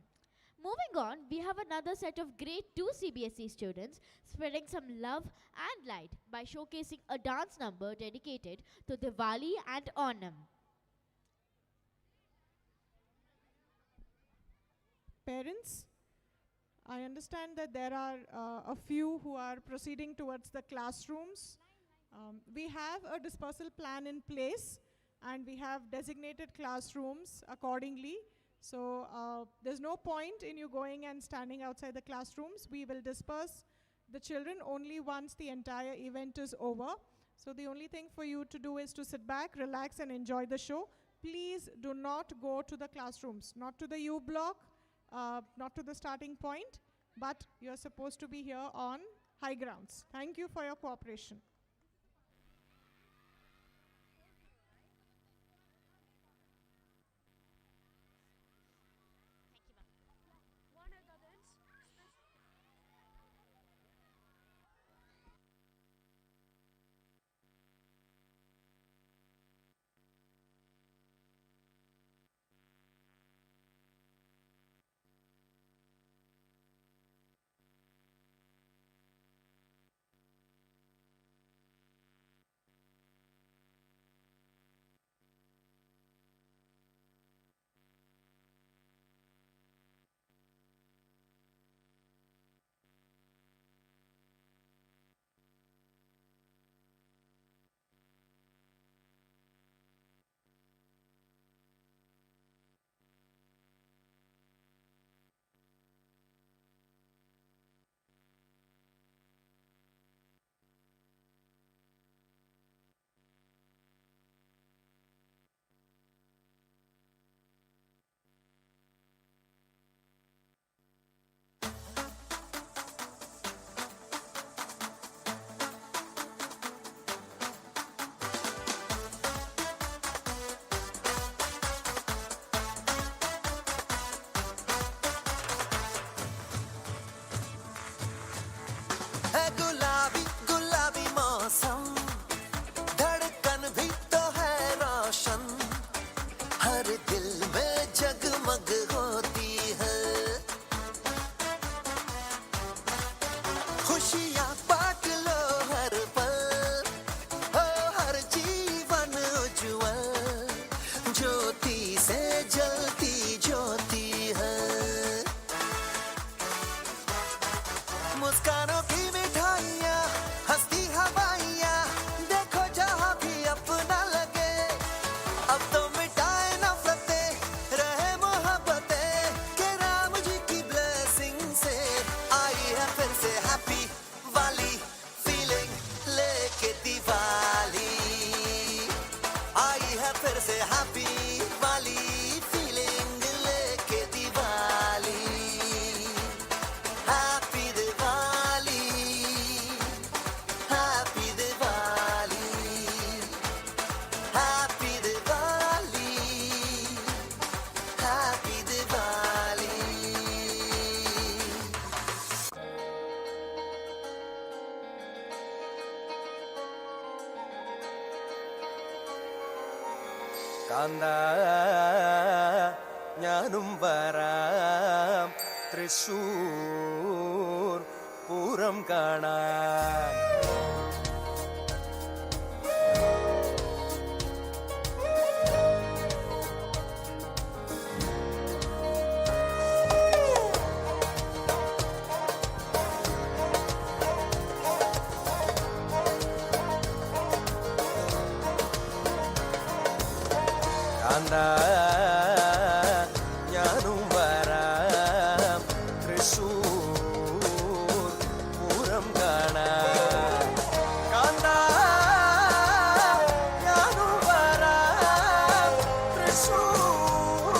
Moving on, we have another set of grade 2 CBSE students spreading some love and light by showcasing a dance number dedicated to Diwali and Onam. Parents, I understand that there are a few who are proceeding towards the classrooms. We have a dispersal plan in place and we have designated classrooms accordingly. So there's no point in you going and standing outside the classrooms. We will disperse the children only once the entire event is over. So the only thing for you to do is to sit back, relax and enjoy the show. Please do not go to the classrooms, not to the U block, not to the starting point, but you're supposed to be here on high grounds. Thank you for your cooperation. है गुलाबी गुलाबी मौसम धड़कन भी तो है रोशन हर दिल में जगमग होती है खुशियाँ बांट लो हर पल हो हर जीवन उज्ज्वल ज्योति से जलती ज्योति है मुस्कानों की मिठाइयाँ हंसती हवाइयाँ देखो जहाँ भी अपना लगे अब तो मिटाए नफरतें रहे मोहब्बतें के राम जी की ब्लेसिंग से आई है फिर से हैप्पी കാന്ത ഞാനും വരാം തൃശൂർ പൂരം കാണാൻ. കാന്ത ഞാനും വരാം തൃശൂർ പൂരം കാണാൻ. കാന്ത ഞാനും വരാം തൃശൂർ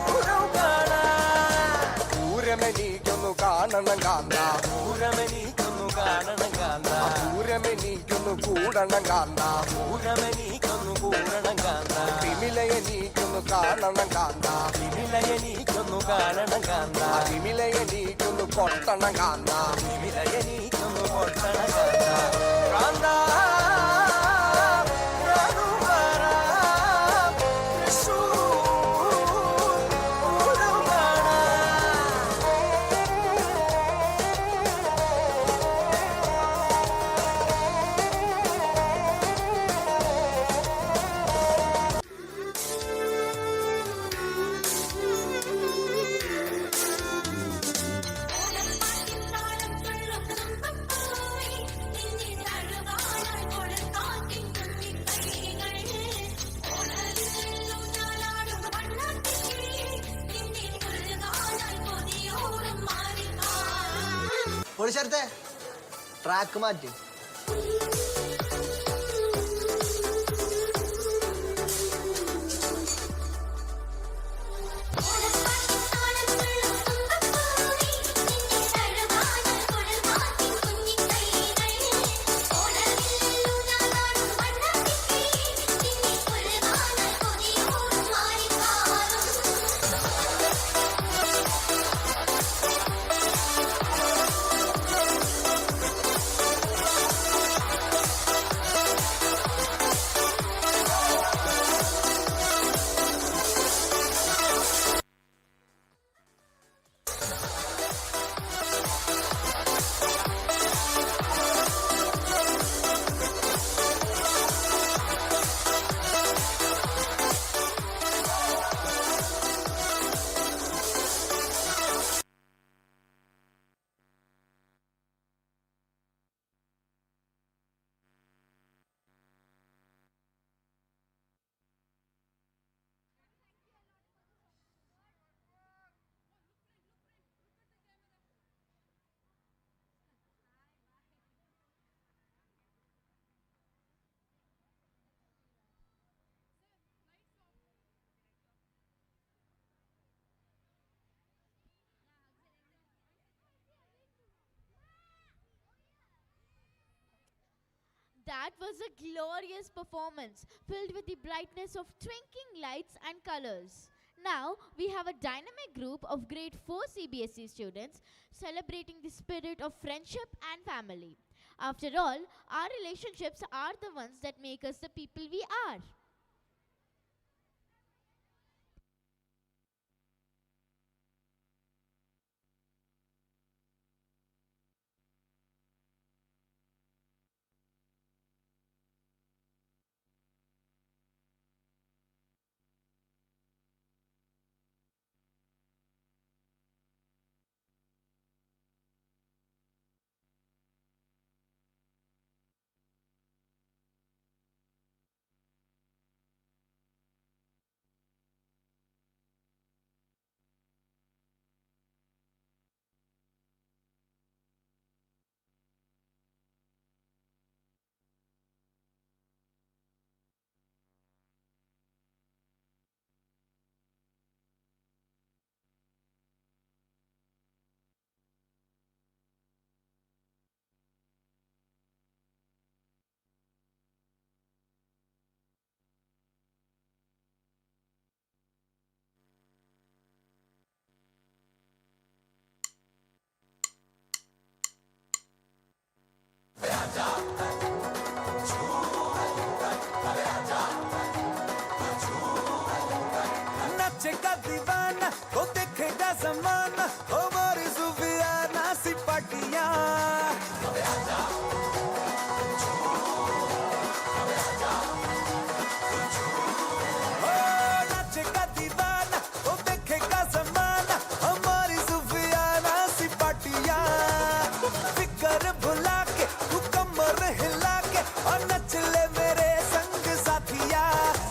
പൂരം കാണാൻ. പൂരമെനിക്കൊന്നു കാണണം കാന്ത, പൂരമെനിക്കൊന്നു കാണണം കാന്ത, പൂരമെനിക്കൊന്നു കൂടണം കാന്ത, പൂരമെനിക്കൊന്നു കൂടണം കാന്ത, വിമിലയെനിക്കൊന്നു കാണണം കാന്ത, വിമിലയെനിക്കൊന്നു കാണണം കാന്ത, വിമിലയെനിക്കൊന്നു കൊട്ടണം കാന്ത, വിമിലയെനിക്കൊന്നു കൊട്ടണം കാന്ത. കാന്ത ഞാനും വരാം തൃശൂർ പൂരം കാണാൻ. പൊളിച്ചേർത്തെ ട്രാക്ക് മാറ്റി. That was a glorious performance filled with the brightness of twinkling lights and colors. Now we have a dynamic group of grade 4 CBSE students celebrating the spirit of friendship and family. After all, our relationships are the ones that make us the people we are. पार्टियां नाचेगा दीवाना वो देखेगा जमाना हमारी सुफियाना सी पार्टियां फिकर भुला के तू कमर हिला के और नच ले मेरे संग साथिया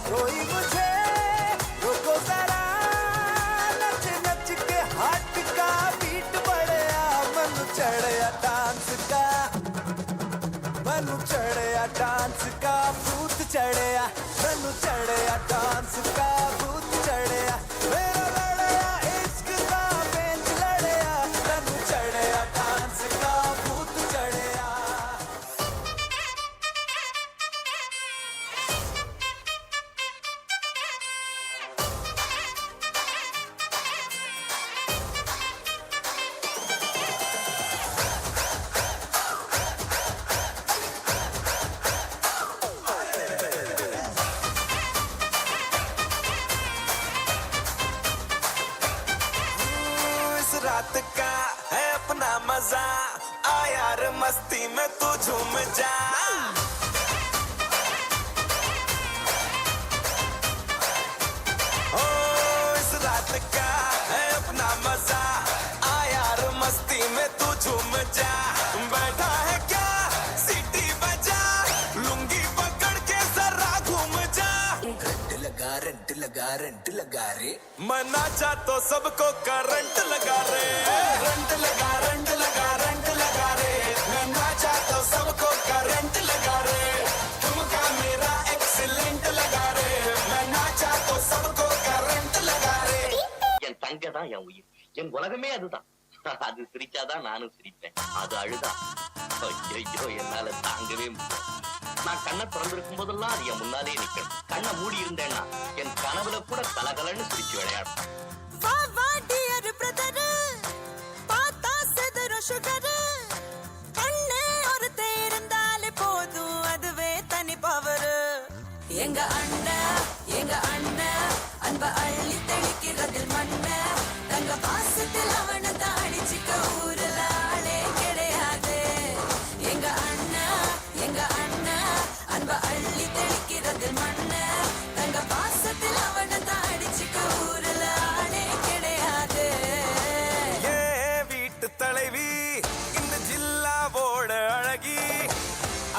कोई मुझे रोको जरा नच नच के हाथ का बीट बढ़या मन चढ़या डांस का मनु चढ़या डांस का भूत चढ़या मनु चढ़या डांस का भूत चढ़या मेरा लड़या इश्क का बेंच लड़या मनु चढ़या डांस का भूत चढ़या इस रात का है अपना मजा आ यार मस्ती में तू झूम जा ओ इस रात का है अपना मजा आ यार मस्ती में तू झूम जा बैठा है क्या सीटी बजा लुंगी पकड़ के जरा घूम जा रंट लगा रे मना चाह तो सबको करंट लगा रे रंट लगा रे मना चाह तो सबको करंट लगा रे तुमका मेरा एक्सीलेंट लगा रे मना चाह तो सबको करंट लगा रे என் தங்க தான் என் உயிர் என் உலகமே அதுதான் அது சிரிச்சாதான் நானும் சிரிப்பேன் அது அழுதா ஐயோ என்னால தாங்கவே முடியாது நான் கண்ணை திறந்திருக்கும் போதெல்லாம் அது என் முன்னாலே நிக்கணும் கண்ணை மூடி இருந்தேன்னா என் கனவுல கூட கலகலன்னு சிரிச்சு விளையாடும் வா வா டியர் பிரதர் பாத்தா செதற சுகர் கண்ணே ஒருத்தே இருந்தாலே போதும் அதுவே தனி பவர் எங்க அண்ணன் அன்ப அள்ளி தெளிக்கிறதில் மண்ண தங்க பாசத்தில் அவனை தான் அடிச்சுக்க ஊருல ஆளே கிடையாது எங்க அண்ணன் அன்ப அள்ளி தெளிக்கிறதில் மண்ண தங்க பாசத்தில் அவனை தான் அடிச்சுக்க ஊருல ஆளே கிடையாது ஏ வீட்டு தலைவி இந்த ஜில்லாவோட அழகி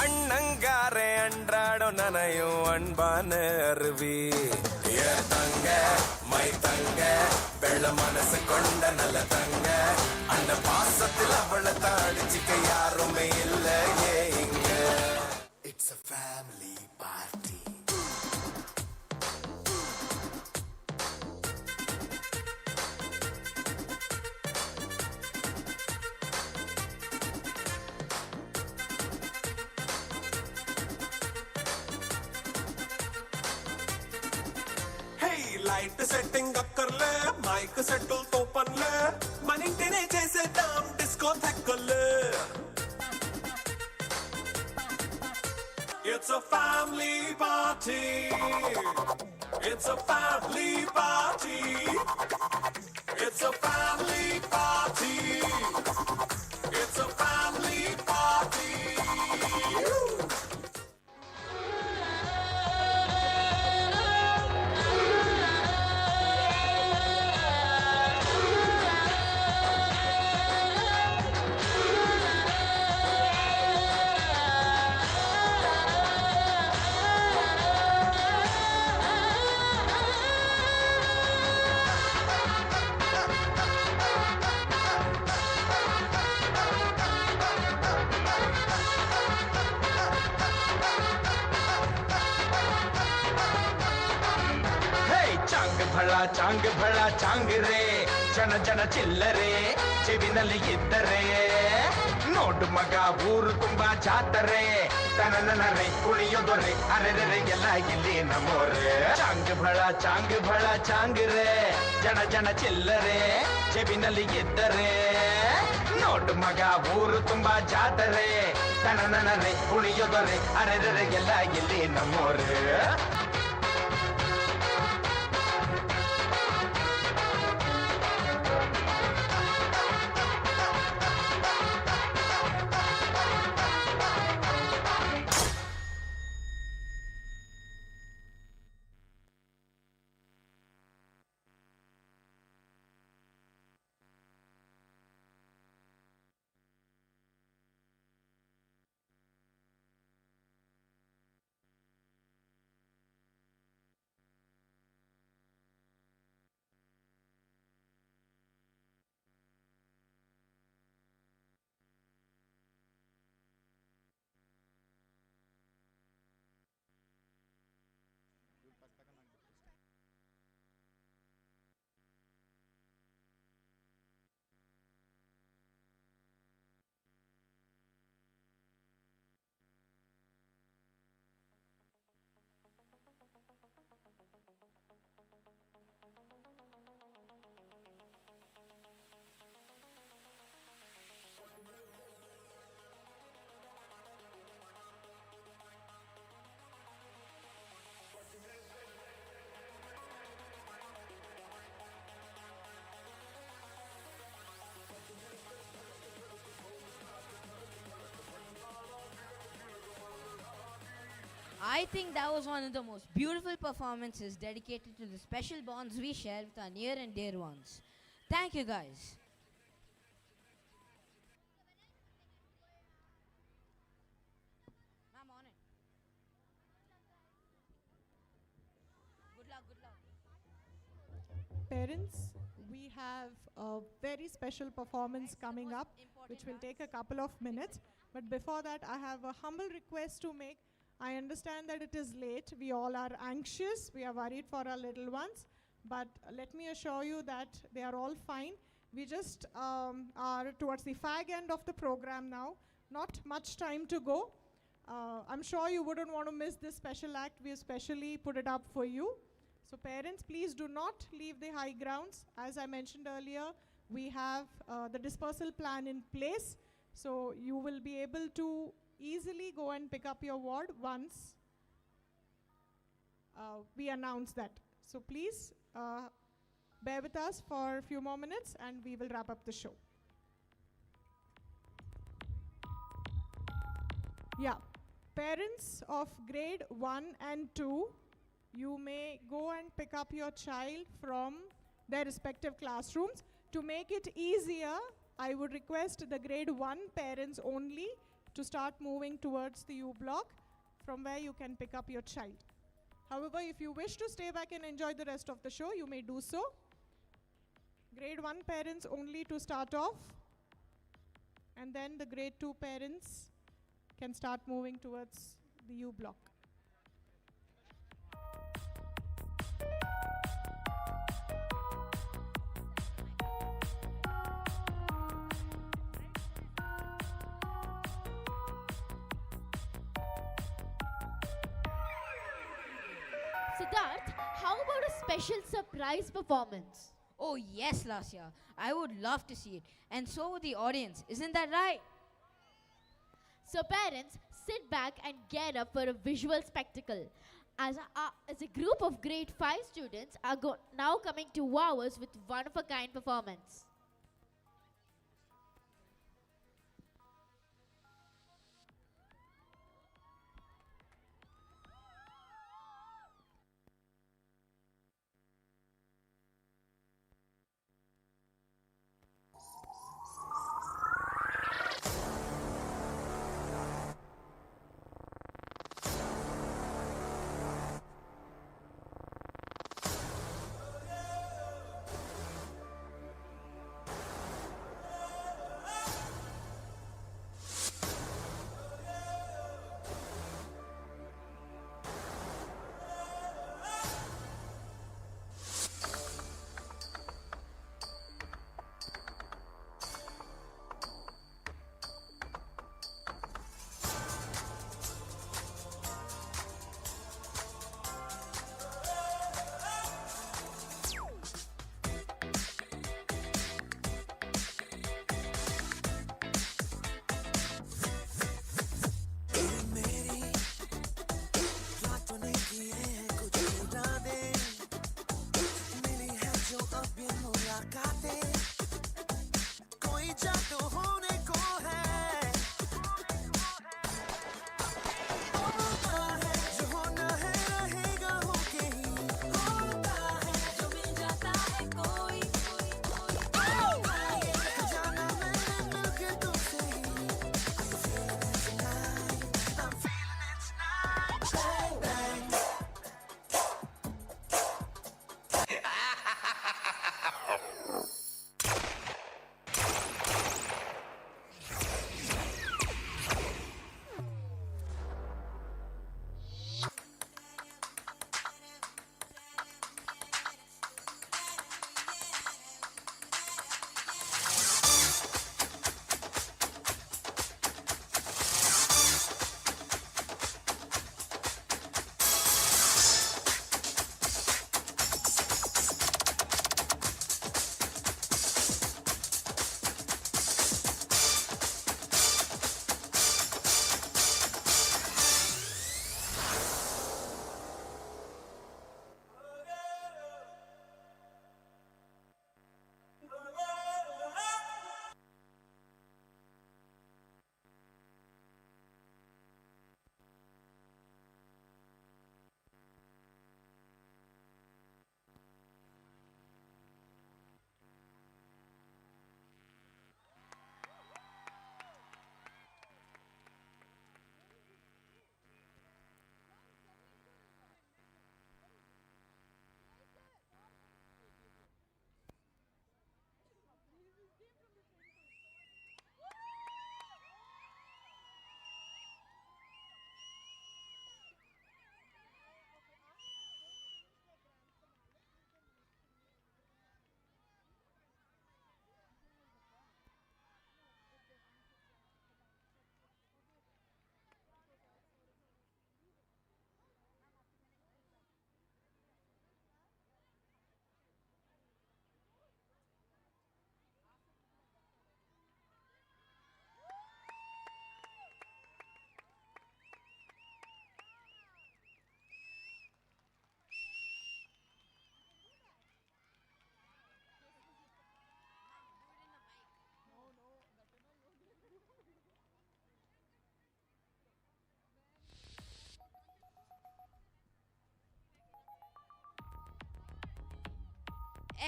அண்ணங்காரே அன்றாடம் நனையும் அன்பான அருவி ஏர் தங்க மை தங்க வெள்ள மனசு கொண்ட நல்ல தங்க அந்த பாசத்தில் அவளை தாடிச்சுக்க யாருமே இல்லையே இங்க it's a family party light setting అక్కర్లే మైక్ సెట్టుల్ తో పన్లే మనింటినే చేసేద్దాం డిస్కో థెక్కలే It's a family party It's a family party It's a family party It's a family party ಚಾಂಗ್ ಭಳ ಚಾಂಗ್ ರೇ ಜನ ಜನ ಚಿಲ್ಲರೆ ಚೆವಿನಲ್ಲಿ ಇದ್ದರೆ ನೋಡು ಮಗ ಊರು ತುಂಬಾ ಜಾತರೆ ತನನರೆ ಕುಣಿಯೋದೊರೆ ಅರೆರೆ ಎಲ್ಲ ಇಲ್ಲಿ ನಮ್ಮೋರೆ ಚಾಂಗ್ ಭಳ ಚಾಂಗ್ ರೇ ಜನ ಜನ ಚಿಲ್ಲರೆ ಚೆವಿನಲ್ಲಿ ಇದ್ದರೆ ನೋಡು ಮಗ ಊರು ತುಂಬಾ ಜಾತರೆ ತನನರೆ ಕುಣಿಯೋದೊರೆ ಅರೆರೆ ಎಲ್ಲ ಇಲ್ಲಿ ನಮ್ಮೋರೆ I think that was one of the most beautiful performances dedicated to the special bonds we share with our near and dear ones. Thank you, guys. Ma'am, on it. Good luck, good luck. Parents, we have a very special performance coming up, which will take a couple of minutes. But before that, I have a humble request to make. I understand that it is late. We all are anxious. We are worried for our little ones. But let me assure you that they are all fine. We just are towards the fag end of the program now. Not much time to go. I'm sure you wouldn't want to miss this special act. We especially put it up for you. So parents, please do not leave the high grounds. As I mentioned earlier, we have the dispersal plan in place. So you will be able to easily go and pick up your ward once we announce that. So please bear with us for a few more minutes and we will wrap up the show. Yeah, parents of grade 1 and 2, you may go and pick up your child from their respective classrooms. To make it easier, I would request the grade 1 parents only to start moving towards the U block from where you can pick up your child. However, if you wish to stay back and enjoy the rest of the show, you may do so. Grade 1 parents only to start off, and then the grade 2 parents can start moving towards the U block. Siddharth, how about a special surprise performance? Oh yes, Lasya. I would love to see it. And so would the audience. Isn't that right? So parents, sit back and get up for a visual spectacle. As a group of grade 5 students are now coming to wow us with one-of-a-kind performance.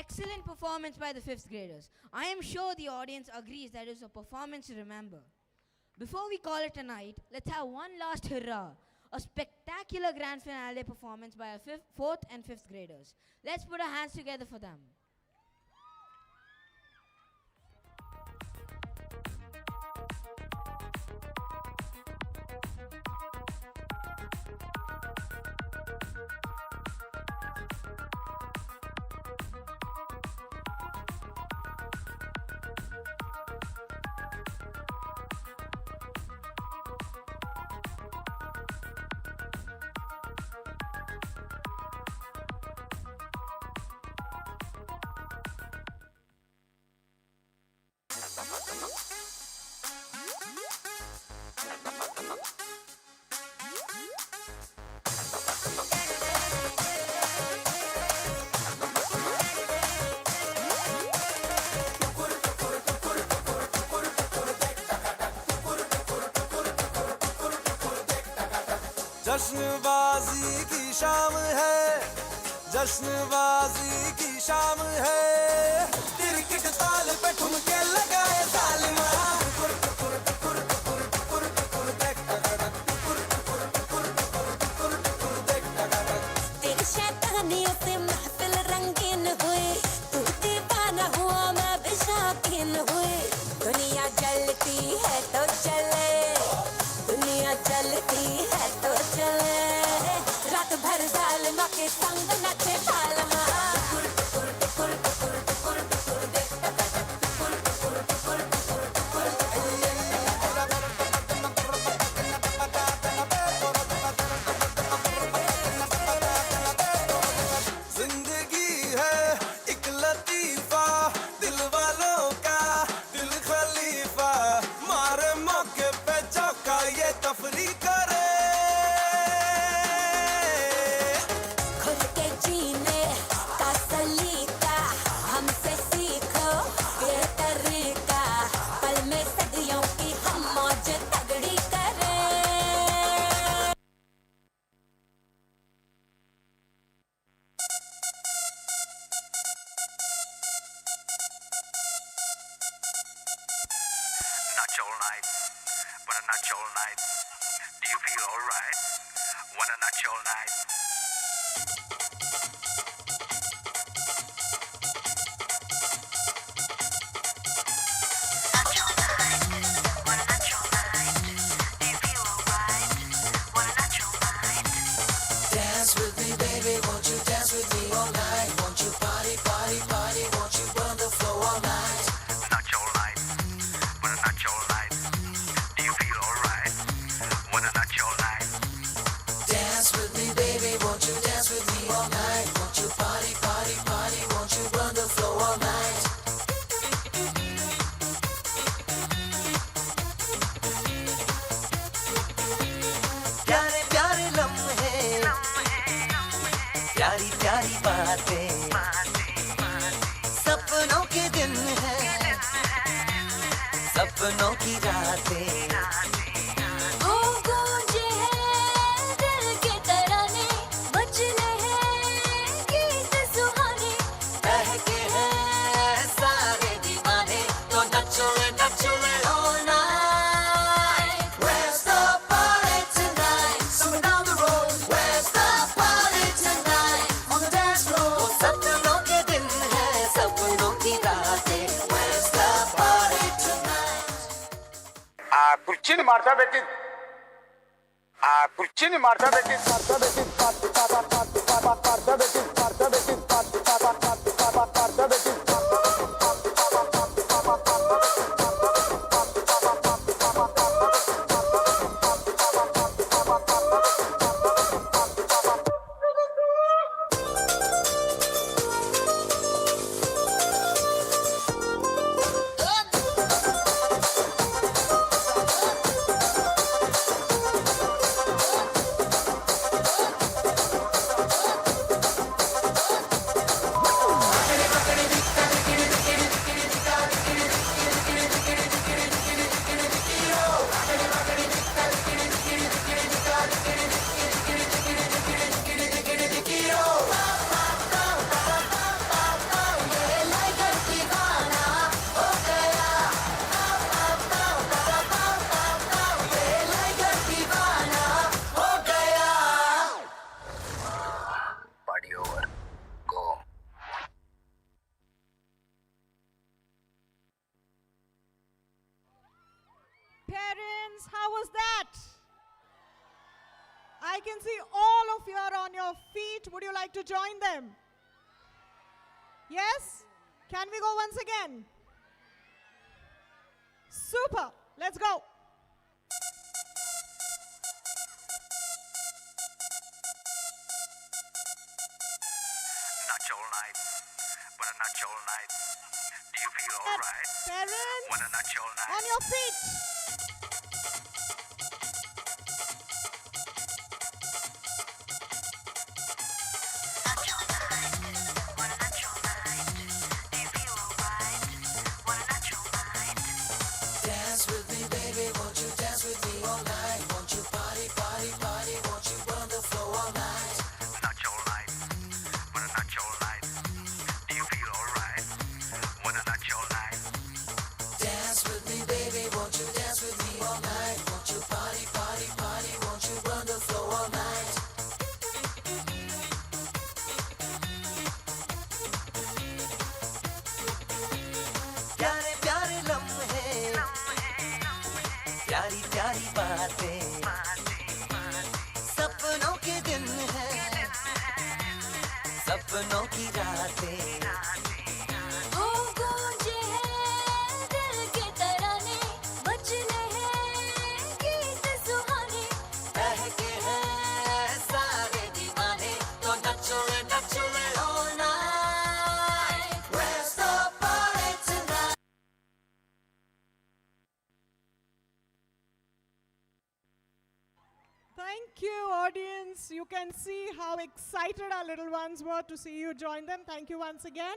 Excellent performance by the 5th graders. I am sure the audience agrees that it is a performance to remember. Before we call it a night, let's have one last hurrah. A spectacular grand finale performance by our 4th and 5th graders. Let's put our hands together for them. जश्नबाजी की शाम है, जश्नबाजी की शाम है, cricket ताल पे ठुमके लगाए तालिमा। तेरी शैतानियों से महफिल रंगीन हुई, तू दीवाना हुआ मैं भी शौकीन हुई। दुनिया जलती है तो चले, दुनिया चलती है तो चले, रात भर जालिमा के संग नचे तालमा। जिंदगी है एक लतीफा, दिल वालों का दिल खलीफा, मारे मौके पे चौका ये तफरी करे। खुल के जीने का सलीका हमसे सीखो ये तरीका, पल में सदियों की हम मौज तगड़ी करें। Not your night, but a not your night. Do you feel alright? What a not your night. Dance with me, baby, won't you dance with me all night? Won't you party, party, party, won't you burn the floor all night? Not your night, but a not your night. Do you feel alright? What a not your night. Dance with me, baby, won't you dance with me all night? Won't you party, party, party, won't you burn the floor all night? प्यारे प्यारे लम्हे, प्यारी प्यारी बातें, सपनों के दिन है, सपनों की रातें। ओ गूंजे हैं दिल के तराने, बजने हैं गीत सुहाने, बहके हैं सारे दीवाने, तो नचो ले all night. Where's the party tonight? Somewhere down the road. Where's the party tonight? On the dance floor. वो सपनों के दिन है, सपनों की रातें। Where's the party tonight? ಕುರ್ಚಿನಿ ಮಾಡ್ತಾ ಬೇಕಿದ್ ಆ ಕುರ್ಚಿನಿ ಮಾಡ್ತಾ ಬೇಕಿದ್ ಮಾಡ್ತಾ ಬೇಕಿದ್ ಮಾಡ್ತಾ ಬೇಕಿದ್ ಮಾಡ್ತಾ ಬೇಕಿದ್ ಮಾಡ್ತಾ ಬೇಕಿದ್ Pagani, pagani, can see all of you are on your feet. Would you like to join them? Yes? Can we go once again? Super. Let's go. Not your night, but a not your night. Do you feel alright? Parents, What a not your night. on your feet. Dance with me, baby, won't you dance with me all night? Won't you party, party, party? Won't you burn the floor all night? Not your night, but a not your night. Do you feel alright? What a not your night. Dance with me, baby, won't you dance with me all night? Won't you party, party, party? Won't you burn the floor all night? प्यारे प्यारे लम्हे, प्यारी प्यारी बातें, सपनों के दिन हैं, सपनों की रातें। ओ गूंजे हैं दिल के तराने, बजने हैं गीत सुहाने, बहके हैं सारे दीवाने, तो नचो ले all night. Where's the party tonight? Thank you, audience. You can see how excited our little ones were to see you join them. Thank you once again.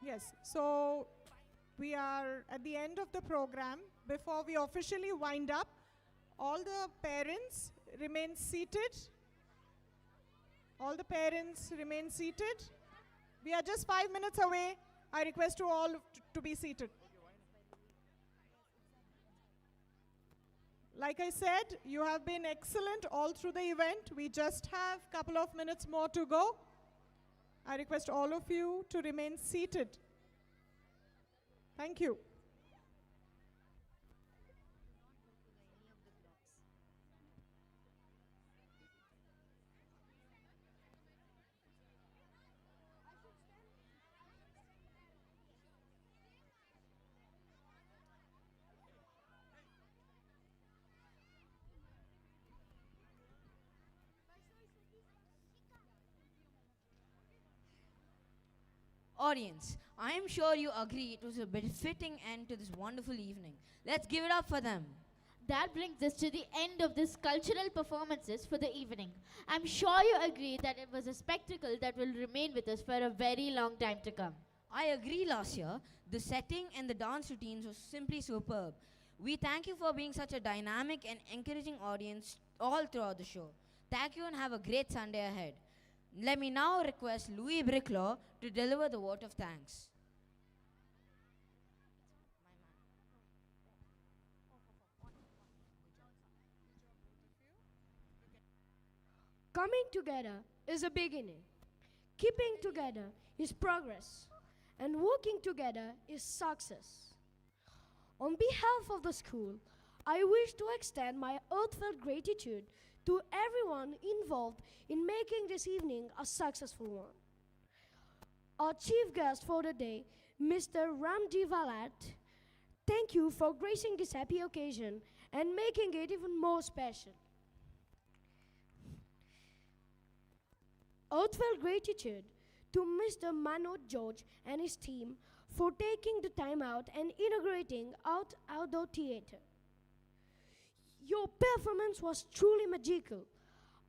Yes, so we are at the end of the program. Before we officially wind up, all the parents remain seated. All the parents remain seated. We are just 5 minutes away. I request you all to be seated. Like I said, you have been excellent all through the event. We just have a couple of minutes more to go. I request all of you to remain seated. Thank you. Audience, I am sure you agree it was a befitting end to this wonderful evening. Let's give it up for them. That brings us to the end of this cultural performances for the evening. I'm sure you agree that it was a spectacle that will remain with us for a very long time to come. I agree, Lasya. The setting and the dance routines was simply superb. We thank you for being such a dynamic and encouraging audience all throughout the show. Thank you and have a great Sunday ahead. Let me now request Louis Bricklaw to deliver the vote of thanks. Coming together is a beginning. Keeping together is progress. And working together is success. On behalf of the school, I wish to extend my heartfelt gratitude to everyone involved in making this evening a successful one. Our chief guest for the day, Mr. Ramji Valat, thank you for gracing this happy occasion and making it even more special. Heartfelt gratitude to Mr. Manoj George and his team for taking the time out and inaugurating outdoor theatre. Your performance was truly magical.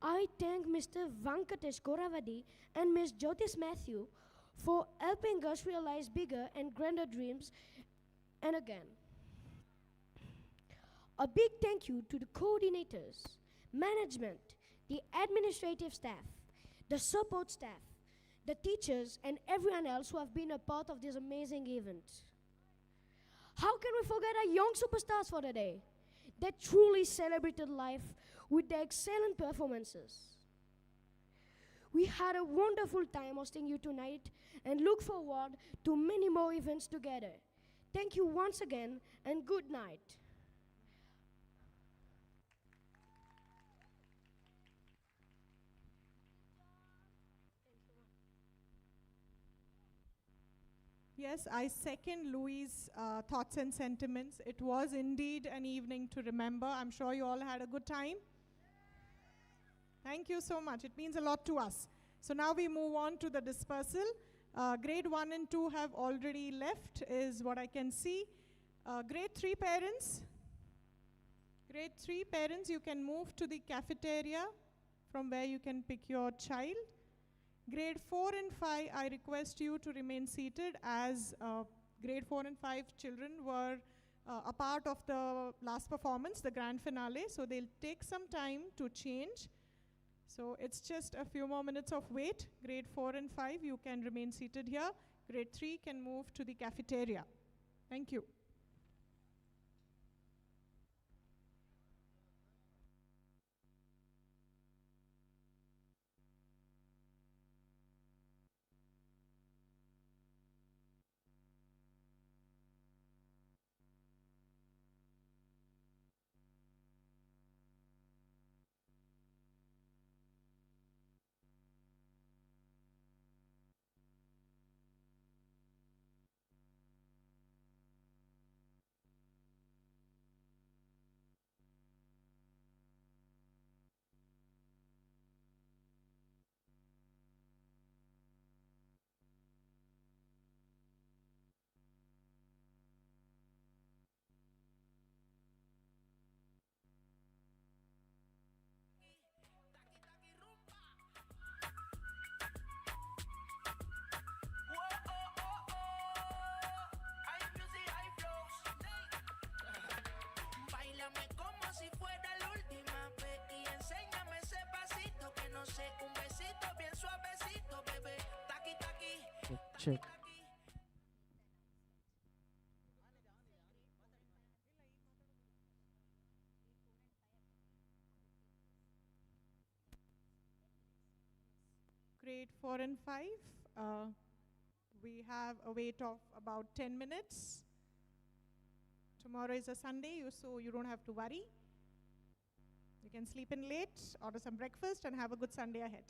I thank Mr. Vankatesh Goravadi and Ms. Jyotis Matthew for helping us realize bigger and grander dreams. And again, a big thank you to the coordinators, management, the administrative staff, the support staff, the teachers, and everyone else who have been a part of this amazing event. How can we forget our young superstars for the day? They truly celebrated life with their excellent performances. We had a wonderful time hosting you tonight and look forward to many more events together. Thank you once again and good night. Yes, I second Louis' thoughts and sentiments. It was indeed an evening to remember. I'm sure you all had a good time. Thank you so much. It means a lot to us. So now we move on to the dispersal. Grade 1 and 2 have already left, is what I can see. Grade 3 parents. Grade 3 parents, you can move to the cafeteria from where you can pick your child. Grade 4 and 5, I request you to remain seated as grade 4 and 5 children were a part of the last performance, the grand finale, so they'll take some time to change. So it's just a few more minutes of wait. Grade 4 and 5, you can remain seated here. Grade 3 can move to the cafeteria. Thank you. Báilame como si fuera la última vez y enséñame ese pasito que no sé, un besito bien suavecito, bebé. Taqui taqui. Check. Grade 4 and 5, we have a wait of about 10 minutes. Tomorrow is a Sunday, so you don't have to worry. You can sleep in late, order some breakfast, and have a good Sunday ahead.